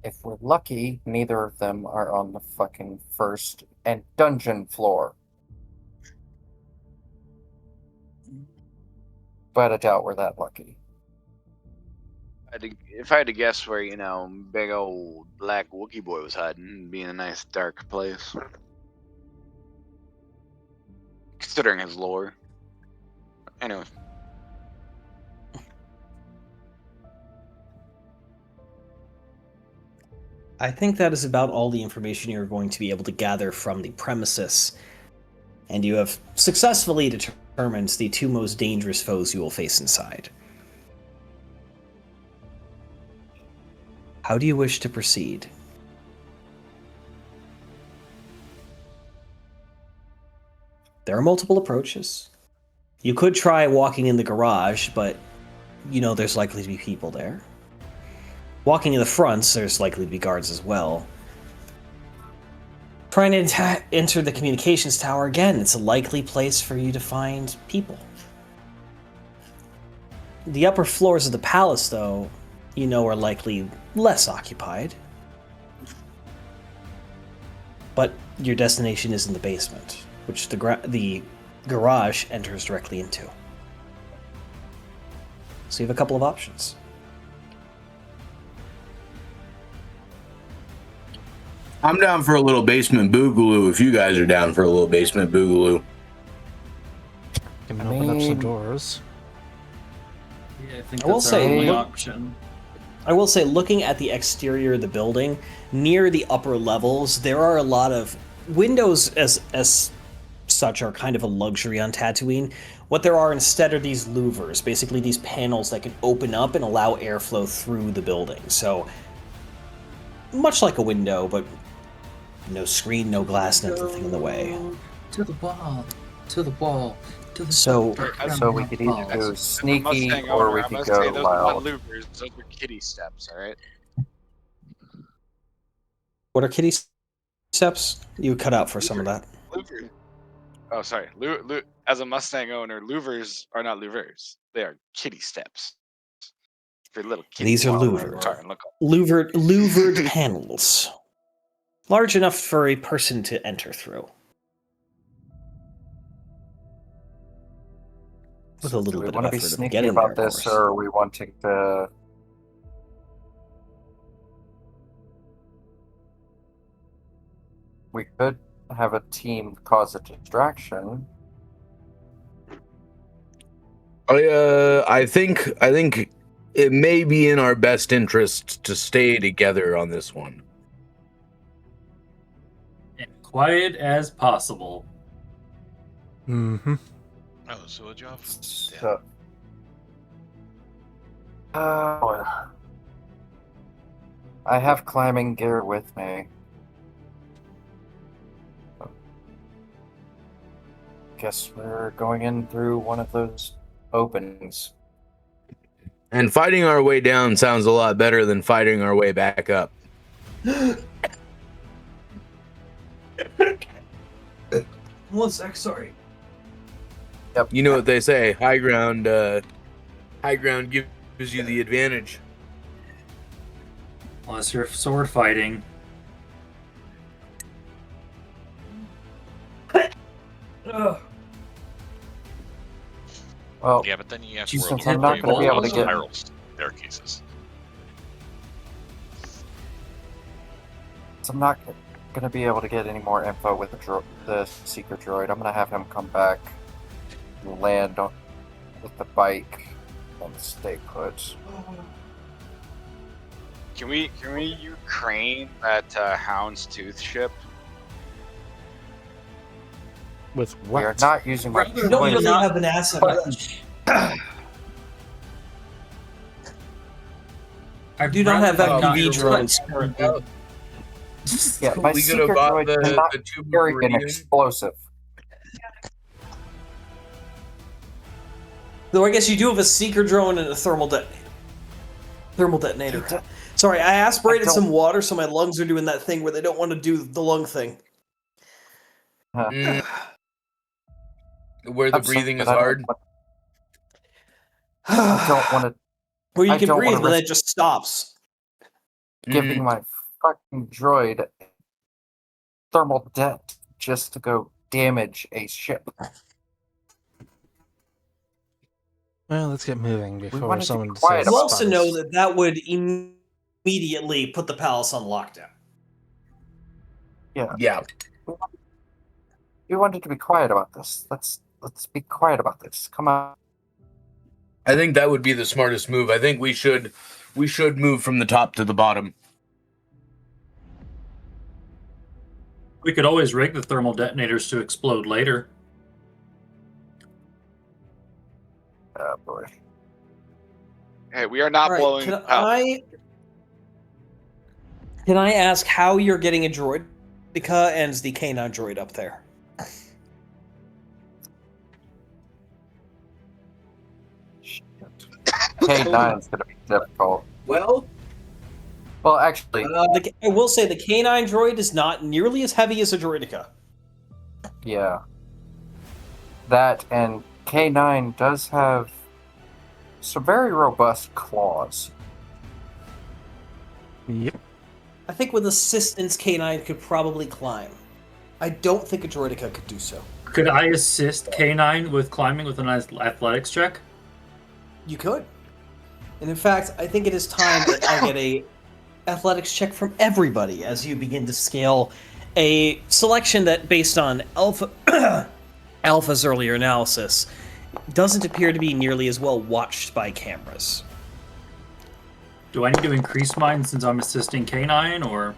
If we're lucky, neither of them are on the fucking first and dungeon floor. But I doubt we're that lucky. If I had to guess where, big old black Wookiee boy was hiding, it'd be in a nice dark place. Considering his lore. Anyway. I think that is about all the information you're going to be able to gather from the premises, and you have successfully determined the two most dangerous foes you will face inside. How do you wish to proceed? There are multiple approaches. You could try walking in the garage, but there's likely to be people there. Walking in the fronts, there's likely to be guards as well. Trying to enter the communications tower, again, it's a likely place for you to find people. The upper floors of the palace, though, are likely less occupied. But your destination is in the basement, which the garage enters directly into. So you have a couple of options. I'm down for a little basement boogaloo if you guys are down for a little basement boogaloo. Can I open up some mean- doors. Yeah, I think I will that's say, our only look- option. I will say, looking at the exterior of the building, near the upper levels, there are a lot of windows as such are kind of a luxury on Tatooine. What there are instead are these louvers, basically these panels that can open up and allow airflow through the building. So, much like a window, but no screen, no glass, nothing in the way. To the wall. To the wall. To the So- So we could either go As a sneaky Mustang or owner, we I could must go say those are loud. not louvers, those are kiddie steps, alright? What are kitty steps? You cut out for some of that. Louvers. Oh, sorry. As a Mustang owner, louvers are not louvers. They are kiddie steps. For little kids. These are louvered. Louvered panels. Large enough for a person to enter through. With a Do little we bit want of to be effort of sneaky getting there, about of this, course. or are we wanting to? We could have a team cause a distraction. I think it may be in our best interest to stay together on this one. And quiet as possible. Mm-hmm. Oh, so a job. So, I have climbing gear with me. guess we're going in through one of those openings. And fighting our way down sounds a lot better than fighting our way back up. One sec, sorry. You know what they say, high ground gives you the advantage. Unless you're sword fighting. Well, Yeah, but then you have to Jesus, roll I'm not gonna be able to get- spiral staircases. I'm not going to be able to get any more info with the seeker droid. I'm going to have him come back and land with the bike and stay put. Can we Ukraine that Hound's Tooth ship? With We are what? not using my You don't droid. really have an asset. I do not have FPV drones. Yeah, my We could seeker have bought droid the cannot tube carry an meridian. explosive. Though I guess you do have a seeker drone and a thermal detonator. Sorry, I aspirated some water, so my lungs are doing that thing where they don't want to do the lung thing. Mm. Where the I'm sorry, breathing is but hard. I don't want to Where you I can don't breathe, wanna but then risk- it just stops. giving my fucking droid thermal det just to go damage a ship. Well, let's get moving wanted before to be someone quiet says You about also spot know us. that that would immediately put the palace on lockdown. Yeah. We wanted to be quiet about this. Let's be quiet about this. Come on. I think that would be the smartest move. I think we should move from the top to the bottom. We could always rig the thermal detonators to explode later. Oh boy. Hey, we are not All right, blowing. can I ask how you're getting a droideka and the canine droid up there? K9 is gonna be difficult. Well, Well, actually, I will say the canine droid is not nearly as heavy as a droideka. yeah. That and K9 does have some very robust claws. Yep. I think with assistance, canine could probably climb. I don't think a droideka could do so. Could I assist K9 with climbing with an athletics check? You could. And in fact, I think it is time that I get a athletics check from everybody as you begin to scale a selection that, based on Alpha's earlier analysis, doesn't appear to be nearly as well watched by cameras. Do I need to increase mine since I'm assisting K9, or?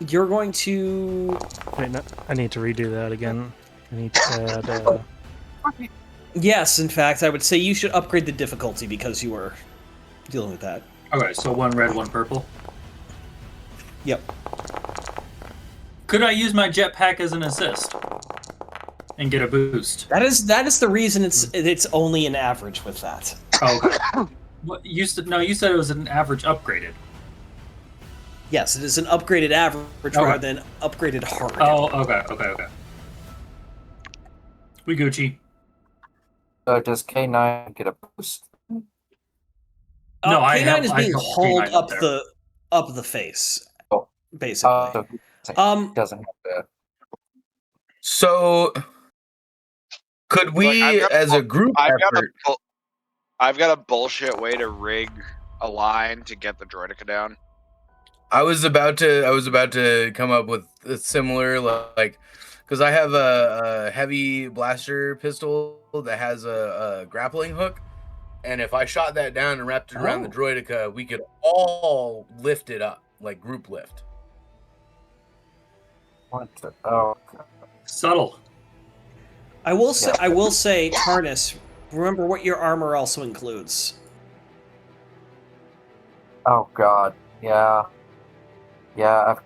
You're going to... Wait, no, I need to redo that again. I need to add. Yes, in fact, I would say you should upgrade the difficulty because you are dealing with that. Okay, so one red, one purple. Yep. Could I use my jetpack as an assist and get a boost? That is the reason it's only an average with that. Oh, okay. What, you said it was an average upgraded. Yes, it is an upgraded average Okay. rather than upgraded hard. Oh, okay. We Gucci. So does K9 get a boost? No, I K9 have- is I being have hauled K9 up up the face, Oh. basically. So he doesn't have to. so could we, Look, I've got as a group effort, I've got a bullshit way to rig a line to get the droideka down. I was about to come up with a similar, like, because I have a heavy blaster pistol that has a grappling hook, and if I shot that down and wrapped it around the droideka, we could all lift it up, like group lift. Oh, Subtle. I will say, Tarnus, remember what your armor also includes. oh God. Yeah. Yeah.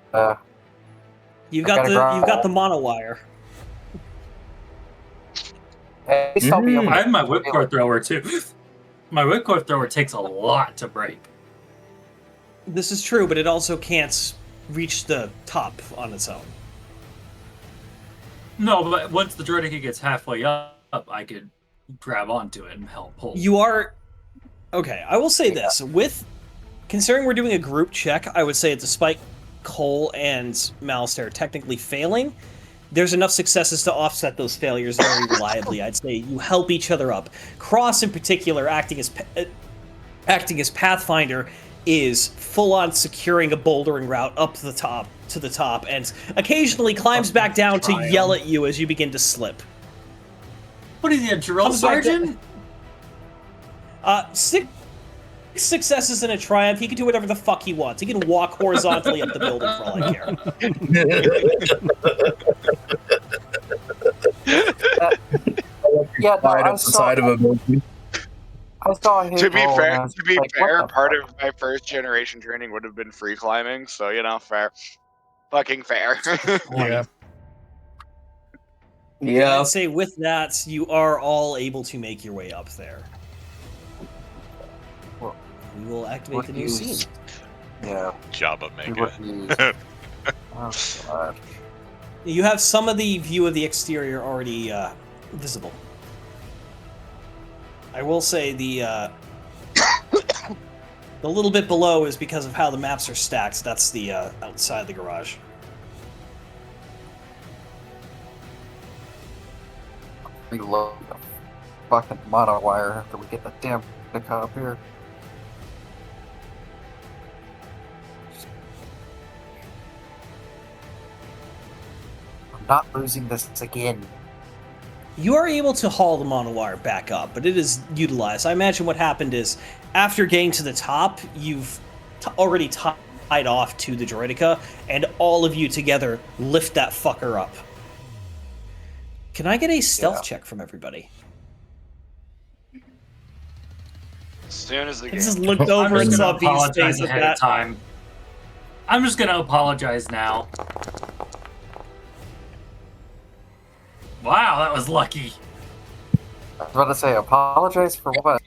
You've I got gotta the monowire. At least I'll be able to. I have my whipcord thrower too. My whipcord thrower takes a lot to break. This is true, but it also can't reach the top on its own. No, but once the Droideka gets halfway up, I could grab onto it and help pull. You are... Okay, I will say this. Considering we're doing a group check, I would say despite Cole and Malster technically failing, there's enough successes to offset those failures very reliably. I'd say you help each other up. Cross, in particular, acting as Pathfinder, is full-on securing a bouldering route up to the top, and occasionally climbs back down to yell at you as you begin to slip. What is he, a drill sergeant? 6 successes and a triumph. He can do whatever the fuck he wants. He can walk horizontally up the building for all I care. Yeah, no, Right up the side of a building. I saw him. To be fair, like, part of my first generation training would have been free climbing, so fair. Fucking fair. Yeah. Yeah. I'd say with that, you are all able to make your way up there. Well, we will activate the new scene. Yeah. Jabba we mega. would use- Oh, God. You have some of the view of the exterior already visible. I will say the little bit below is because of how the maps are stacked. That's the outside the garage. Reload the fucking mono wire after we get the damn pick up here. I'm not losing this again. You are able to haul the monowire back up, but it is utilized. I imagine what happened is, after getting to the top, you've already tied off to the Droideka, and all of you together lift that fucker up. Can I get a stealth check from everybody? As soon as the I game. just looked over I'm and just saw gonna B's apologize face at ahead that. of time. I'm just gonna apologize now. Wow, that was lucky. I was about to say, apologize for what?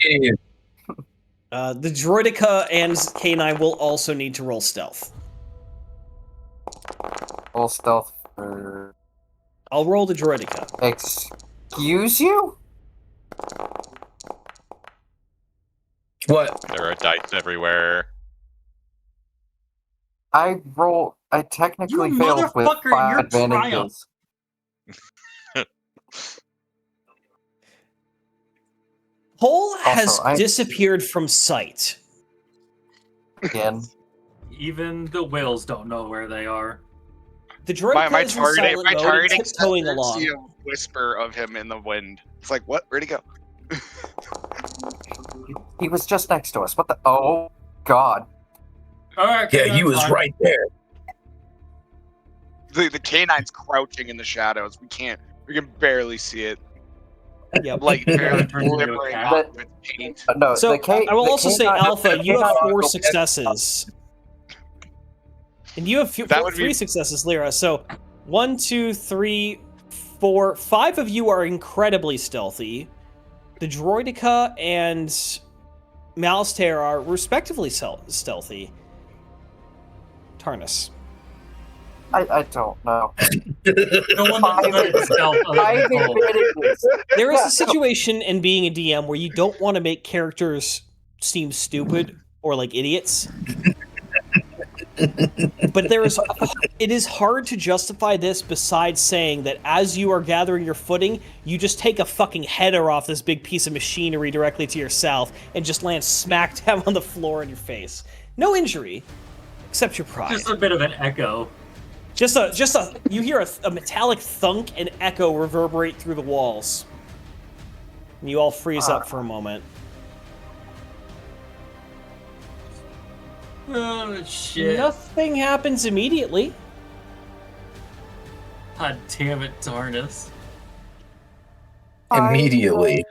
The Droideka and K9 will also need to roll stealth. Full stealth for... I'll roll the Droideka. Excuse you? What? There are dice everywhere. I technically You failed with motherfucker, 5 you're advantages. Cole has Also, disappeared from sight. Again. Even the whales don't know where they are. The Droideka My is in silent mode and targeting tiptoeing sensors along. see a whisper of him in the wind. It's like, what? Where'd he go? He was just next to us. What the? Oh, God. Alright, Yeah, he was right there. The canine's crouching in the shadows. We can barely see it. Yep. Like barely Turns into a glimmering cat. off with paint. No, So I will also say, Alpha, you have 4 successes. successes. And you have That would 3 be- successes, Lyra. So 1, 2, 3, 4, 5 of you are incredibly stealthy. The Droideka and Malster are respectively stealthy. Tarnus. I don't know. No one that's good at stealth other Five than Cole. advantages. There is a situation in being a DM where you don't want to make characters seem stupid or like idiots. But it is hard to justify this besides saying that as you are gathering your footing, you just take a fucking header off this big piece of machinery directly to your south and just land smack dab on the floor in your face. No injury, except your pride. Just a bit of an echo. You hear a metallic thunk and echo reverberate through the walls. And you all freeze up for a moment. Oh, shit. Nothing happens immediately. God damn it, Tarnus. Immediately.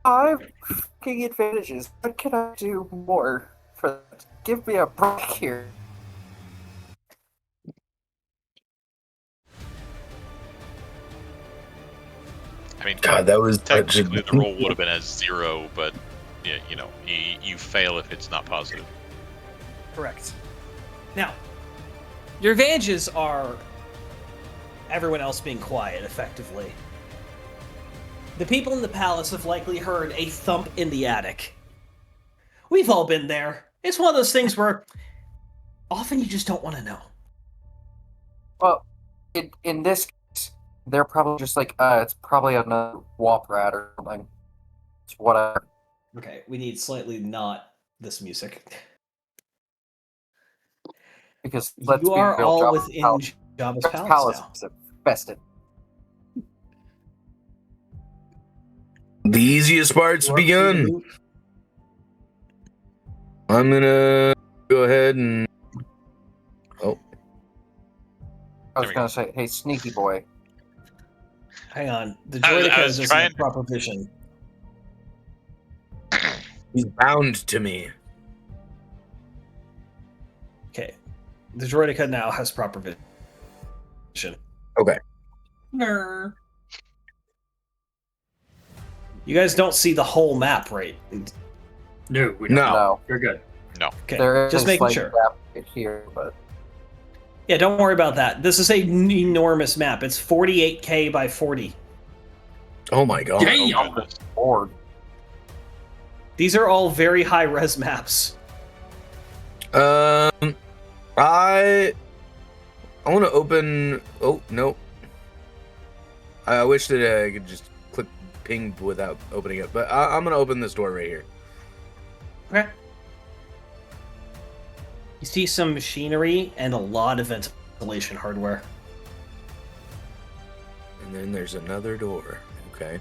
Five fucking advantages. What can I do more for that? Give me a break here. mean, God, that was such a technically the roll would have been a 0, but yeah, you fail if it's not positive. Correct. Now, your advantages are everyone else being quiet, effectively. The people in the palace have likely heard a thump in the attic. We've all been there. It's one of those things where often you just don't want to know. Well, in this case, they're probably just like, it's probably another womp rat or something. It's whatever. Okay, we need slightly not this music. Because let's You be are real, all within Jabba's palace now. is infested. The easiest part's begun. I'm gonna go ahead and. Oh, I was gonna say, hey, sneaky boy. Hang on. The I droideka was doesn't trying have to- proper vision. he's bound to me. Okay. The droideka now has proper vision. Okay. Ner. You guys don't see the whole map, right? No, we don't. No. No, You're good. Okay, there is just making like sure. gap right here, but Yeah, don't worry about that. This is an enormous map. It's 48K by 40. Oh my god. Damn! bored. These are all very high res maps. I want to open. Oh no. I wish that I could just click ping without opening it, but I'm gonna open this door right here. Okay. You see some machinery and a lot of ventilation hardware. And then there's another door. Okay.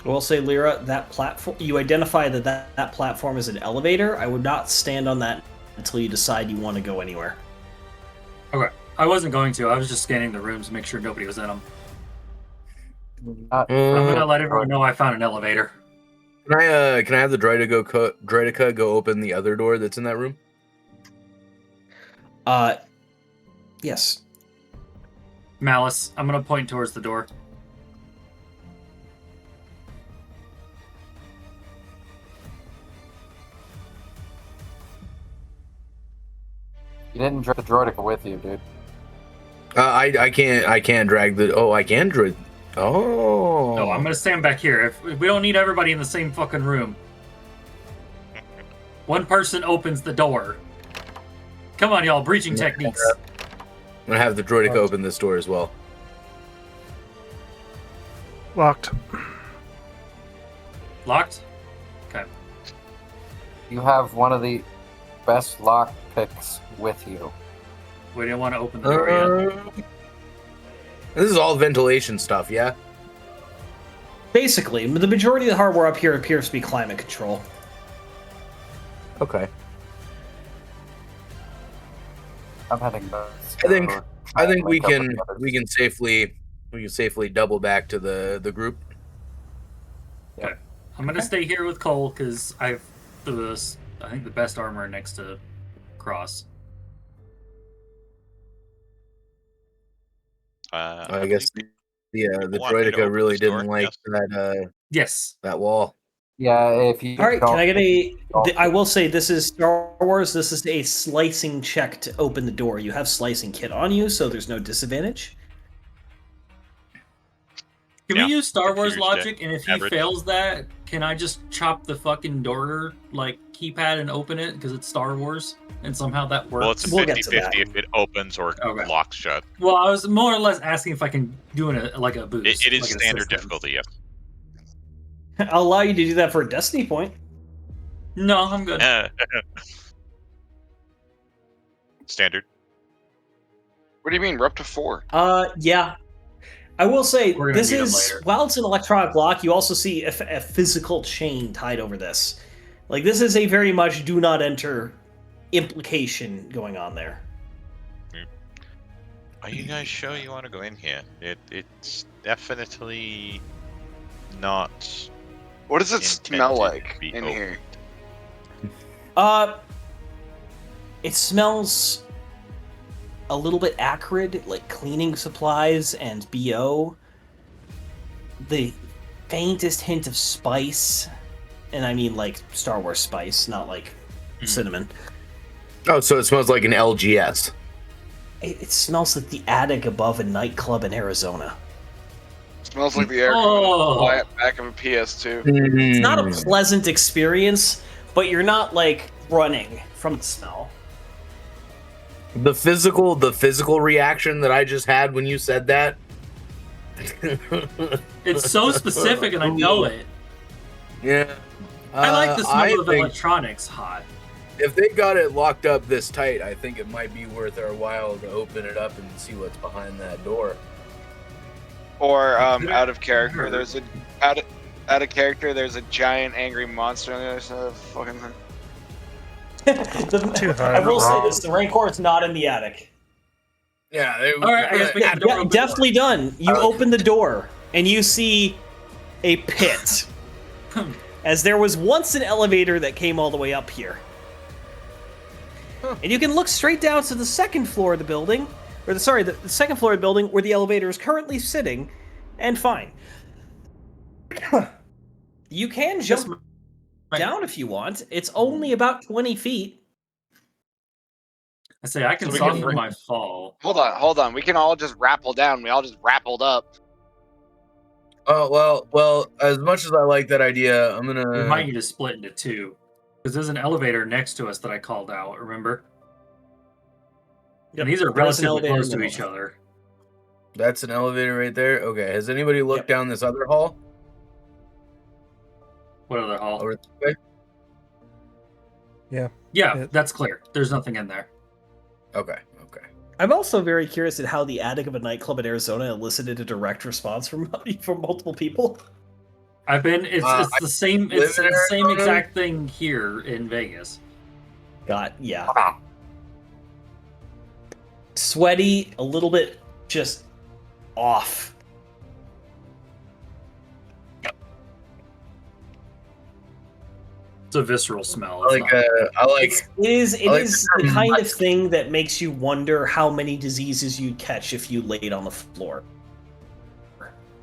I will say, Lyra, that platform, you identify that platform as an elevator. I would not stand on that until you decide you want to go anywhere. Okay. I wasn't going to. I was just scanning the rooms to make sure nobody was in them. I'm gonna let everyone know I found an elevator. Can I have the droideka go open the other door that's in that room? Yes. Malice, I'm gonna point towards the door. You didn't drag the droideka with you, dude. I can't drag the. Oh, I can droid. Oh. No, I'm gonna stand back here. If we don't need everybody in the same fucking room. One person opens the door. Come on, y'all. Breaching techniques. I'm gonna have the droideka open this door as well. Locked. Locked? Okay. You have one of the best lock picks with you. We didn't want to open the door yet. This is all ventilation stuff, yeah? Basically, the majority of the hardware up here appears to be climate control. Okay. I'm heading back. I think we can safely double back to the group. Okay. I'm gonna stay here with Cole because I think the best armor next to Cross. I guess the want me to droideka open really this door? didn't like Yes. that wall. Yeah, if you All right, don't, can I get I will say this is Star Wars. This is a slicing check to open the door. You have slicing kit on you, so there's no disadvantage. Can Yeah, we use Star Wars computer's logic? And if he average. fails that, can I just chop the fucking door keypad and open it because it's Star Wars and somehow that works? Well, it's We'll get to 50-50 that. if it opens or Okay. locks shut. Well, I was more or less asking if I can do a boost. It is like an standard assistant. difficulty, yes. I'll allow you to do that for a Destiny point. No, I'm good. Standard. What do you mean? We're up to 4. Yeah. I will say, We're gonna this need 'em is, later. while it's an electronic lock, you also see a physical chain tied over this. Like, this is a very much do not enter implication going on there. Are you guys sure you want to go in here? It's definitely not. What does it smell Intended like to be in open. here? It smells a little bit acrid, like cleaning supplies and BO. The faintest hint of spice, and I mean like Star Wars spice, not like cinnamon. Oh, so it smells like an LGS. It smells like the attic above a nightclub in Arizona. Smells like the air Oh. back of a PS2. It's not a pleasant experience, but you're not like running from the smell. The physical reaction that I just had when you said that. It's so specific, and I know it. Yeah. I like the smell of think electronics hot. if they got it locked up this tight, I think it might be worth our while to open it up and see what's behind that door. Or out of character, there's a out of character. There's a giant angry monster on the other side of the fucking thing. I will say this: the Rancor is not in the attic. Yeah. All right, I guess we got the door Yeah, open. definitely done. You open the door and you see a pit. As there was once an elevator that came all the way up here. And you can look straight down to the second floor of the building, or the second floor of the building where the elevator is currently sitting, and fine. You can jump down if you want. It's only about 20 feet. I say I can So we soften can- my fall. Hold on. We can all just rappel down. We all just rappelled up. Oh well. As much as I like that idea, I'm We gonna. might need to split into two. Because there's an elevator next to us that I called out, remember? Yep, And these are there was an relatively elevator close in the to each middle. other. That's an elevator right there. Okay. Has anybody looked Yep. down this other hall? What other hall? Over this way? Yeah. Yeah, that's clear. There's nothing in there. Okay. I'm also very curious at how the attic of a nightclub in Arizona elicited a direct response from multiple people. I've been. It's the same. live It's in the same Arizona? exact thing here in Vegas. Yeah. Sweaty, a little bit just off. It's a visceral smell. I It's like. not- It is like the the kind term of thing that makes you wonder how many diseases you'd catch if you laid on the floor.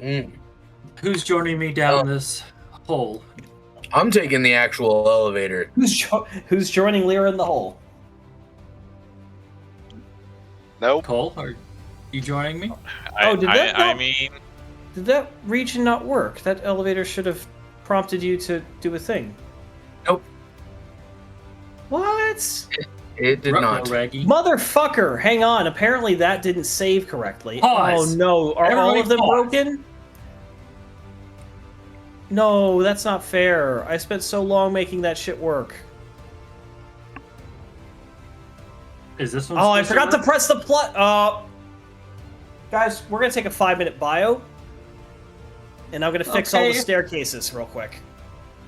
Who's joining me down this hole? I'm taking the actual elevator. Who's joining Lyra in the hole? Nope. Cole, are you joining me? Did that region not work? That elevator should have prompted you to do a thing. Nope. What? It did not. Raggy. Motherfucker! Hang on. Apparently that didn't save correctly. Pause. Oh no! Are all Everybody of them pause. broken? No, that's not fair. I spent so long making that shit work. Is this one? Oh, I supposed forgot to work? press the guys, we're gonna take a 5-minute bio, and I'm gonna fix all the Okay. staircases real quick.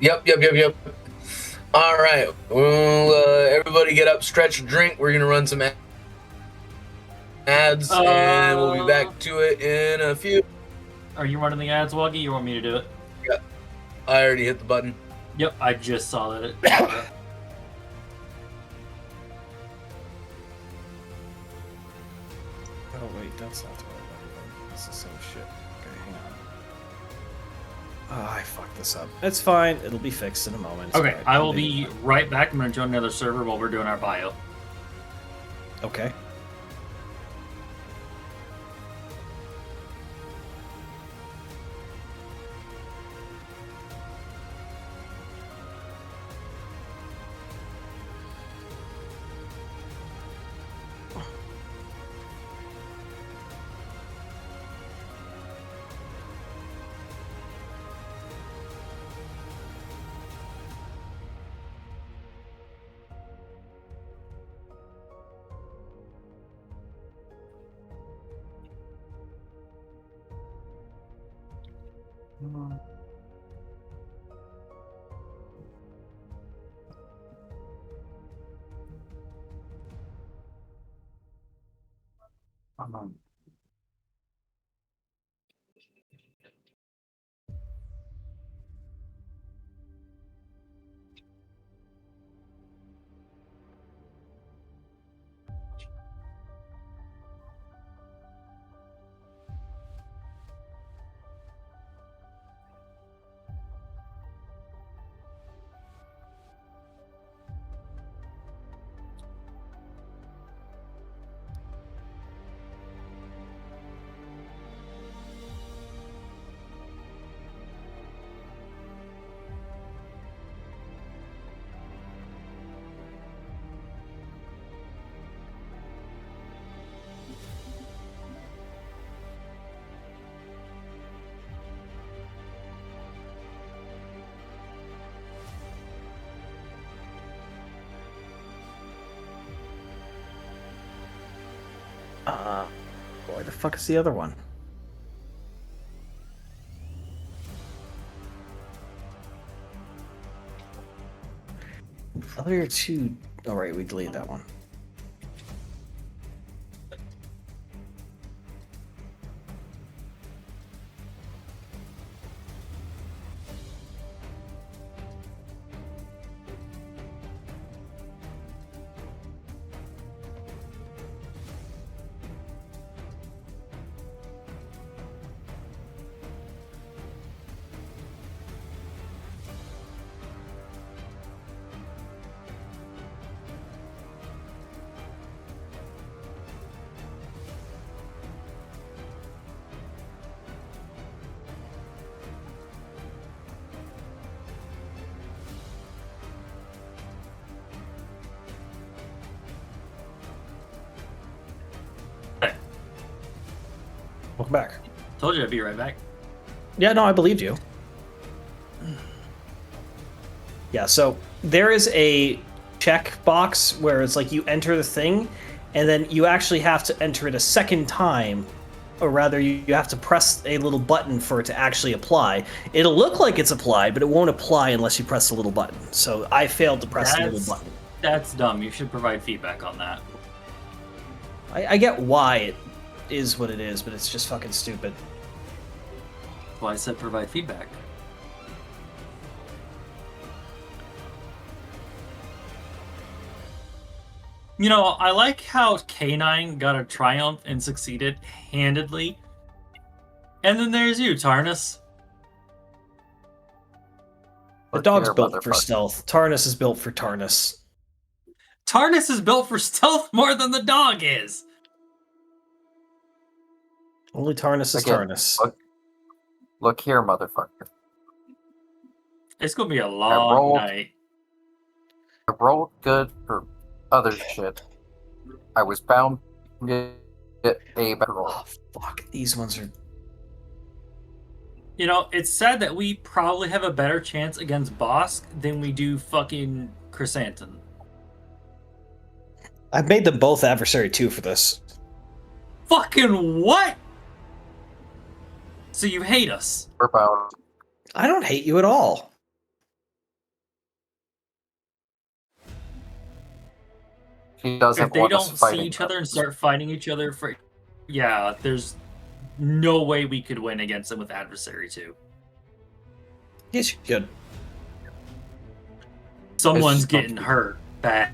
Yep. All right. Well, everybody get up, stretch, drink. We're gonna run some ads, and we'll be back to it in a few. Are you running the ads, Wuggy? You want me to do it? I already hit the button. Yep, I just saw that. Oh wait, that's not the right one. This is the same shit. Okay, hang on. Oh, I fucked this up. It's fine. It'll be fixed in a moment. It's Okay, alright. I will be right back. I'm going to join another server while we're doing our bio. Okay. Where the fuck is the other one? Other two. Oh, right, we deleted that one. Welcome back. Told you I'd be right back. Yeah, no, I believed you. Yeah, so there is a check box where it's like you enter the thing, and then you actually have to enter it a second time, or rather, you have to press a little button for it to actually apply. It'll look like it's applied, but it won't apply unless you press the little button. So I failed to press the little button. That's dumb. You should provide feedback on that. I get why it is what it is, but it's just fucking stupid. That's why I said provide feedback. You know, I like how K9 got a triumph and succeeded handedly. And then there's you, Tarnus. The dog's built for stealth. Tarnus is built for Tarnus. Tarnus is built for stealth more than the dog is. Only Tarnus is Tarnus. Look here, motherfucker. It's gonna be a long night. I rolled good for other shit. I was bound to get a better roll. Oh, fuck. These ones are... You know, it's sad that we probably have a better chance against Bosk than we do fucking Chrysanthemum. I've made them both adversary 2 for this. Fucking what? So you hate us? We're bound. I don't hate you at all. He doesn't If they want don't us fighting see each other and start fighting each other for... Yeah, there's no way we could win against them with adversary 2. Yes, you could. Someone's getting hurt. Bad.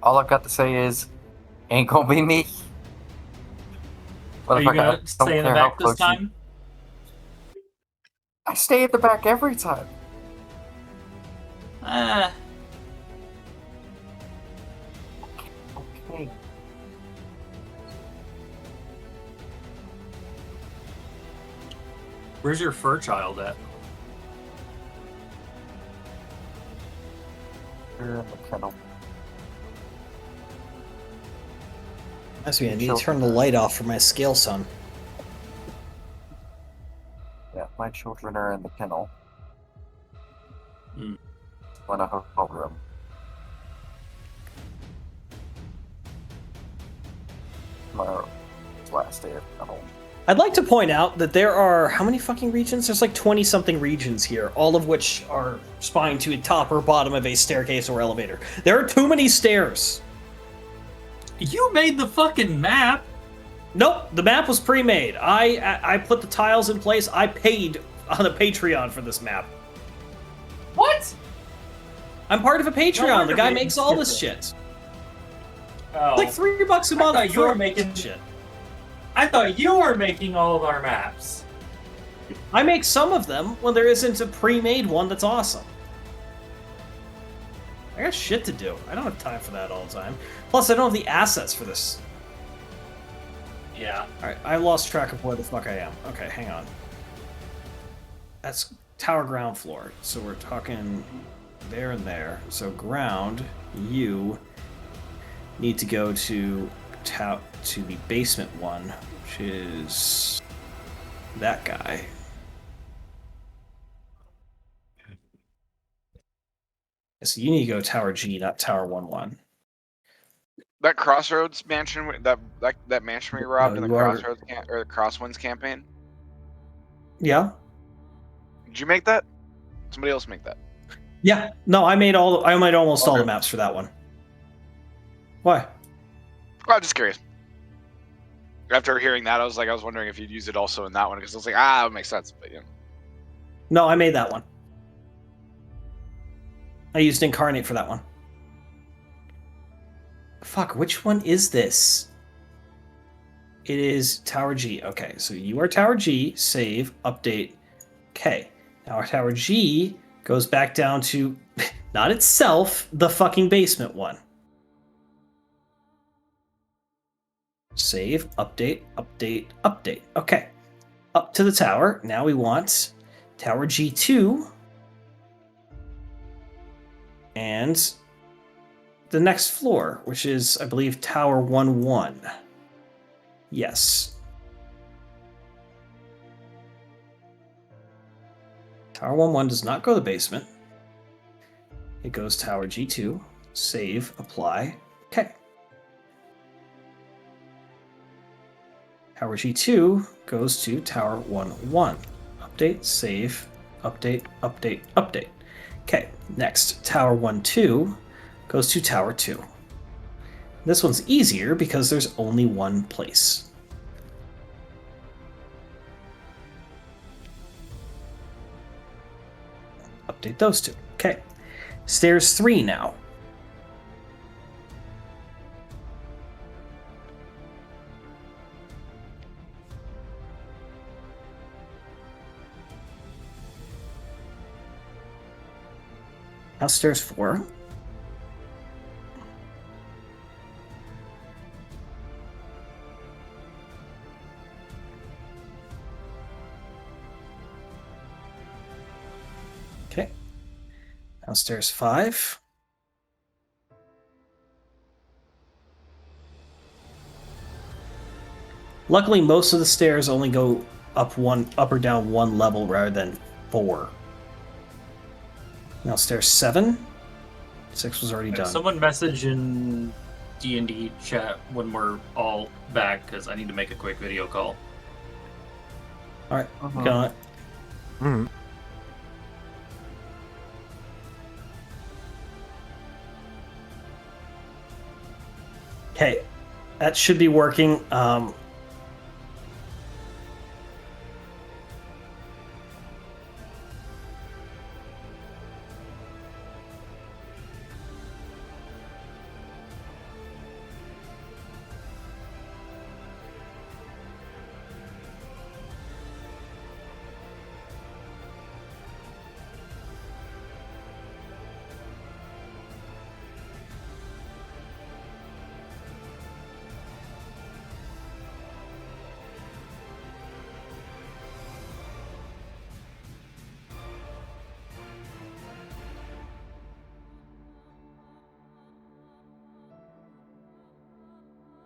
All I've got to say is, ain't gonna be me. Are you gonna stay in the back this time? I stay at the back every time. Okay. Where's your fur child at? You're in the kennel. That's me. I need to turn the light off for my scale sun. Yeah, my children are in the kennel. Hmm. In a hotel room. My last day of kennel. I'd like to point out that there are... How many fucking regions? There's like 20-something regions here, all of which are spawning to a top or bottom of a staircase or elevator. There are too many stairs. You made the fucking map. Nope, the map was pre-made. I put the tiles in place. I paid on a Patreon for this map. What? I'm part of a Patreon. The guy makes all this shit. Oh. Like $3 a month. You were making shit. I thought you were making all of our maps. I make some of them when there isn't a pre-made one that's awesome. I got shit to do. I don't have time for that all the time. Plus, I don't have the assets for this. Yeah. Alright, I lost track of where the fuck I am. Okay, hang on. That's tower ground floor. So we're talking there and there. So ground, you need to go to the basement one, which is that guy. So you need to go Tower G, not Tower 1-1. That Crossroads mansion, that mansion we robbed No, in the you are- Crossroads or the Crosswinds campaign. Yeah? Did you make that? Somebody else make that. Yeah. No, I made almost all the Okay. maps for that one. Why? Well, I'm just curious. After hearing that, I was wondering if you'd use it also in that one because I was like, that would make sense. But yeah. No, I made that one. I used Incarnate for that one. Fuck, which one is this? It is Tower G. Okay, so you are Tower G, save, update. Okay. Now our Tower G goes back down to, not itself, the fucking basement one. Save, update, update, update. Okay. Up to the tower. Now we want Tower G2. And the next floor, which is, I believe, Tower 1-1. Yes. Tower 1-1 does not go to the basement. It goes Tower G2. Save, apply. Okay. Tower G2 goes to Tower 1-1. Update, save, update, update, update. Okay, next, Tower 1-2 goes to Tower 2. This one's easier because there's only one place. Update those two. Okay. Stairs 3 now. Now stairs 4. Okay. Now stairs 5. Luckily, most of the stairs only go up or down one level rather than 4. Now stairs 7. 6 was already done. Someone message in D&D chat when we're all back, because I need to make a quick video call. All right, got it. Mm. Okay, that should be working.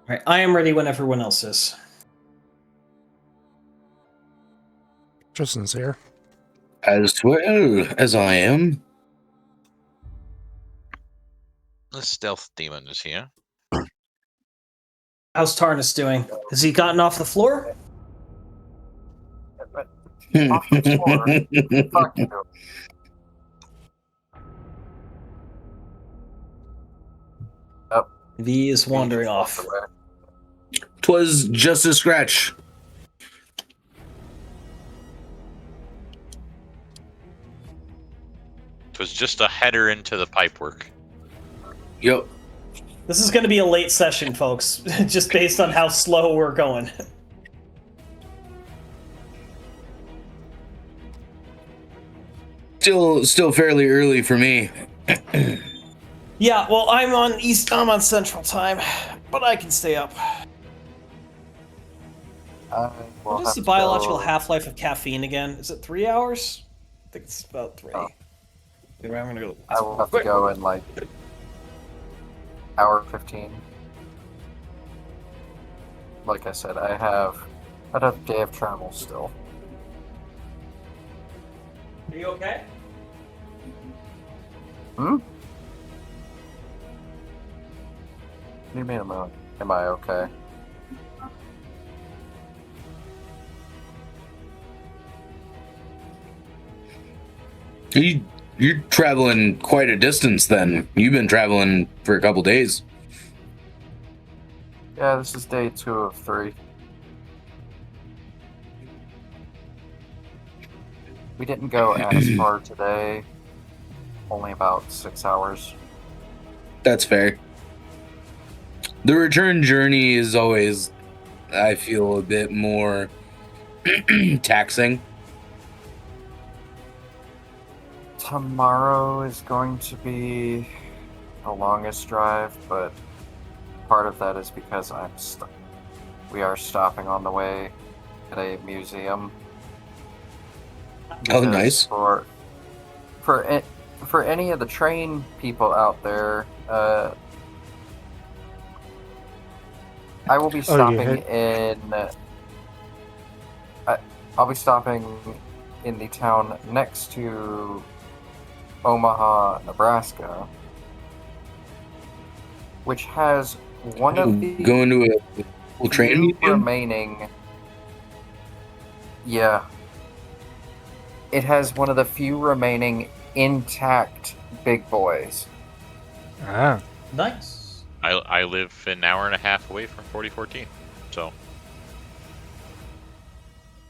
All right, I am ready when everyone else is. Tristan's here. As well as I am. The stealth demon is here. How's Tarnus doing? Has he gotten off the floor? Off the floor. Fuck you. V is wandering off. 'Twas just a scratch. It was just a header into the pipework. Yep. This is going to be a late session, folks, just based on how slow we're going. Still fairly early for me. Yeah, well, I'm on Central Time, but I can stay up. What is the biological half-life of caffeine again? Is it 3 hours? I think it's about 3. Oh. I'm gonna go. I will have to go in like hour 15. Like I said, I'd have a day of travel still. Are you okay? Hmm? You mean am I okay? You're traveling quite a distance then. You've been traveling for a couple days. Yeah, this is day 2 of 3. We didn't go as far today. Only about 6 hours. That's fair. The return journey is always, I feel, a bit more taxing. Tomorrow is going to be the longest drive, but part of that is because we are stopping on the way at a museum. Oh, Because nice. For any of the train people out there, I will be stopping I'll be stopping in the town next to Omaha, Nebraska, which has one of the Going to a full train few museum? remaining. Yeah. It has one of the few remaining intact big boys. Ah. Nice. I live an hour and a half away from 4014, so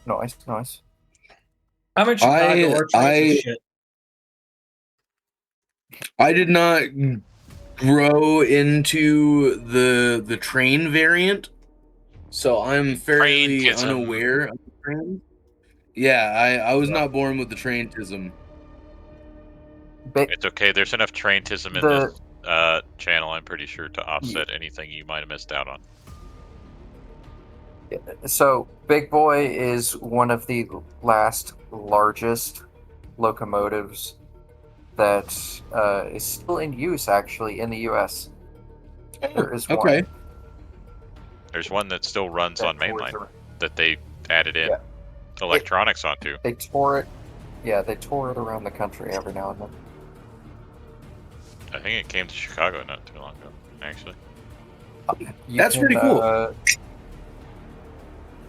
Nice. I'm in Chicago. Our trains are shit. I did not grow into the train variant, so I'm fairly Traintism. unaware of the train. Yeah, I was not born with the traintism. It's okay. There's enough traintism in this channel, I'm pretty sure, to offset anything you might have missed out on. So, Big Boy is one of the last largest locomotives that is still in use, actually, in the U.S. There is Okay. one. There's one that still runs that on tours mainline around- that they added in Yeah. electronics onto. They tore it. Yeah, they tore it around the country every now and then. I think it came to Chicago not too long ago, actually. That's pretty cool.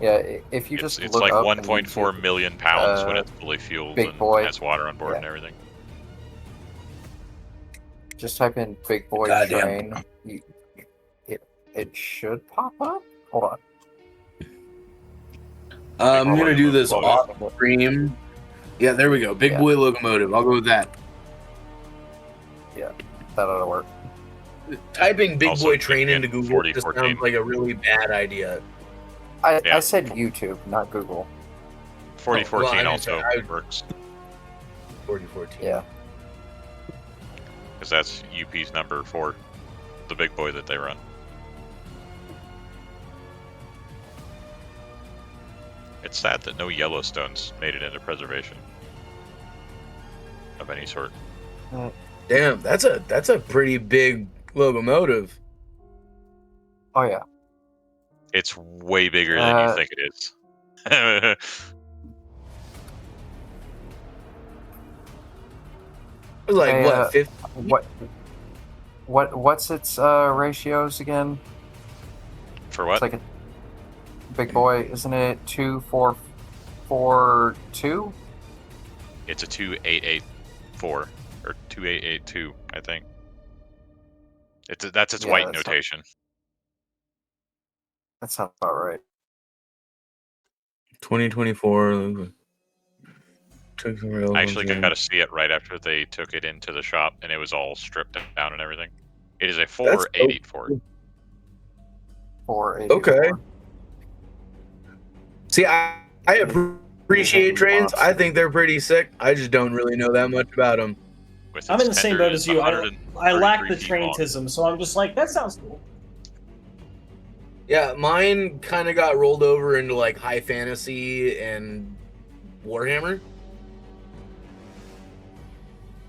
Yeah, if you just It's look like up 1.4 YouTube, million pounds when it's fully fueled Big and Boy. has water on board Yeah. and everything. Just type in Big Boy Goddamn. train. It should pop up. Hold on. I'm Big gonna Boy do this locomotive. off stream. Yeah, there we go. Big Boy locomotive. I'll go with that. Yeah, that ought to work. Typing Big Also, Boy train again, into Google just 4014. sounds like a really bad idea. I said YouTube, not Google. 4014 well, I also mean, works 4014. Yeah. because that's UP's number for the Big Boy that they run. It's sad that no Yellowstones made it into preservation of any sort. Damn, that's a pretty big locomotive. Oh yeah. It's way bigger than you think it is. It was like what, 50? What's its ratios again? For what? It's like a Big Boy, isn't it 2442? It's a 2884 or 2882, I think. That's its Yeah, white that's notation. That sounds about right. 2024. I actually got to see it right after they took it into the shop, and it was all stripped down and everything. It is a 4884. 484. Okay. See, I appreciate trains. I think they're pretty sick. I just don't really know that much about them. I'm in the same boat as you. I lack the traintism, so I'm just like, that sounds cool. Yeah, mine kind of got rolled over into like high fantasy and Warhammer.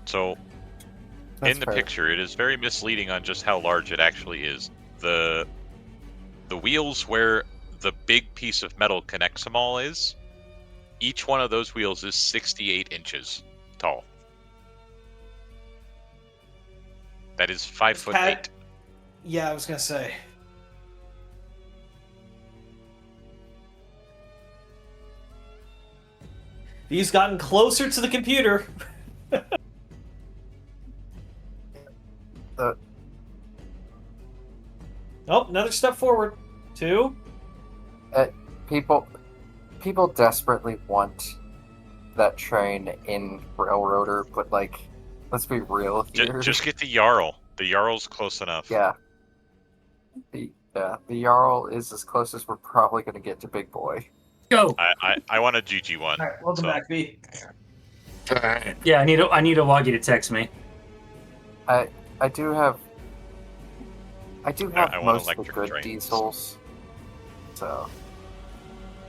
So, That's in the fair. picture, it is very misleading on just how large it actually is. The wheels where the big piece of metal connects them all is, each one of those wheels is 68 inches tall. That is 5'8". Yeah, I was gonna say. He's gotten closer to the computer. Oh, another step forward. 2. People desperately want that train in Railroader, but like, let's be real here. Just get the Jarl. The Jarl's close enough. Yeah. The Jarl is as close as we're probably gonna get to Big Boy. Go. I want a GG one. All right, welcome back, B. Alright. Yeah, I need a Woggy to text me. I do have I want most of the electric good trains. diesels. So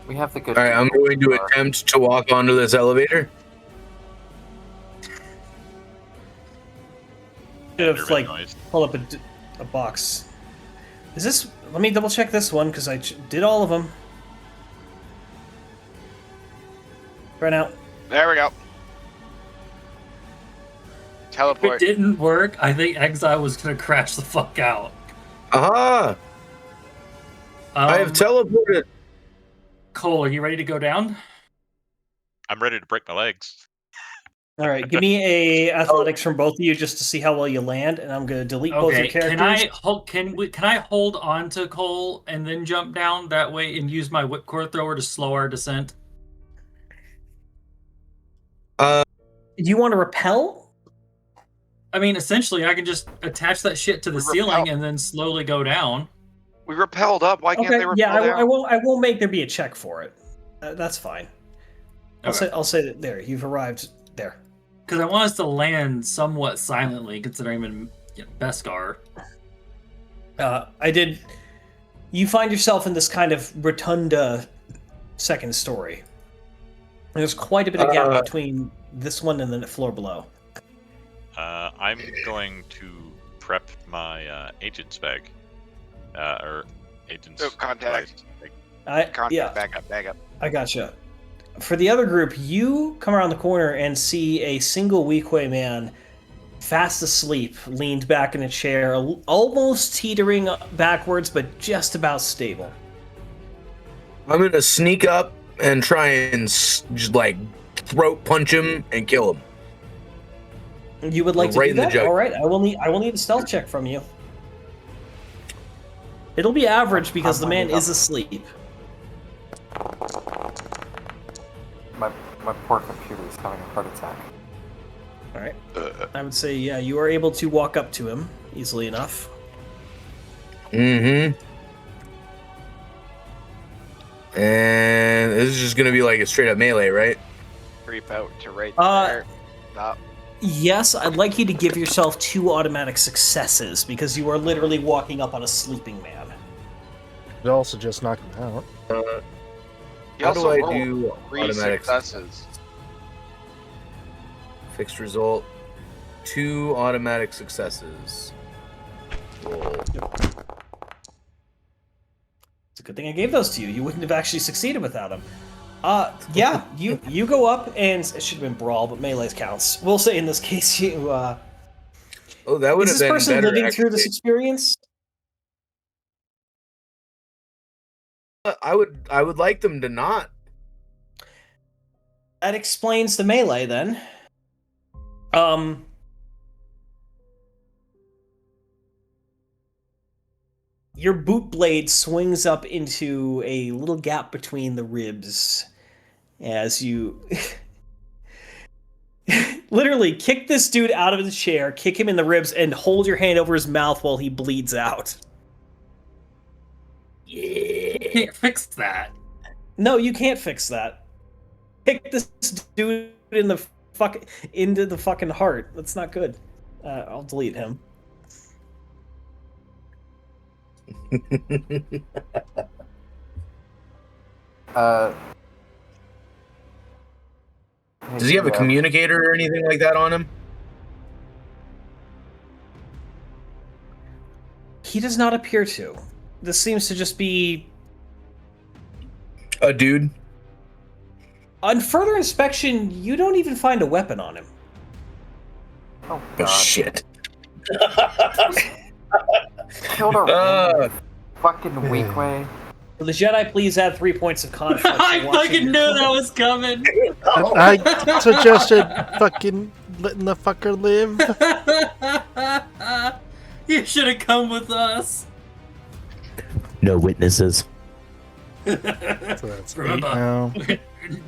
we have the good. All right, I'm going to attempt to walk onto this elevator. Should have like Noise. pull up a box. Is this? Let me double check this one because I did all of them. Right out. There we go. If it Teleport. didn't work, I think Exile was gonna crash the fuck out. Aha! I have teleported. Cole, are you ready to go down? I'm ready to break my legs. All right, give me a athletics from both of you just to see how well you land, and I'm gonna delete both your Okay. characters. Can I hold on to Cole and then jump down that way and use my whipcord thrower to slow our descent? Do you want to repel? I mean, essentially, I can just attach that shit to the ceiling and then slowly go down. We repelled up. Why can't Okay, they repel yeah, down? I won't make there be a check for it. That's fine. Okay. I'll say that there. You've arrived there. Because I want us to land somewhat silently, considering I'm in Beskar. I did. You find yourself in this kind of rotunda second story. There's quite a bit of gap between this one and the floor below. I'm going to prep my agent's bag. Or agent's... Oh, contact. Yeah, Back up. I gotcha. For the other group, you come around the corner and see a single Weequay man fast asleep, leaned back in a chair, almost teetering backwards, but just about stable. I'm gonna sneak up and try and just like throat punch him and kill him. You would like to Right do in the that? jugular. All right, I will need a stealth check from you. It'll be average because the man is asleep. My poor computer is having a heart attack. All right. I would say, yeah, you are able to walk up to him easily enough. Mm-hmm. And this is just gonna be like a straight up melee, right? Creep out to right Uh, there. Stop. Yes, I'd like you to give yourself 2 automatic successes because you are literally walking up on a sleeping man. You also just knock him out. You How do also I rolled do 3 automatic successes? Fixed result. 2 automatic successes. Roll. It's a good thing I gave those to you. You wouldn't have actually succeeded without them. Yeah, you go up and it should have been brawl, but melee's counts. We'll say in this case you. Oh, that would Is have this been person better. living through this actually. experience? I would like them to not. That explains the melee then. Your boot blade swings up into a little gap between the ribs as you literally kick this dude out of the chair, kick him in the ribs, and hold your hand over his mouth while he bleeds out. You can't fix that. No, you can't fix that. Kick this dude in the into the fucking heart. That's not good. I'll delete him. Does he have a communicator or anything like that on him? He does not appear to. This seems to just be... A dude? On further inspection, you don't even find a weapon on him. Oh Oh god. shit. Killed her Uh, fucking weak way. For the Jedi, please add 3 points of conflict. I for watching fucking knew that was coming. I suggested fucking letting the fucker live. You should have come with us. No witnesses. So that's 8 Remember, now.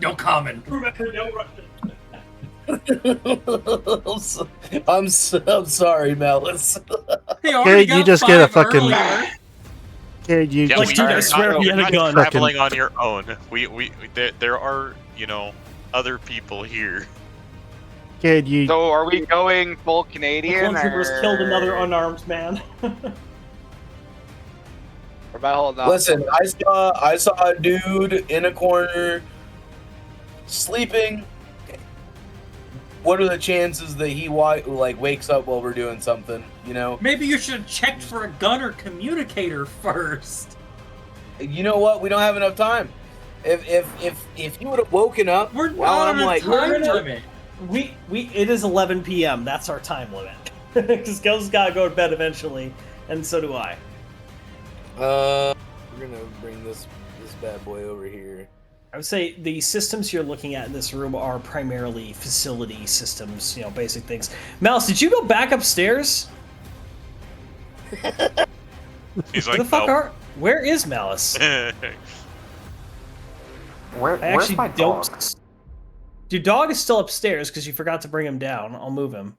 no comment. Remember, no Russian. I'm sorry, Malice. He already Okay, you got just get a 5 fucking- earlier. Okay, you Yeah, Like, just dude, I swear if you had a you're gun. not traveling on your own. There are, other people here. okay, you So are we going full The Canadian? clone troopers or... killed another unarmed man. Or about holding on? Listen, I saw a dude in a corner sleeping. What are the chances that he wakes up while we're doing something? Maybe you should have checked for a gun or communicator first. You know what? We don't have enough time. If he would have woken up We're while not I'm on a like, time we're gonna- limit. It is 11 p.m. That's our time limit. Because Gil's gotta go to bed eventually, and so do I. we're gonna bring this bad boy over here. I would say the systems you're looking at in this room are primarily facility systems, basic things. Mouse, did you go back upstairs? He's Where like, the fuck "Nope." Where is Malice? Where's I my actually dog? don't. Your dog is still upstairs because you forgot to bring him down. I'll move him.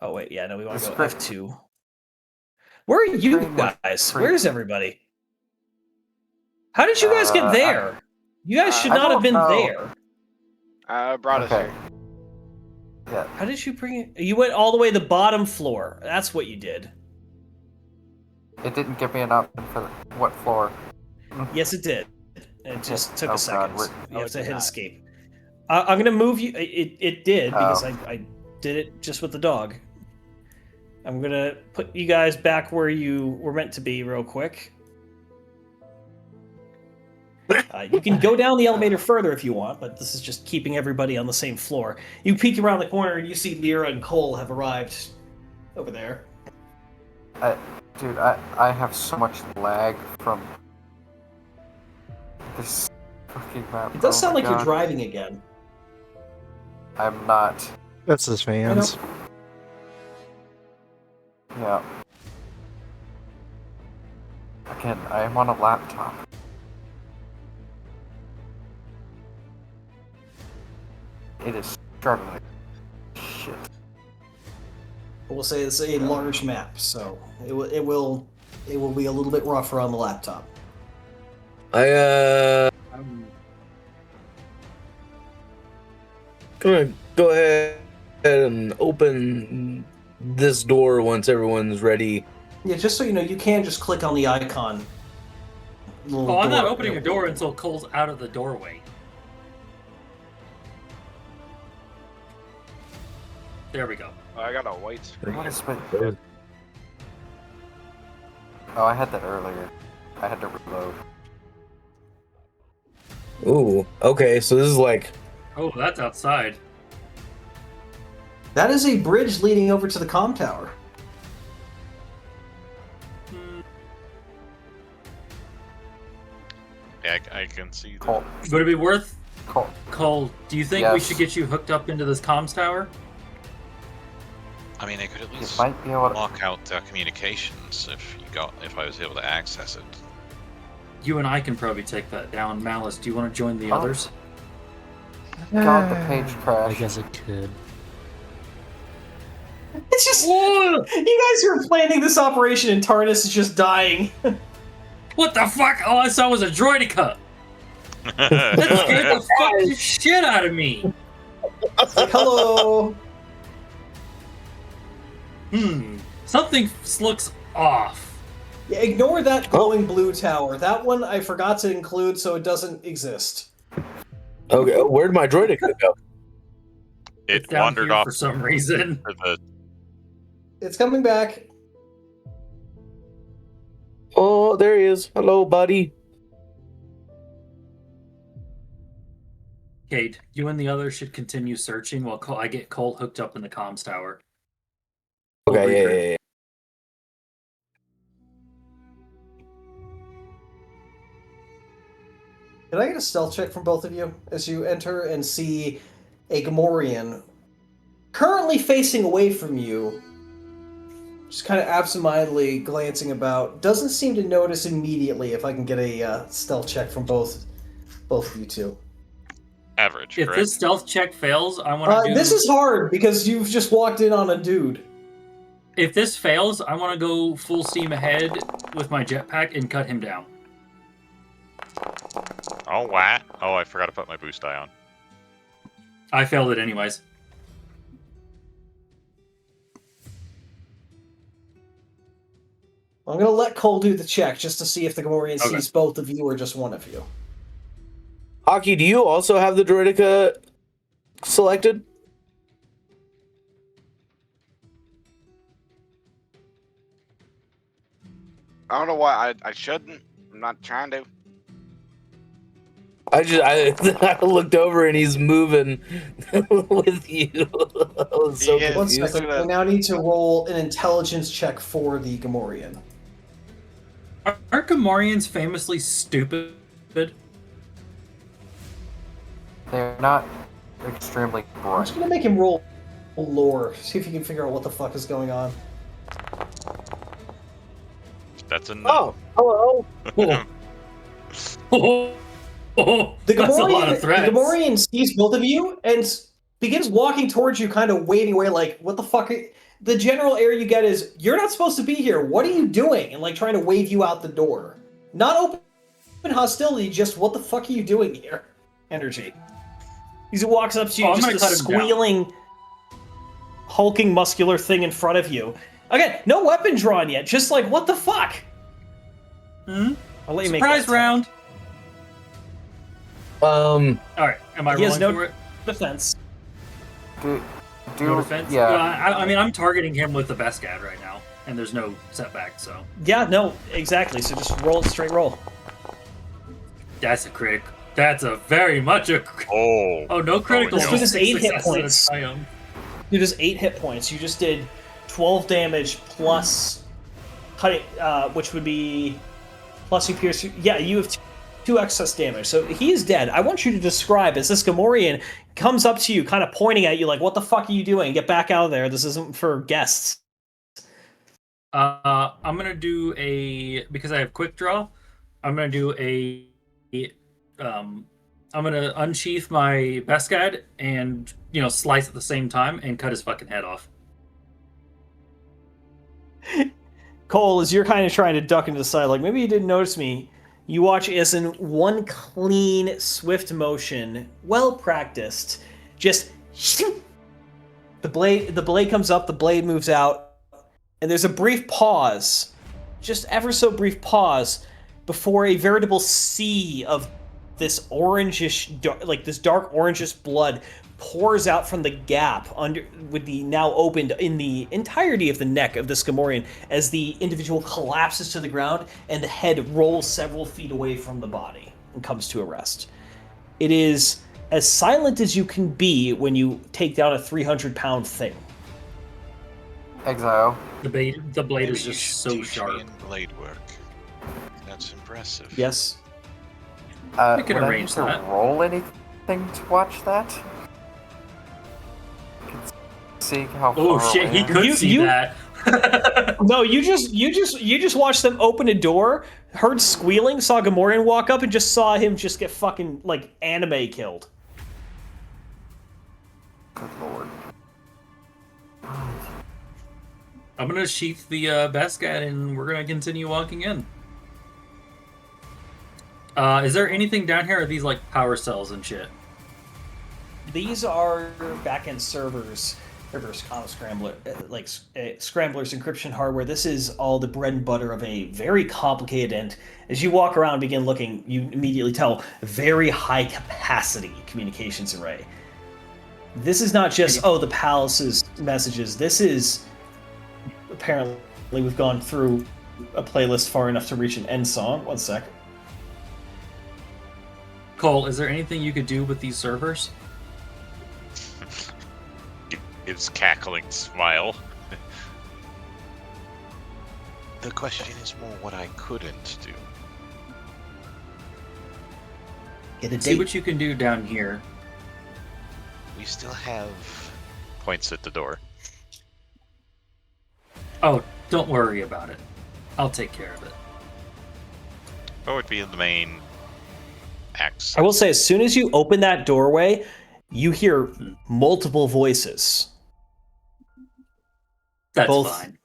Oh wait, yeah, no, we want to go F2. Where are you guys? Where's everybody? How did you guys get there? You guys should I not have don't been know. there. Brought us Okay. here. Yeah. How did you bring it? You went all the way to the bottom floor. That's what you did. It didn't give me an option for what floor. Yes, it did. It just took Oh, a second. God, You have to did hit not. escape. I'm gonna move you. It did because Oh. I did it just with the dog. I'm gonna put you guys back where you were meant to be real quick. You can go down the elevator further if you want, but this is just keeping everybody on the same floor. You peek around the corner and you see Lyra and Cole have arrived over there. Dude, I have so much lag from this fucking map. It does Oh sound my like you're God. driving again. I'm not. That's his fans. Yeah. Again, I am on a laptop. It is struggling. Shit. We'll say it's a large map, so it will be a little bit rougher on the laptop. Gonna go ahead and open this door once everyone's ready. Yeah, just so you know, you can just click on the icon. Oh, I'm not opening a door until Cole's out of the doorway. There we go. I got a white screen. What is my... Oh, I had that earlier. I had to reload. Ooh, okay, so this is like Oh, that's outside. That is a bridge leading over to the comm tower. Yeah, I can see that. Cole. Would it be worth... Cole. Cole, do you think we Yes. should get you hooked up into this comms tower? I mean, I could at You least might be able to... lock out communications if I was able to access it. You and I can probably take that down. Malice, do you want to join the Oh. others? God, the page I crashed. guess it could. It's just you guys are planning this operation, and Tarnus is just dying. What the fuck? All I saw was a droidica! That scared the fucking shit out of me! Hello. Something looks off. Yeah, ignore that glowing blue tower. That one I forgot to include, so it doesn't exist. okay. Where'd my droidica go? It It's down wandered here off for some reason. for the. It's coming back. Oh, there he is. Hello, buddy. Kate, you and the others should continue searching while I get Cole hooked up in the comms tower. Okay, yeah. Can I get a stealth check from both of you as you enter and see a Gamorrean currently facing away from you, just kind of absentmindedly glancing about? Doesn't seem to notice immediately. If I can get a stealth check from both of you two. Average, If correct? this stealth check fails, I want to do... This is hard because you've just walked in on a dude. If this fails, I want to go full steam ahead with my jetpack and cut him down. Oh, wow. Oh, I forgot to put my boost die on. I failed it anyways. I'm gonna let Cole do the check just to see if the Gamorrean Okay. sees both of you or just one of you. Hockey, do you also have the Droidica selected? I don't know why I shouldn't. I'm not trying to. I looked over and he's moving with you. I was so Yeah, One confused. second. I now need to roll an intelligence check for the Gamorrean. Aren't Gamorreans famously stupid? They're not extremely I'm bright. just gonna make him roll lore. See if you can figure out what the fuck is going on. That's a no. Oh, hello. The That's a lot Gamorrean, of threats. the Gamorrean sees both of you and begins walking towards you, kind of waving away, like, what the fuck? The general air you get is, you're not supposed to be here. What are you doing? And, like, trying to wave you out the door. Not open hostility, just what the fuck are you doing here? Energy. He walks up to you, I'm just gonna this cut him down. squealing, hulking, muscular thing in front of you. Again, no weapon drawn yet. Just like, what the fuck? Hmm? I'll let you make Surprise that round. Um, All right, am I he has rolling no for it? defense. No defense. Yeah. I mean, I'm targeting him with the Beskad right now, and there's no setback, so Yeah, no, exactly. So just roll it straight roll. that's a crit. That's a very much a. Oh, no critical. Let's do this 8 hit Success and a points. triumph. You just 8 hit points. You just did 12 damage plus cutting, which would be plus you pierce. Yeah, you have 2 excess damage. So he is dead. I want you to describe as this Gamorrean comes up to you, kind of pointing at you, like, "What the fuck are you doing? Get back out of there. This isn't for guests." I'm gonna do because I have quick draw. I'm gonna do I'm gonna unsheath my Beskad and slice at the same time and cut his fucking head off. Cole, as you're kind of trying to duck into the side, like, maybe you didn't notice me, you watch as in one clean, swift motion, well practiced, just the blade comes up, the blade moves out, and there's a brief pause, just ever so brief pause, before a veritable sea of this orangish, like this dark orangish blood pours out from the gap under with the now opened in the entirety of the neck of this Gamorrean as the individual collapses to the ground and the head rolls several feet away from the body and comes to a rest. It is as silent as you can be when you take down a 300-pound thing. Exile. The blade is Maybe you just should so teach me sharp. in blade work. That's impressive. Yes. I can would arrange I need that. to roll anything to watch that? See how Oh far shit, away he I am? could see that. No, you just watched them open a door, heard squealing, saw Gamorrean walk up, and just saw him just get fucking like anime killed. Good lord. I'm gonna sheath the Beskad and we're gonna continue walking in. Is there anything down here? Or are these like power cells and shit? These are backend servers, reverse comm scrambler, scramblers, encryption hardware. This is all the bread and butter of a very complicated, and as you walk around and begin looking, you immediately tell, very high capacity communications array. This is not just, the palace's messages. This is, apparently, we've gone through a playlist far enough to reach an end song. One sec. Cole, is there anything you could do with these servers? His cackling smile. The question is more what I couldn't do. Get a See date. what you can do down here. We still have points at the door. Oh, don't worry about it. I'll take care of it. What would be the main access? I will say, as soon as you open that doorway, you hear multiple voices. That's Both- fine.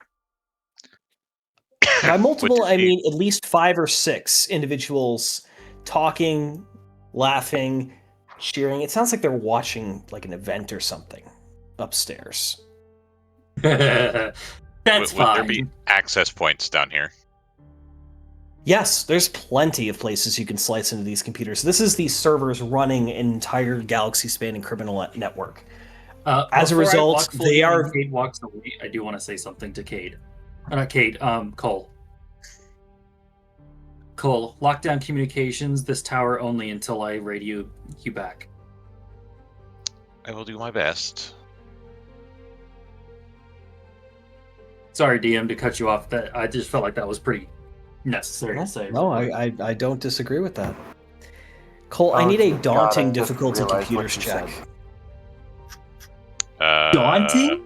By multiple, Which I is- mean at least 5 or 6 individuals talking, laughing, cheering. It sounds like they're watching like an event or something upstairs. That's would fine. there be access points down here? Yes, there's plenty of places you can slice into these computers. This is the servers running an entire galaxy-spanning criminal network. As a Before I result, walk fully they in are... and Cade walks away, I do want to say something to Cade. Not Cade, Cole. Cole, lock down communications, this tower only until I radio you back. I will do my best. Sorry, DM, to cut you off. That I just felt like that was pretty necessary to say. No, I don't disagree with that. Cole, I Oh, need a God, daunting I just difficulty realized computers what you check. said. Daunting?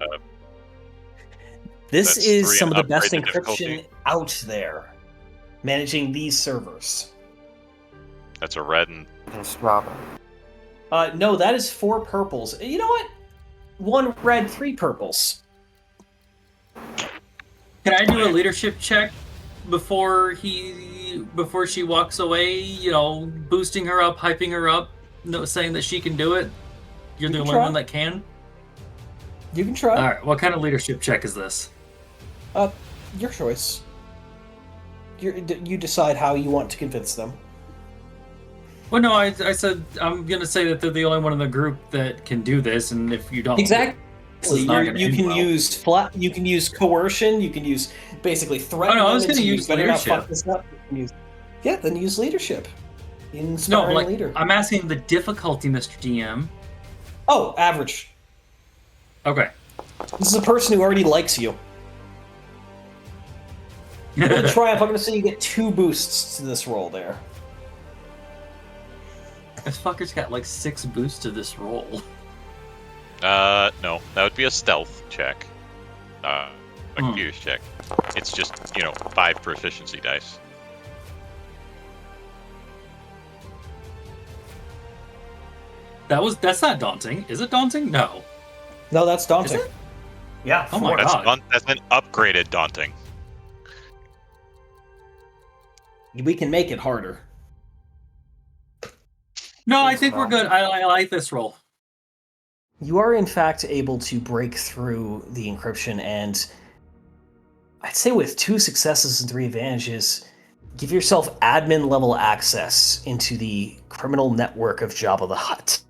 This That's is 3 some of and the best upgrade the encryption difficulty? out there. Managing these servers. That's a red and It's Jabba. No, that is 4 purples. You know what? 1 red, 3 purples. Can I do a leadership check before she walks away? You know, boosting her up, hyping her up, saying that she can do it. You're the You can only try. one that can. You can try. All right. What kind of leadership check is this? Your choice. You decide how you want to convince them. Well, no, I said I'm gonna say that they're the only one in the group that can do this, and if you don't, Exactly. this is not gonna You end can well. use You can use coercion. You can use basically threat. Oh, no, I was gonna use leadership. Yeah, then use leadership. No, Inspiring like leader. I'm asking the difficulty, Mr. DM. Oh, average. Okay. This is a person who already likes you. With Triumph, I'm going to say you get 2 boosts to this roll there. This fucker's got like 6 boosts to this roll. no, that would be a stealth check. A Hmm. computer's check. It's just, 5 proficiency dice. That's not daunting. Is it daunting? No. No, that's daunting. Is it? Yeah, Oh my 4. God. That's an upgraded daunting. We can make it harder. No, I think we're good. I like this roll. You are, in fact, able to break through the encryption, and I'd say with 2 successes and 3 advantages, give yourself admin level access into the criminal network of Jabba the Hutt.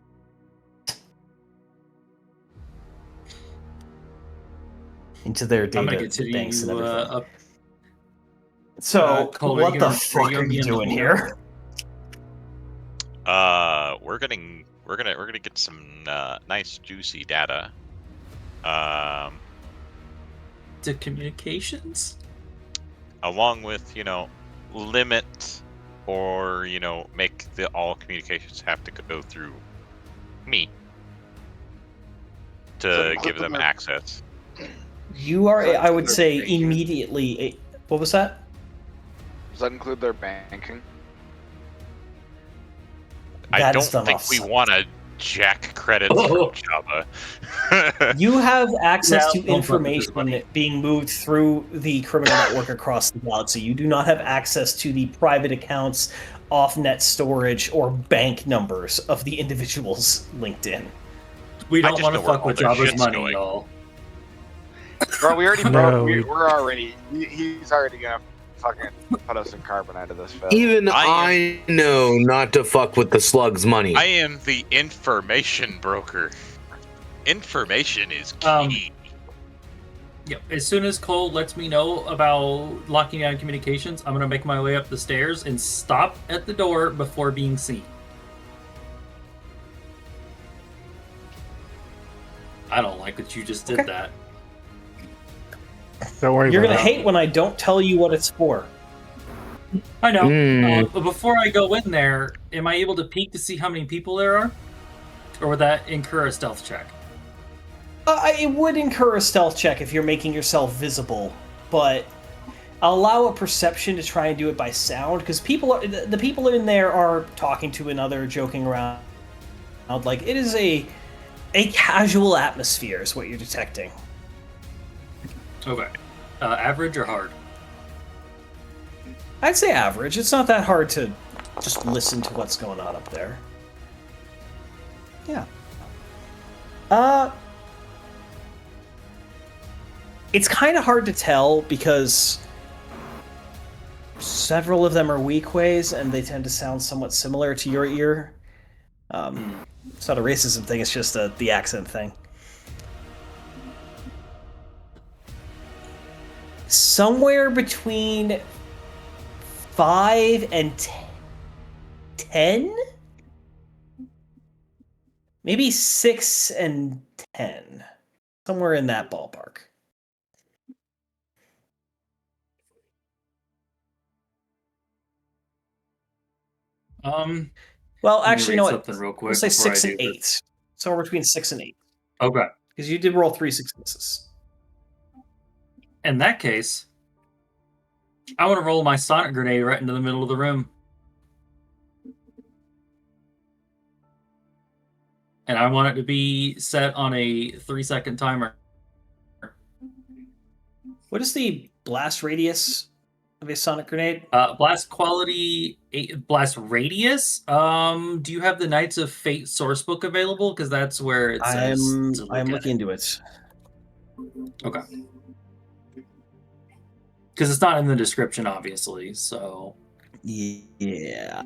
Into their I'm gonna data continue banks and everything. up. So, Cole, are what you the gonna- fuck you are gonna you be in the doing lead? here? We're gonna get some nice juicy data. To communications? Along with limit or make all communications have to go through me to give them access. You are, I would Does that say, include their banking? immediately. What was that? Does that include their banking? I That don't is done think off we site. want to jack credits Oh. from Jabba. You have access Yeah, to don't fuck with this information money. being moved through the criminal network across the galaxy. You do not have access to the private accounts, off-net storage, or bank numbers of the individuals linked in. We I don't just want to know where fuck all with their Jabba's shit's money, going. y'all. Bro, we already No, broke. we- We're already. He's already gonna fucking put us in carbonite of this film. Even I I know not to fuck with the slug's money. I am the information broker. Information is Um, key. Yep. As soon as Cole lets me know about locking down communications, I'm gonna make my way up the stairs and stop at the door before being seen. I don't like that you just did Okay. that. Don't worry You're about gonna it. hate when I don't tell you what it's for. I know. Mm. But before I go in there, am I able to peek to see how many people there are? Or would that incur a stealth check? It would incur a stealth check if you're making yourself visible, but I'll allow a perception to try and do it by sound, because the people in there are talking to another, joking around. Like, it is a casual atmosphere is what you're detecting. Okay. Average or hard? I'd say average. It's not that hard to just listen to what's going on up there. Yeah. It's kind of hard to tell because several of them are weak ways and they tend to sound somewhat similar to your ear. It's not a racism thing, it's just the accent thing. Somewhere between 5 and 10? Maybe 6 and 10. Somewhere in that ballpark. Well, let me actually, you know read what? something real quick We'll say before I 6 and do 8. this. Somewhere between 6 and 8. Okay. Because you did roll 3 successes. In that case, I want to roll my sonic grenade right into the middle of the room. And I want it to be set on a 3-second timer. What is the blast radius of a sonic grenade? Blast quality, blast radius. Do you have the Knights of Fate source book available? Because that's where it says to look I'm at looking it. into it. Okay. Because it's not in the description, obviously. So Yeah.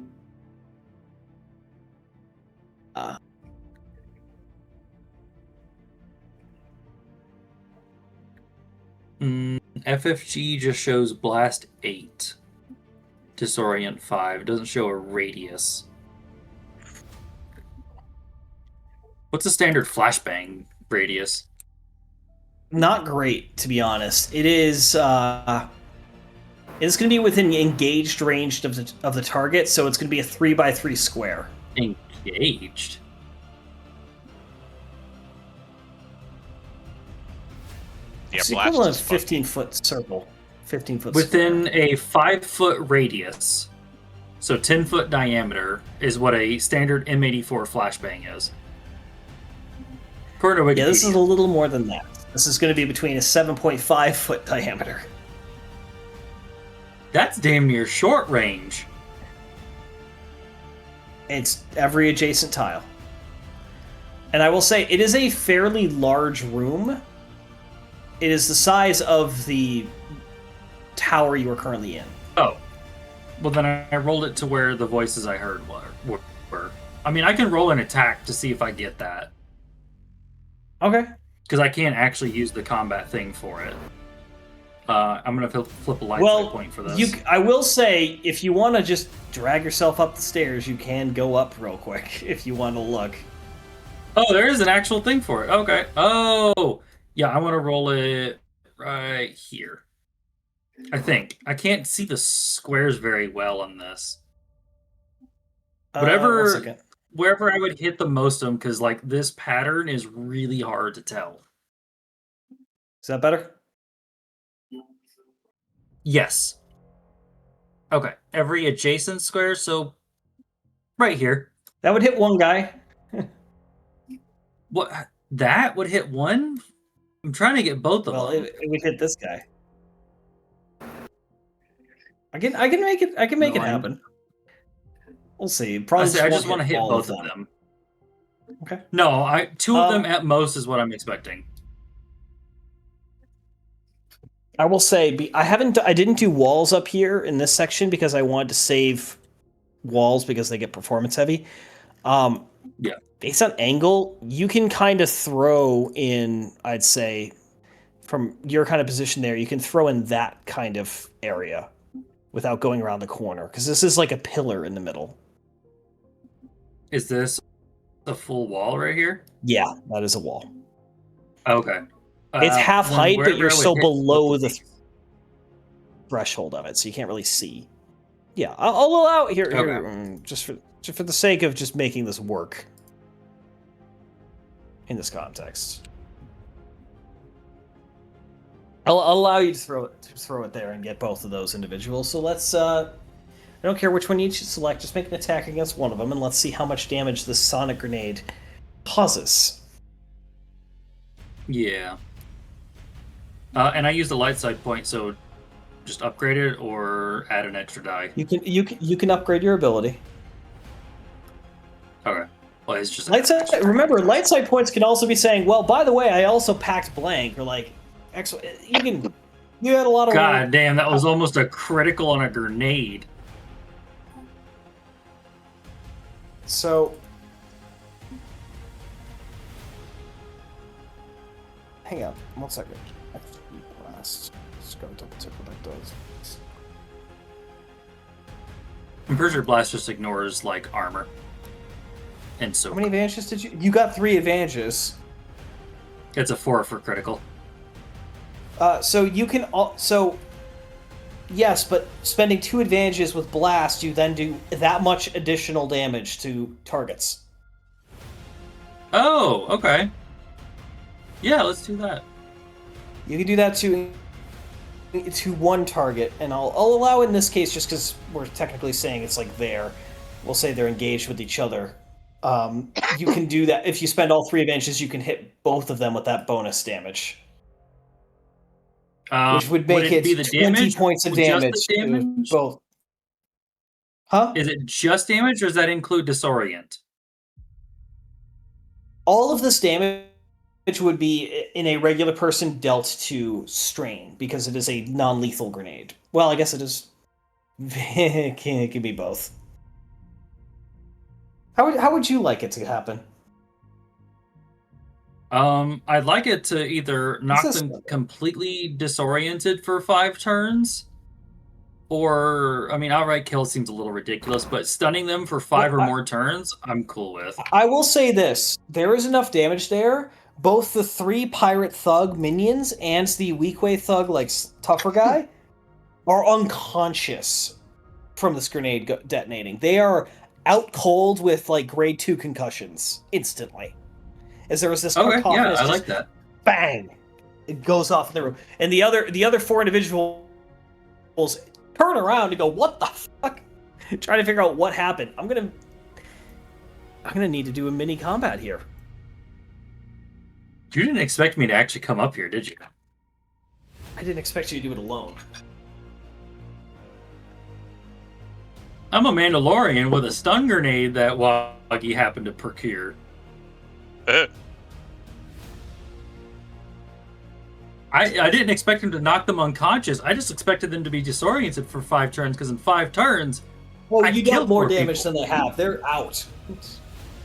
FFG just shows blast 8, disorient 5. It doesn't show a radius. What's the standard flashbang radius? Not great, to be honest. It is. It's going to be within engaged range of the target, so it's going to be a 3x3 square. Engaged. Yeah, It's the blast equivalent is of fun. 15-foot circle. 15-foot Within a 5-foot radius, so 10-foot diameter, is what a standard M84 flashbang is. According to Wikipedia. Yeah, this is a little more than that. This is going to be between a 7.5-foot diameter. That's damn near short range. It's every adjacent tile. And I will say, it is a fairly large room. It is the size of the tower you are currently in. Oh. Well, then I rolled it to where the voices I heard were. I mean, I can roll an attack to see if I get that. Okay. Because I can't actually use the combat thing for it. I'm going to flip a light side point for this. I will say, if you want to just drag yourself up the stairs, you can go up real quick if you want to look. Oh, there is an actual thing for it. Okay. Oh, yeah, I want to roll it right here. I think. I can't see the squares very well on this. Wherever I would hit the most of them, because like this pattern is really hard to tell. Is that better? Yes. Okay. Every adjacent square, so right here. That would hit one guy. What? That would hit one? I'm trying to get both of them. Well, it would hit this guy. I can make it happen. We'll see. Probably I just want to hit both of them. Okay. No, two of them at most is what I'm expecting. I will say, I didn't do walls up here in this section because I wanted to save walls because they get performance heavy. Yeah. Based on angle, you can kind of throw in, I'd say, from your kind of position there, you can throw in that kind of area without going around the corner, because this is like a pillar in the middle. Is this a full wall right here? Yeah, that is a wall. Okay. It's half height, but you're wherever I would so hit below both the of these. threshold of it, so you can't really see. Yeah, I'll allow here. Okay. Just for the sake of just making this work in this context, I'll allow you to throw it there and get both of those individuals. So let's. I don't care which one you select. Just make an attack against one of them, and let's see how much damage this sonic grenade causes. Yeah. And I used the light side point, so just upgrade it or add an extra die. You can upgrade your ability. Okay. Well, it's just Light side. Remember, light side points can also be saying, "Well, by the way, I also packed blank," or like, you can. You had a lot of. God damn, that was almost a critical on a grenade. So. Hang on, 1 second. Blast. Just gotta double check what that does. I'm pretty sure blast just ignores like armor. And so How many advantages did you? You got 3 advantages. it's a 4 for critical. So you can yes, but spending 2 advantages with blast, you then do that much additional damage to targets. Oh, okay. Yeah, let's do that. You can do that to one target, and I'll allow it in this case just because we're technically saying it's like there. We'll say they're engaged with each other. You can do that if you spend all 3 advantages. You can hit both of them with that bonus damage, which would make it be the 20 damage? points of Just damage the damage? to both. Huh? Is it just damage, or does that include disorient? All of this damage would be in a regular person dealt to strain because it is a non-lethal grenade. Well, I guess it is. It can be both. How would you like it to happen? I'd like it to either knock them completely disoriented for 5 turns, or, I mean, outright kill seems a little ridiculous, but stunning them for 5 or more turns, I'm cool with. I will say this. There is enough damage there. Both the 3 pirate thug minions and the Weequay thug, like, tougher guy, are unconscious from this grenade detonating. They are out cold with, like, grade 2 concussions instantly. As there was this cacophonous, I like that. Bang! It goes off in the room. And the other 4 individuals turn around and go, "What the fuck?" Trying to figure out what happened. I'm gonna need to do a mini combat here. You didn't expect me to actually come up here, did you? I didn't expect you to do it alone. I'm a Mandalorian with a stun grenade that Wagi happened to procure. I didn't expect him to knock them unconscious. I just expected them to be disoriented for 5 turns, because in 5 turns... Well, you dealt more damage than they have. They're out.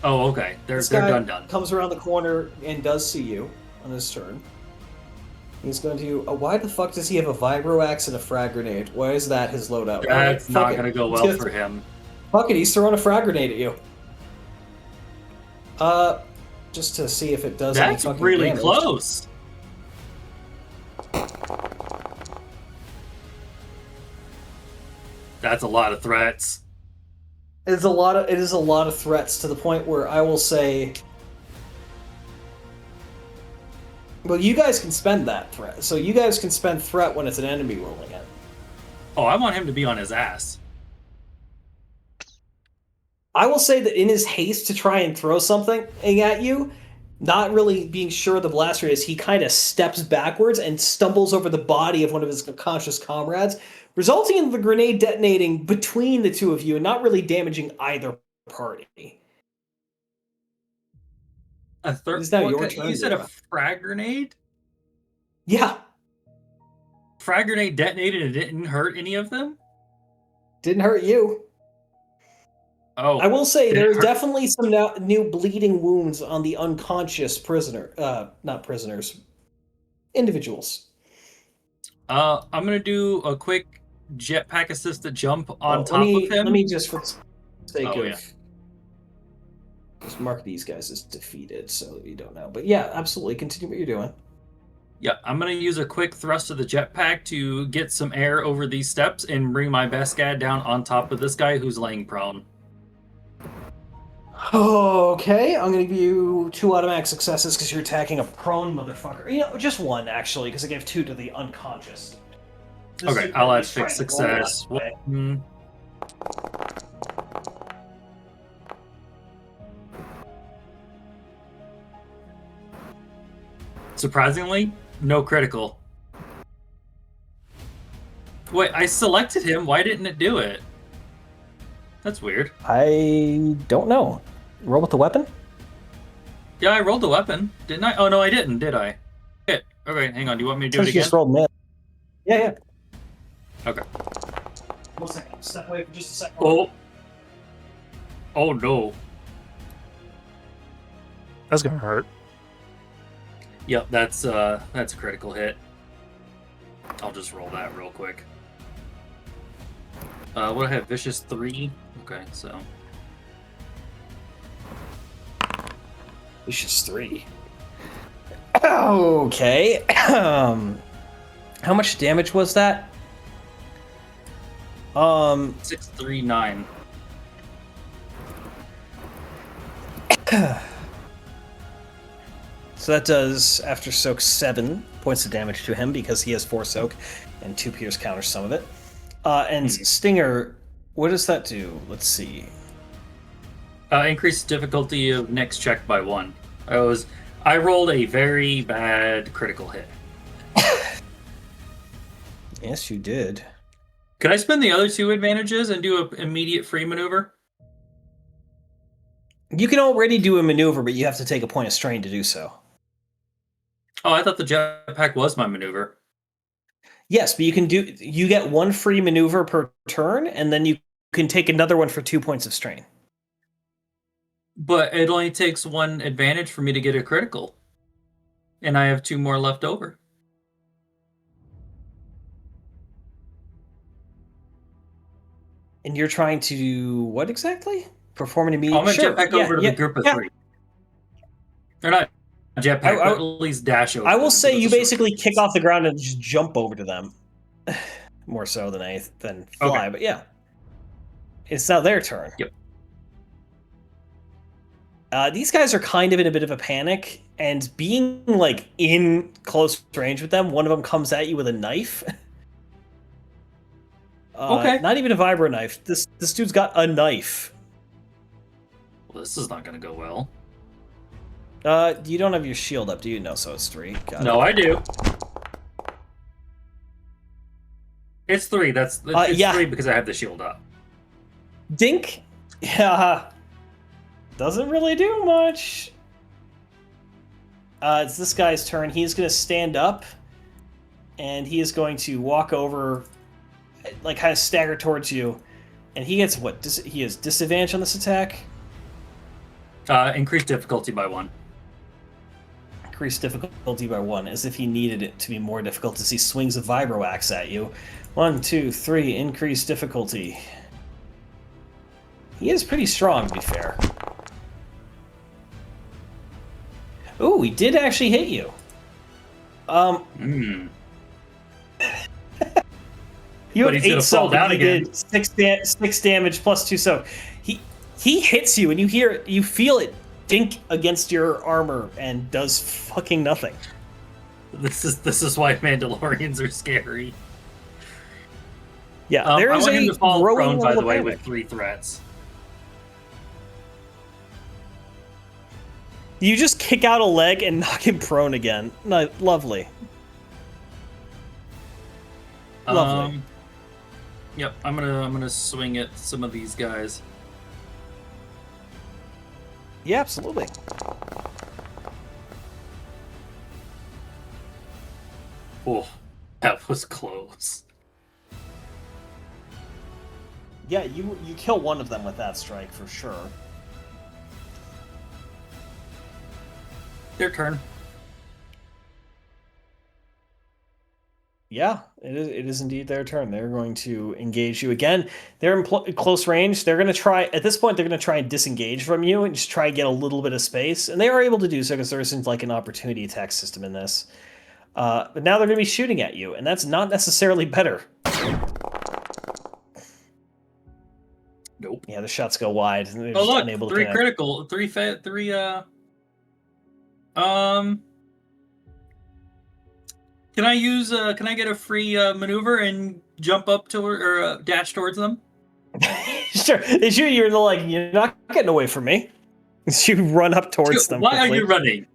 Oh, okay. They're done. Comes around the corner and does see you on his turn. He's going to... why the fuck does he have a vibro axe and a frag grenade? Why is that his loadout? That's not going to go well for him. Fuck it, he's throwing a frag grenade at you. Just to see if it does any fucking That's really damage. close. That's a lot of threats. It is a lot of threats, to the point where I will say, well, you guys can spend that threat. So you guys can spend threat when it's an enemy rolling it. Oh, I want him to be on his ass. I will say that in his haste to try and throw something at you, not really being sure the blaster is, he kind of steps backwards and stumbles over the body of one of his unconscious comrades, resulting in the grenade detonating between the 2 of you and not really damaging either party. A third. It's now your turn. You said a frag grenade? Yeah. Frag grenade detonated and didn't hurt any of them? Didn't hurt you. Oh. I will say there's definitely some new bleeding wounds on the unconscious not prisoners, individuals. I'm gonna do a quick jetpack assisted jump on top of him. Let me just, for the sake of, yeah. just mark these guys as defeated so that you don't know. But yeah, absolutely, continue what you're doing. Yeah, I'm gonna use a quick thrust of the jetpack to get some air over these steps and bring my best guy down on top of this guy who's laying prone. Okay, I'm gonna give you 2 automatic successes because you're attacking a prone motherfucker. You know, just 1 actually, because I gave 2 to the unconscious. This Okay, dude I'll add is trying fixed to roll that success. way. Surprisingly, no critical. Wait, I selected him. Why didn't it do it? That's weird. I don't know. Roll with the weapon? Yeah, I rolled the weapon. Didn't I? Oh, no, I didn't, did I? Shit. Okay, hang on. Do you want me to do it Since you again? just rolled mid. Yeah. Okay. 1 second. Step away for just a second. Oh. Oh, no. That's gonna hurt. Yep, that's a critical hit. I'll just roll that real quick. What do I have? Vicious 3? Okay, so... Vicious 3. Okay. How much damage was that? 639. So that does, after soak, 7 points of damage to him because he has 4 soak, and 2 pierce counters some of it. And Stinger, what does that do? Let's see. Increase difficulty of next check by 1. I rolled a very bad critical hit. Yes, you did. Could I spend the other 2 advantages and do an immediate free maneuver? You can already do a maneuver, but you have to take a point of strain to do so. Oh, I thought the jetpack was my maneuver. Yes, but you get 1 free maneuver per turn, and then you can take another one for 2 points of strain. But it only takes 1 advantage for me to get a critical. And I have 2 more left over. And you're trying to do what exactly? Perform an immediate... I'm going to jetpack over to the group of 3. They're not jetpack, but at least dash over. I will say you basically kick off the ground and just jump over to them. More so than fly, Okay. but yeah. It's now their turn. Yep. These guys are kind of in a bit of a panic, and being like in close range with them, one of them comes at you with a knife. Okay. Not even a vibro knife. This dude's got a knife. Well, this is not going to go well. You don't have your shield up, do you? No, so it's 3. Got No, it. I do. It's 3. It's yeah. 3 because I have the shield up. Dink. Yeah. Doesn't really do much. It's this guy's turn. He's going to stand up, and he is going to walk over, like kind of stagger towards you, and he gets what? He has disadvantage on this attack. Increase difficulty by 1. Increase difficulty by 1, as if he needed it to be more difficult as he swings a vibro axe at you. 1, 2, 3. Increase difficulty. He is pretty strong, to be fair. Ooh, he did actually hit you. You But have he's gonna 8 fall soak, down and he again. did 6 damage plus 2 soak. He hits you, and you feel it dink against your armor, and does fucking nothing. This is why Mandalorians are scary. Yeah, there I is want him a to fall growing prone, by level the way, of with panic. 3 threats. You just kick out a leg and knock him prone again. No, lovely. Lovely. Yep, I'm gonna swing at some of these guys. Yeah, absolutely. Oh, that was close. Yeah, you kill one of them with that strike for sure. Their turn. Yeah, it is indeed their turn. They're going to engage you again. They're in close range. They're going to try, at this point, they're going to try and disengage from you and just try and get a little bit of space. And they are able to do so because there isn't like an opportunity attack system in this. But now they're going to be shooting at you, and that's not necessarily better. Nope. Yeah, the shots go wide. And they're Oh just look, unable to 3 connect. critical, 3 Can I use? Can I get a free maneuver and jump up to or dash towards them? Sure, they shoot you, and they're like, "You're not getting away from me." You run up towards them. Why quickly. are you running?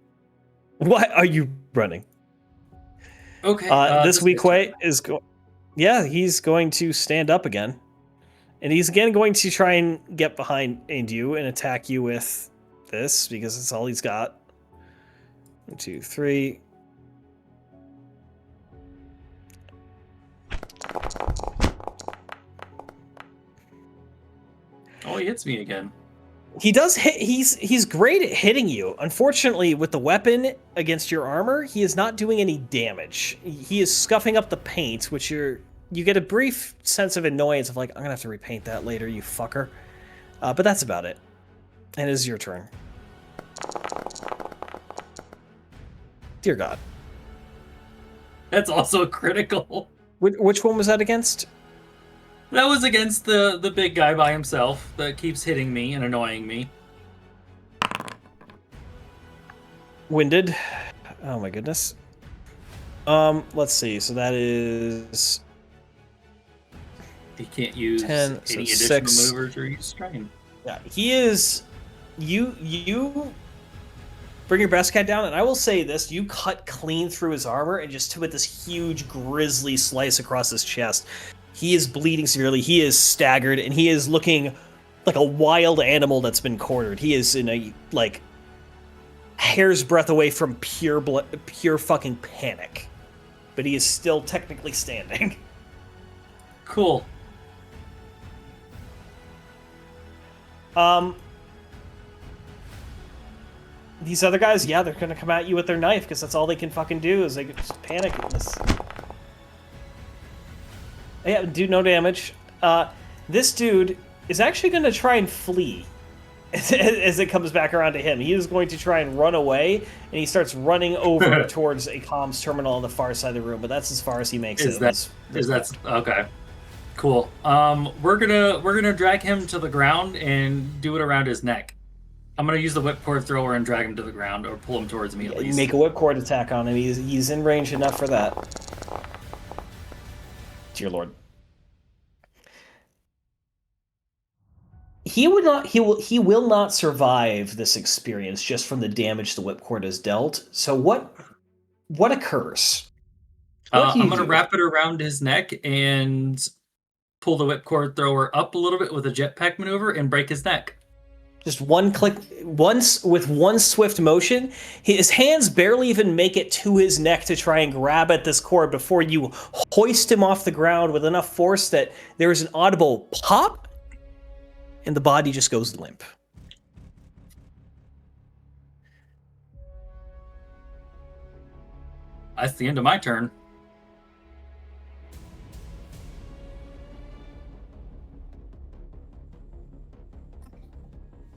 Why are you running? Okay. This weak way is yeah, he's going to stand up again. And he's again going to try and get behind you and attack you with this, because it's all he's got. 1, 2, 3. Oh, he hits me again. He does hit. He's great at hitting you. Unfortunately, with the weapon against your armor, he is not doing any damage. He is scuffing up the paint, which you get a brief sense of annoyance of like, I'm gonna have to repaint that later, you fucker. But that's about it. And it is your turn. Dear God. That's also critical. Which one was that against? That was against the big guy by himself that keeps hitting me and annoying me. Winded. Oh my goodness. Let's see. So that is He can't use 10, any so additional 6. maneuvers or use strain. Yeah, he is. You bring your best cat down, and I will say this: you cut clean through his armor and just with this huge grisly slice across his chest. He is bleeding severely. He is staggered, and he is looking like a wild animal that's been cornered. He is in a like hair's breadth away from pure fucking panic, but he is still technically standing. Cool. These other guys, yeah, they're gonna come at you with their knife because that's all they can fucking do is they just panic at this. Yeah, do no damage. This dude is actually gonna try and flee as it comes back around to him. He is going to try and run away, and he starts running over towards a comms terminal on the far side of the room. But that's as far as he makes it. Is that okay? Cool. We're gonna drag him to the ground and do it around his neck. I'm gonna use the whipcord thrower and drag him to the ground, or pull him towards me at least. Make a whipcord attack on him. He's in range enough for that. Dear Lord. He will not survive this experience just from the damage the whipcord has dealt. So what occurs? I'm gonna wrap it around his neck and pull the whipcord thrower up a little bit with a jetpack maneuver and break his neck. Just one click, with one swift motion, his hands barely even make it to his neck to try and grab at this cord before you hoist him off the ground with enough force that there is an audible pop, and the body just goes limp. That's the end of my turn.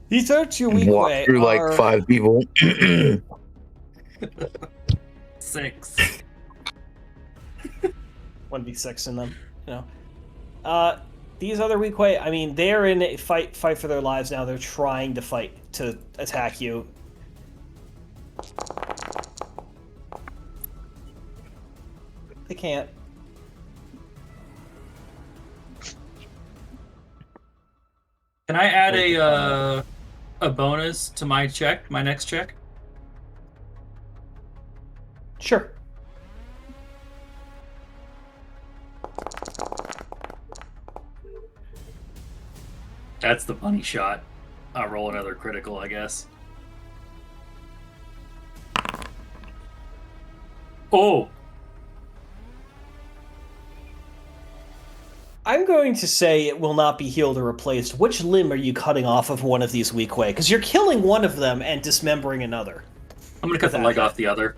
He searched your weak Walk way. through like 5 people. 6. 1v6 in them, you know. These other weak way, I mean, they're in a fight for their lives now. They're trying to fight to attack you. They can't. Can I add a bonus to my next check? Sure. That's the money shot. I'll roll another critical, I guess. Oh! I'm going to say it will not be healed or replaced. Which limb are you cutting off of one of these weak way? Because you're killing one of them and dismembering another. I'm gonna cut the leg off the other.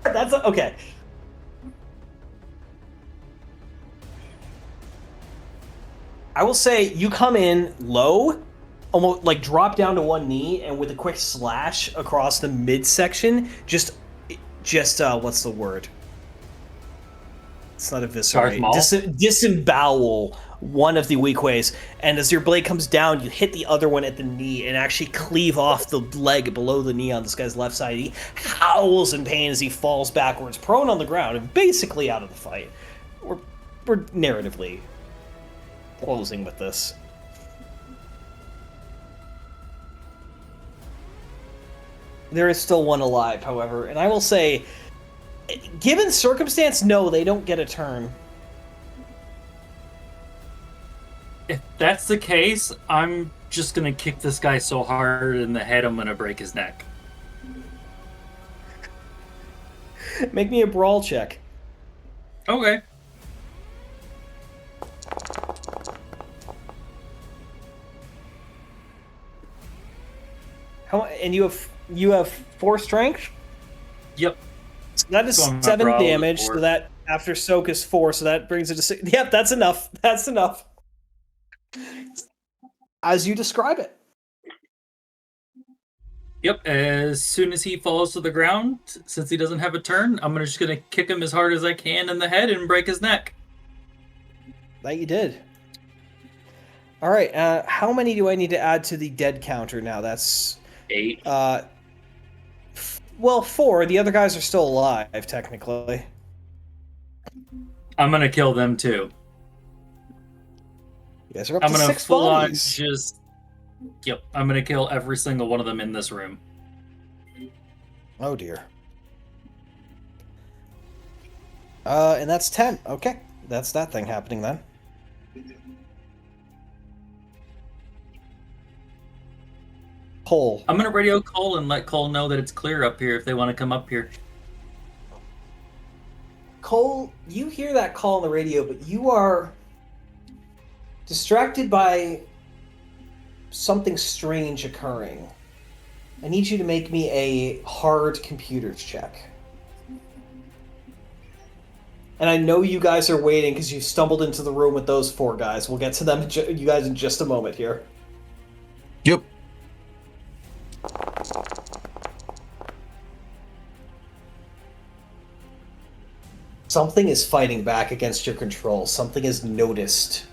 That's okay. I will say you come in low, almost like drop down to one knee, and with a quick slash across the midsection, just what's the word? It's not eviscerate. Disembowel one of the weak ways, and as your blade comes down, you hit the other one at the knee and actually cleave off the leg below the knee on this guy's left side. He howls in pain as he falls backwards, prone on the ground, and basically out of the fight. We're narratively closing with this. There is still one alive, however, and I will say, given circumstance, no, they don't get a turn. If that's the case, I'm just gonna kick this guy so hard in the head I'm gonna break his neck. Make me a brawl check. Okay. And you have 4 strength? Yep. So that is So 7 brawl is damage, 4. so that after soak is 4, so that brings it to 6. Yep, that's enough. That's enough. As you describe it. Yep, as soon as he falls to the ground, since he doesn't have a turn, I'm just gonna kick him as hard as I can in the head and break his neck. That you did. Alright, how many do I need to add to the dead counter now? That's 8. Well, 4. The other guys are still alive, technically. I'm gonna kill them too. You guys are up I'm to gonna 6 full bodies. on just... Yep, I'm gonna kill every single one of them in this room. Oh dear. And that's 10. Okay. That's that thing happening then. Cole. I'm gonna radio Cole and let Cole know that it's clear up here if they want to come up here. Cole, you hear that call on the radio, but you are distracted by something strange occurring. I need you to make me a hard computers check. And I know you guys are waiting because you stumbled into the room with those 4 guys. We'll get to them, you guys, in just a moment here. Yep. Something is fighting back against your control. Something is noticed.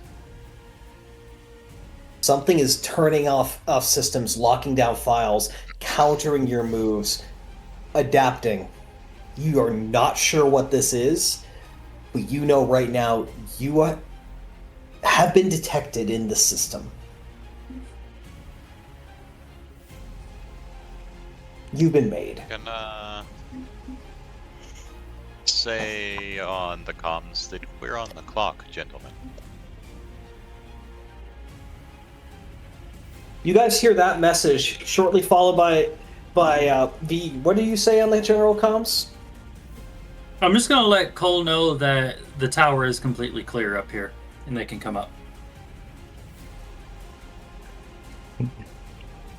Something is turning off systems, locking down files, countering your moves, adapting. You are not sure what this is, but you know right now you have been detected in the system. You've been made. Gonna say on the comms that we're on the clock, gentlemen. You guys hear that message shortly followed by the what do you say on the general comms? I'm just gonna let Cole know that the tower is completely clear up here and they can come up.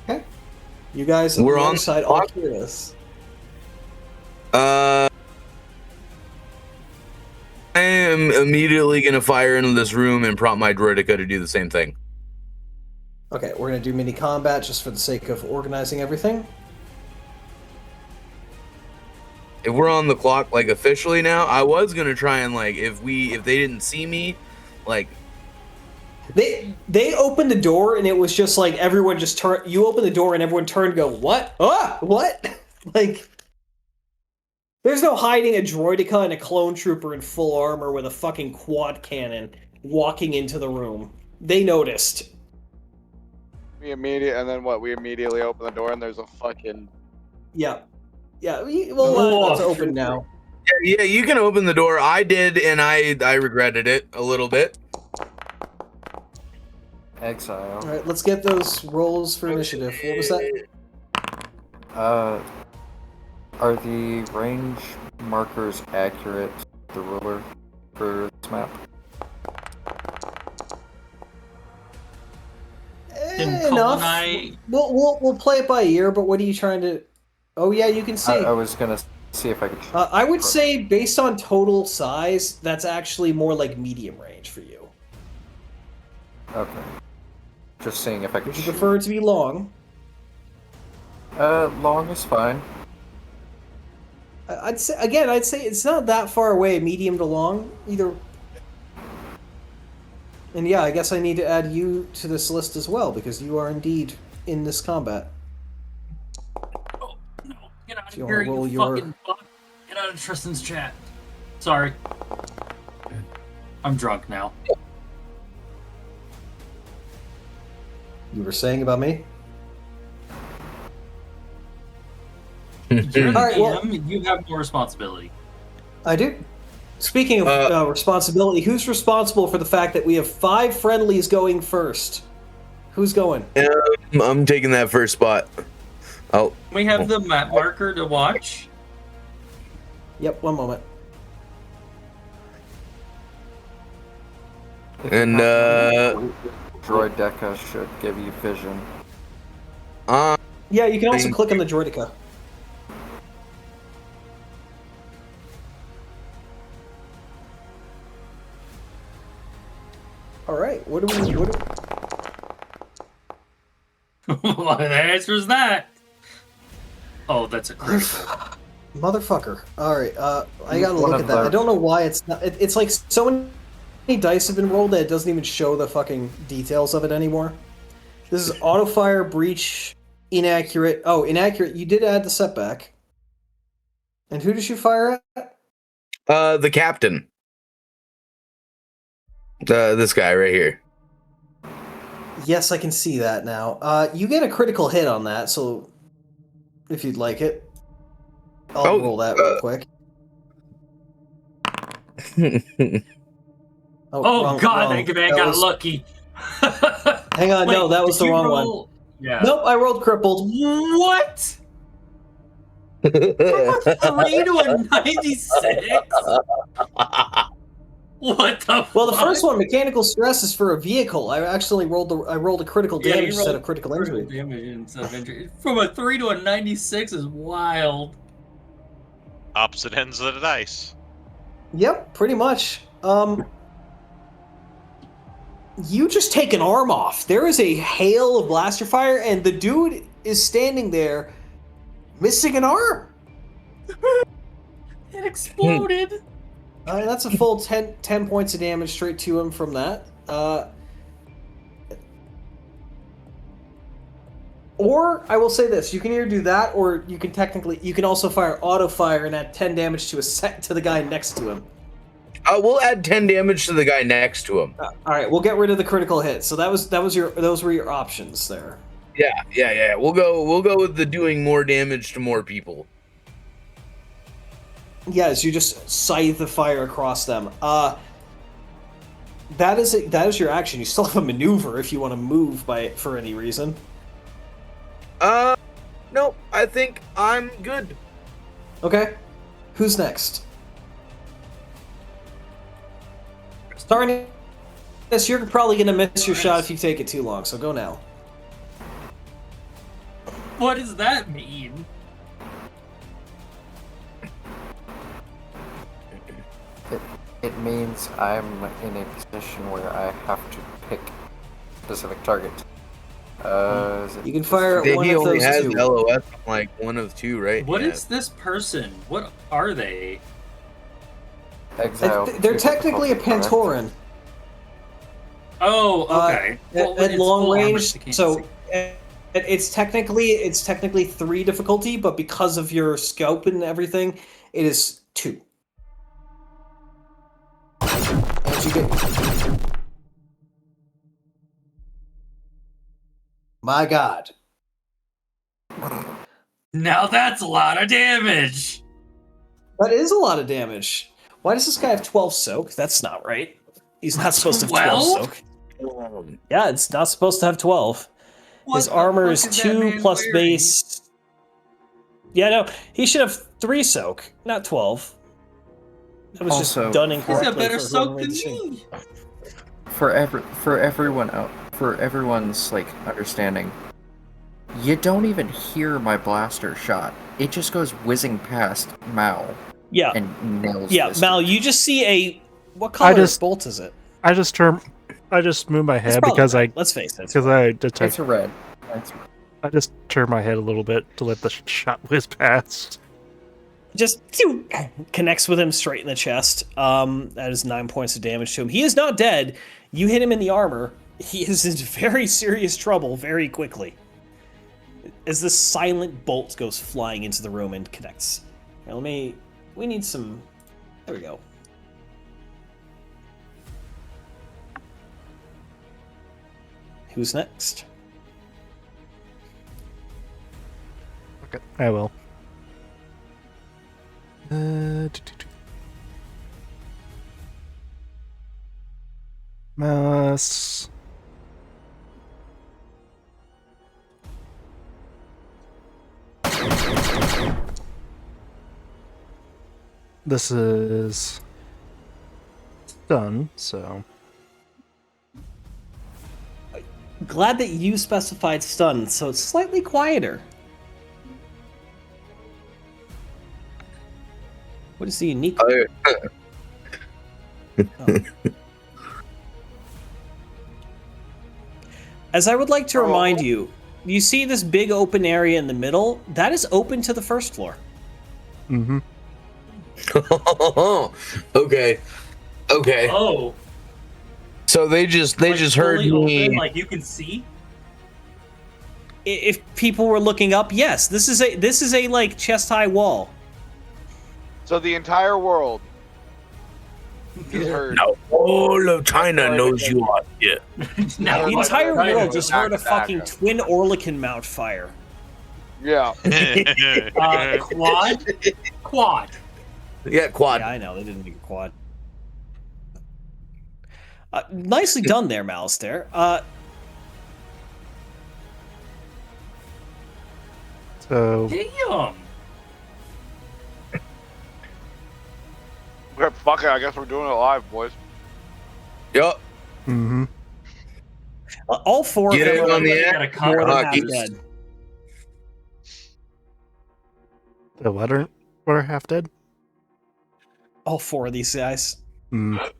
Okay. You guys We're on the on other side all hear this. I am immediately gonna fire into this room and prompt my droideka to do the same thing. Okay, we're gonna do mini combat just for the sake of organizing everything. If we're on the clock, like officially now, I was gonna try and like if they didn't see me, like they opened the door and it was just like everyone just turned. You open the door and everyone turned and go, what? Ah, what? Like, there's no hiding a droideka and a clone trooper in full armor with a fucking quad cannon walking into the room. They noticed. We immediately open the door and there's a fucking... Yeah. Yeah, it's open now. yeah, you can open the door. I did, and I regretted it a little bit. Exile. All right, let's get those rolls for initiative. What was that? Are the range markers accurate? The ruler for this map. Can Cole Enough. and I... We'll play it by ear. But what are you trying to? Oh yeah, you can see. I was gonna see if I could. I would say based on total size, that's actually more like medium range for you. Okay. Just seeing if I could Would you shoot. prefer it to be long? Long is fine. I'd say it's not that far away, medium to long, either. And yeah, I guess I need to add you to this list as well, because you are indeed in this combat. Oh, no. Get out of Do you here, wanna roll you your- fucking fuck. Get out of Tristan's chat. Sorry. I'm drunk now. You were saying about me? You're the Alright, well- DM, you have more responsibility. I do. Speaking of responsibility, who's responsible for the fact that we have 5 friendlies going first? Who's going? I'm taking that first spot. Oh, We have the map marker to watch. Yep, one moment. and Droid Deca should give you vision. Yeah, you can also Thank click on the Droidica. Alright, what do we... What the answer's that? Oh, that's a critical. Motherfucker. Alright, I gotta One look of at that. I the- don't know why it's not... It's like so many dice have been rolled that it doesn't even show the fucking details of it anymore. This is auto-fire, breach, inaccurate... Oh, inaccurate. You did add the setback. And who did you fire at? the captain. This guy right here. Yes, I can see that now. You get a critical hit on that, so... If you'd like it. I'll roll that real quick. Oh god, that man got was- lucky. Hang on, no, that was did the you wrong one. roll- Yeah. Nope, I rolled crippled. What? From a 3 to a 96? What the Well, the fuck? first one, mechanical stress, is for a vehicle. I actually rolled a critical Yeah, damage you instead rolled of critical injury. damage instead of injury. From a 3 to a 96 is wild. Opposite ends of the dice. Yep, pretty much. You just take an arm off. There is a hail of blaster fire, and the dude is standing there, missing an arm. It exploded. That's a full 10 points of damage straight to him from that. Or I will say this: you can either do that, or you can also fire auto fire and add 10 damage to to the guy next to him. We'll add 10 damage to the guy next to him. All right, we'll get rid of the critical hit. So those were your options there. Yeah. We'll go with the doing more damage to more people. Yes, you just scythe the fire across them. That is your action. You still have a maneuver if you want to move for any reason. No, I think I'm good. Okay, who's next? Starting this, you're probably gonna miss your shot if you take it too long. So go now. What does that mean? It means I'm in a position where I have to pick specific targets. Is it You can fire at one He of only those has two. LOS on like one of two, right? What Yeah. is this person? What are they? exile? They're technically a Pantoran. Oh, okay. Well, At it's long full armor, range, they can't so see. it's technically 3 difficulty, but because of your scope and everything, it is 2. Once you get... My God. Now that's a lot of damage. That is a lot of damage. Why does this guy have 12 soak? That's not right. He's not supposed to have 12 soak. Yeah, it's not supposed to have 12. His armor is 2 plus base. Yeah, no, he should have 3 soak, not 12. That was Also, just done He's incorrectly. got better for soak whoever than made the change. me. For everyone's like understanding, you don't even hear my blaster shot. It just goes whizzing past Mal Yeah, and nails. yeah, this Mal, dude. you just see what color just- bolt is it? I just I just moved my It's head probably because red. Let's face it. I It's detect. red. It's red. I just turned my head a little bit to let the shot whiz past. Just connects with him straight in the chest. That is 9 points of damage to him. He is not dead. You hit him in the armor. He is in very serious trouble very quickly. As this silent bolt goes flying into the room and connects. Now, we need some. There we go. Who's next? Okay, I will. Mouse. This is done, so. Glad that you specified stun, so it's slightly quieter. What is the unique? Oh. As I would like to remind you, you see this big open area in the middle? That is open to the first floor. Mm-hmm. Okay. Oh. So they just heard me. Open, like you can see. If people were looking up, yes, this is a like chest high wall. So the entire world is heard. Now all of China knows you are here. The entire world just heard a Back, back, fucking back. twin Orlican mount fire. Yeah. Quad. Yeah, quad. Yeah, I know they didn't make a quad. Nicely done there, Malistair. So. Damn. Okay, fuck it. I guess we're doing it live, boys. Yup. Mm-hmm. All four Get of it them on the are app. more than half Hockey. dead. The what are half dead? All four of these guys. Mm.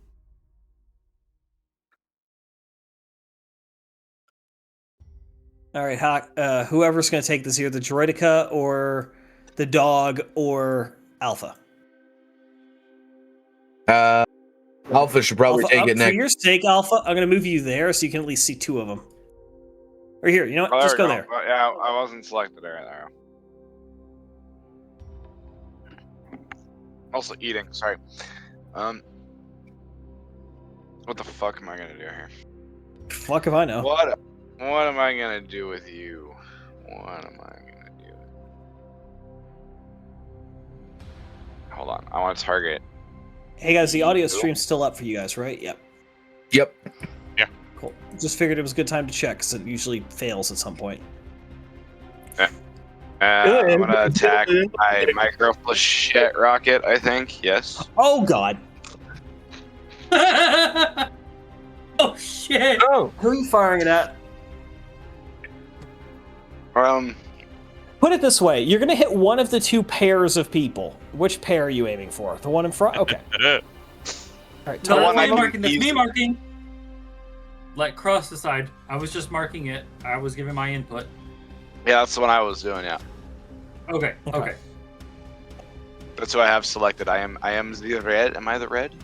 All right, Hawk. Whoever's going to take this here, the Droidica or the dog or Alpha. Alpha should probably Alpha, take it for next. your sake, Alpha, I'm going to move you there so you can at least see two of them. Or here, you know what? Oh, Just we go there. Yeah, I wasn't selected there. Also eating. Sorry. What the fuck am I gonna do here? Fuck if I know. What am I gonna do with you? What am I gonna do? Hold on. I want to target. Hey guys, the audio stream's still up for you guys, right? Yep. Yep. Cool. Just figured it was a good time to check because it usually fails at some point. I'm gonna attack my micro flechette rocket. I think. Yes. Oh god. Oh shit. Oh, who are you firing it at? Put it this way: you're gonna hit one of the two pairs of people. Which pair are you aiming for? The one in front. Okay. All right. No, one that's I me marking. That's can me easily- marking. Like cross the side. I was just marking it. I was giving my input. Yeah, that's the one I was doing. Yeah. Okay. Okay. That's who I have selected. I am the red. Am I the red?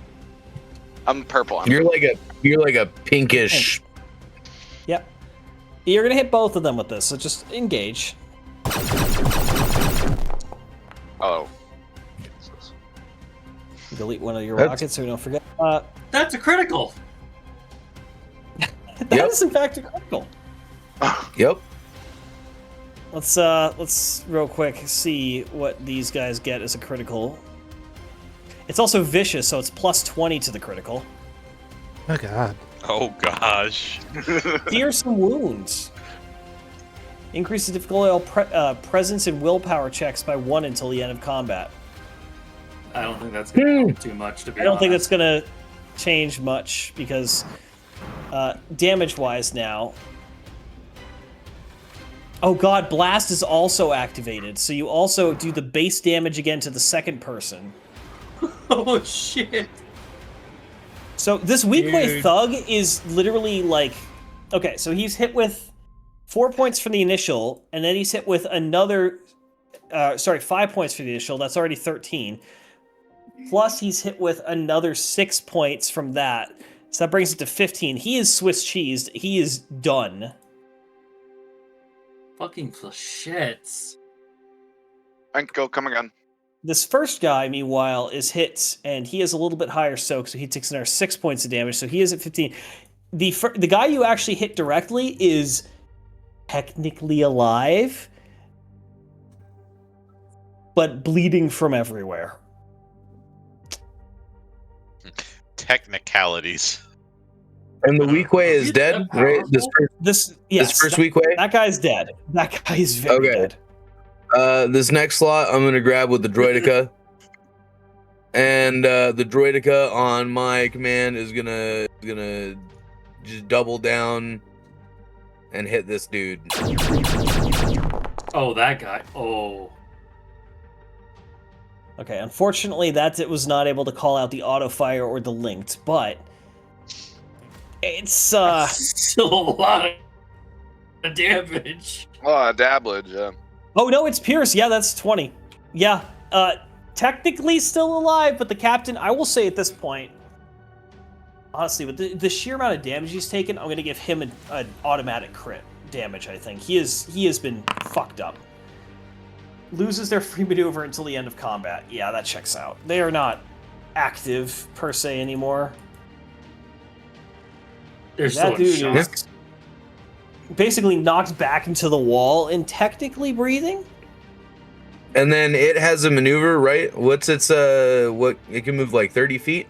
I'm purple. You're like a pinkish. Yep. You're gonna hit both of them with this, so just engage. Oh. Delete one of your That's- rockets so we don't forget. That's a critical. That is in fact a critical. Yep. Let's real quick see what these guys get as a critical. It's also vicious, so it's plus 20 to the critical. Oh god. Oh gosh. Fearsome wounds. Increase the difficulty of presence and willpower checks by 1 until the end of combat. I don't think that's gonna help too much. To be I don't think honest. that's gonna change much because damage-wise now. Oh god, blast is also activated, so you also do the base damage again to the second person. Oh shit. So this weak way Dude. thug is literally like, okay, so he's hit with 4 points for the initial, and then he's hit with another, 5 points for the initial. That's already 13. Plus he's hit with another 6 points from that. So that brings it to 15. He is Swiss cheesed. He is done. Fucking shits. Go, come again. This first guy, meanwhile, is hit, and he has a little bit higher soak, so he takes another 6 points of damage, so he is at 15. The guy you actually hit directly is technically alive, but bleeding from everywhere. Technicalities. And the weak way is Is dead, that right? powerful? This First weak way? That guy's dead. That guy is very Okay. dead. This next slot I'm gonna grab with the droidica. And the droidica on my command is gonna just double down and hit this dude. Oh, that guy. Oh. Okay, unfortunately, it was not able to call out the auto fire or the linked, but it's Still a lot of damage. Oh, dabblage, yeah. Oh no, it's Pierce. Yeah, that's 20. Yeah, technically still alive, but the captain, I will say at this point, honestly, with the sheer amount of damage he's taken, I'm gonna give him an automatic crit damage. I think he has been fucked up. Loses their free maneuver until the end of combat. Yeah, that checks out. They are not active per se anymore. They're That so in dude shock. is basically knocked back into the wall and technically breathing. And then it has a maneuver, right? What's its what it can move like 30 feet?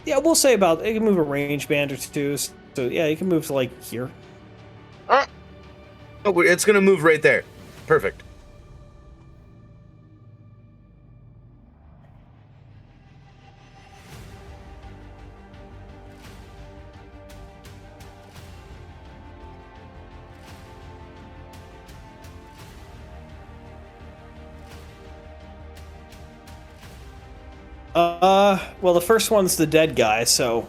Yeah, we'll say about it can move a range band or two. So yeah, you can move to like here. Oh, it's gonna move right there. Perfect. Well, the first one's the dead guy, so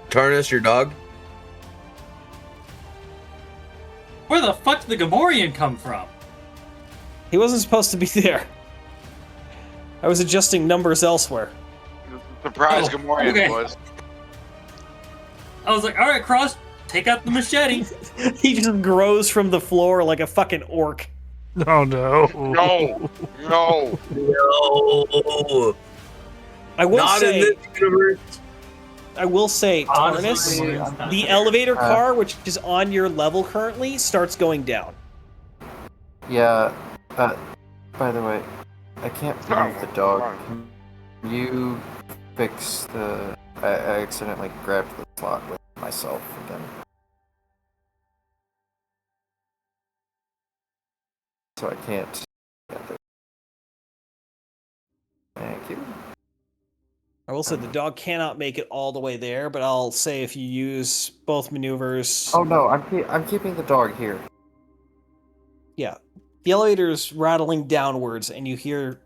Tarnus, your dog. Where the fuck did the Gamorrean come from? he wasn't supposed to be there. I was adjusting numbers elsewhere. Surprise, Oh, Gamorrean okay. boys. I was like, alright, Cross, take out the machete. He just grows from the floor like a fucking orc. Oh no. No, no. No. I will Not in say, this universe. Tarnus, Honestly, the elevator car, which is on your level currently, starts going down. Yeah, by the way, I can't move the dog. Can you fix the... I accidentally grabbed the slot with myself again. So I can't... Thank you. I will say the dog cannot make it all the way there, but I'll say if you use both maneuvers... Oh no, I'm keeping the dog here. Yeah. The elevator's rattling downwards, and you hear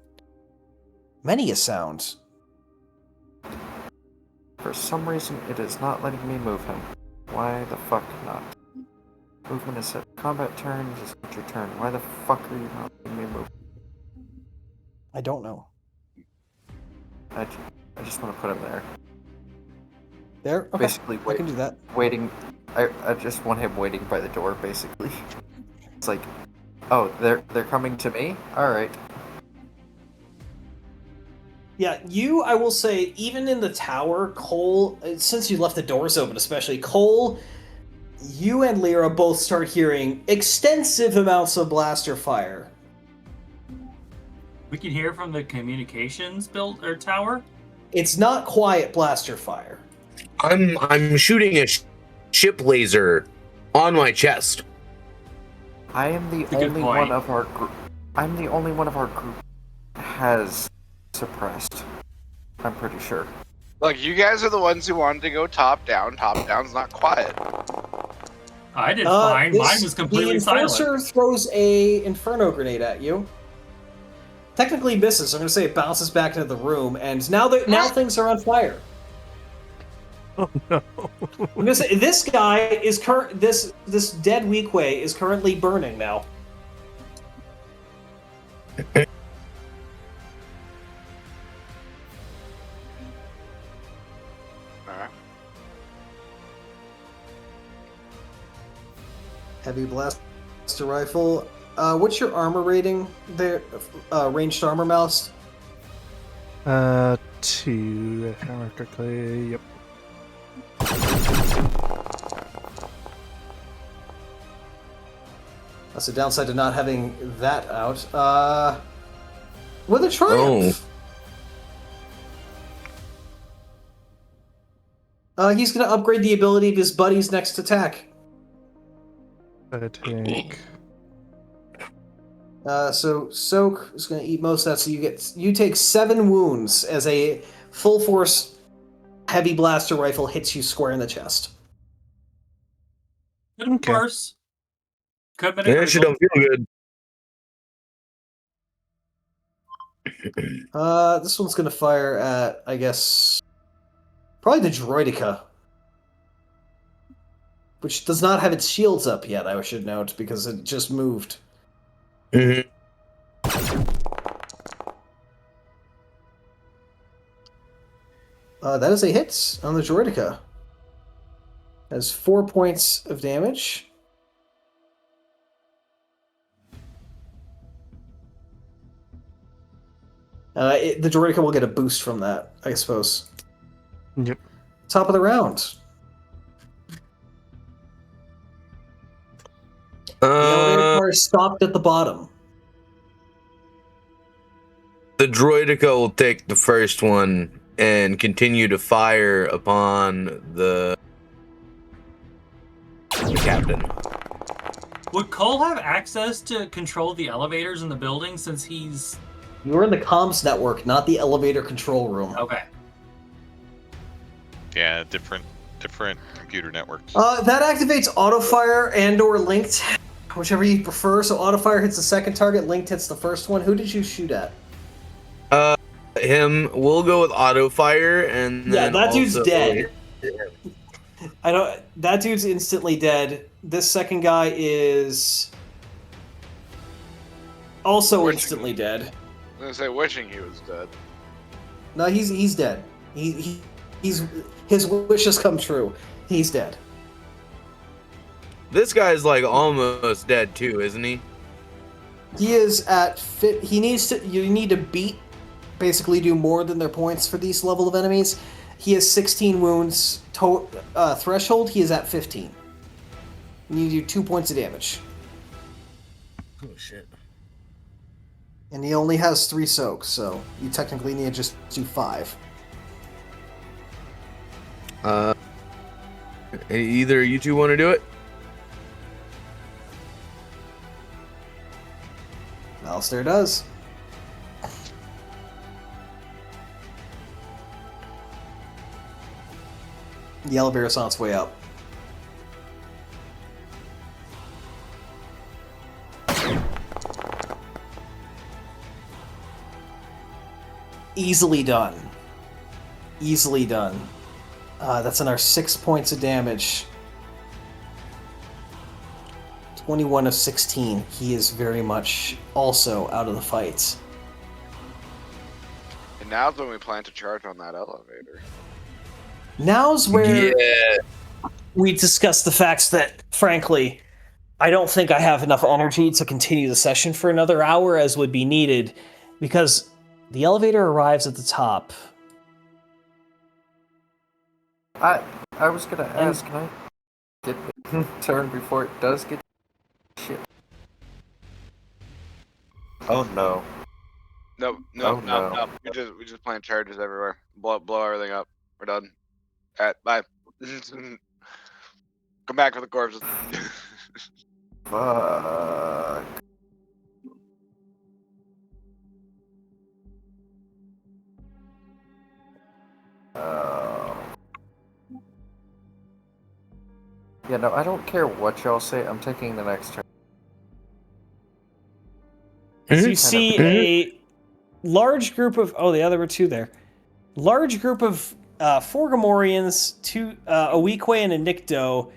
many a sound. For some reason, it is not letting me move him. Why the fuck not? Movement is set. Combat turn, just get your turn. Why the fuck are you not letting me move? I don't know. I just want to put him there. There? Okay. Basically, I can do that. waiting. I just want him waiting by the door, basically. It's like, oh, they're coming to me? Alright. Yeah, I will say, even in the tower, Cole, since you left the doors open especially, Cole, you and Lyra both start hearing extensive amounts of blaster fire. We can hear from the communications tower. It's not quiet blaster fire. I'm shooting a ship laser on my chest. I am the That's a good only point. one of our group. I'm the only one of our group has suppressed. I'm pretty sure. Look, you guys are the ones who wanted to go top down. Top down's not quiet. I did fine. Mine was completely The Enforcer silent. throws a Inferno grenade at you. technically misses. So I'm gonna say it bounces back into the room, and now things are on fire. Oh no. I'm gonna say this guy is this dead Weequay is currently burning now. Alright. Heavy blaster rifle. What's your armor rating there? Ranged armor mouse. 2. If I remember correctly. Yep. That's the downside to not having that out. With a triumph. He's going to upgrade the ability of his buddy's next attack. I take. So Soak is going to eat most of that. So you take 7 wounds as a full force heavy blaster rifle hits you square in the chest. Good, of course. Could have been a That shit don't feel good. This one's going to fire at, I guess, probably the Droidica, which does not have its shields up yet, I should note, because it just moved. Mm-hmm. That is a hit on the Droidica. Has 4 points of damage. The Droidica will get a boost from that, I suppose. Yep. Top of the round. The elevator car is stopped at the bottom. The Droidica will take the first one and continue to fire upon the captain. Would Cole have access to control the elevators in the building since he's... You're in the comms network, not the elevator control room. Okay. Yeah, different computer networks. That activates auto-fire and/or linked, whichever you prefer. So auto-fire hits the second target, linked hits the first one. Who did you shoot at? Him. We'll go with auto fire, and then that dude's also- dead. That dude's instantly dead. This second guy is also instantly dead. I was gonna say wishing he was dead. No, he's dead. He's his wish has come true. He's dead. This guy's like almost dead too, isn't he? He is at fit. He needs to. You need to beat. Basically, do more than their points for these level of enemies. He has 16 wounds threshold. He is at 15. You need to do 2 points of damage. Oh shit. And he only has 3 soaks, so you technically need to just do 5. Either you two want to do it? Alistair does. The elevator's on its way up. Easily done. Easily done. That's in our 6 points of damage. 21 of 16. He is very much also out of the fight. And now's when we plan to charge on that elevator. Now's where we discuss the facts that, frankly, I don't think I have enough energy to continue the session for another hour as would be needed, because the elevator arrives at the top. I was gonna ask, can I get turn before it does get shit? Oh no. No. We just plant charges everywhere. Blow everything up. We're done. Alright, bye. Come back with the corpses. Fuck. Yeah, no, I don't care what y'all say. I'm taking the next turn. So you see large group of the other were 2 there. Large group of 4 Gamorreans, 2 a Weequay and a Nikto,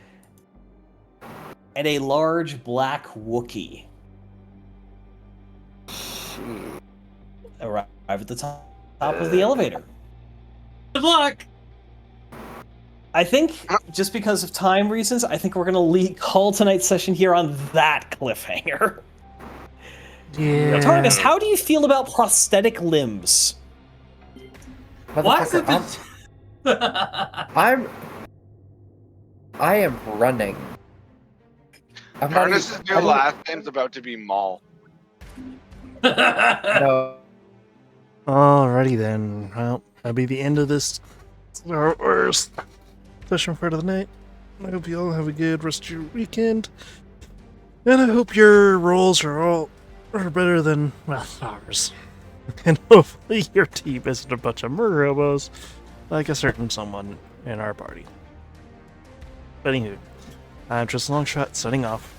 and a large black Wookiee arrive at the top of the elevator. Good luck. I think, just because of time reasons, I think we're going to call tonight's session here on that cliffhanger. Yeah. Targus, how do you feel about prosthetic limbs? Why is it I am running. I'm not Tarnus' even- new I don't- last name's about to be Maul. No. Alrighty then. Well, that'll be the end of this Star Wars session for the night. I hope you all have a good rest of your weekend. And I hope your rolls are better than, well, ours. And hopefully your team isn't a bunch of murder hobos like a certain someone in our party. But anywho, I'm just Longshot signing off.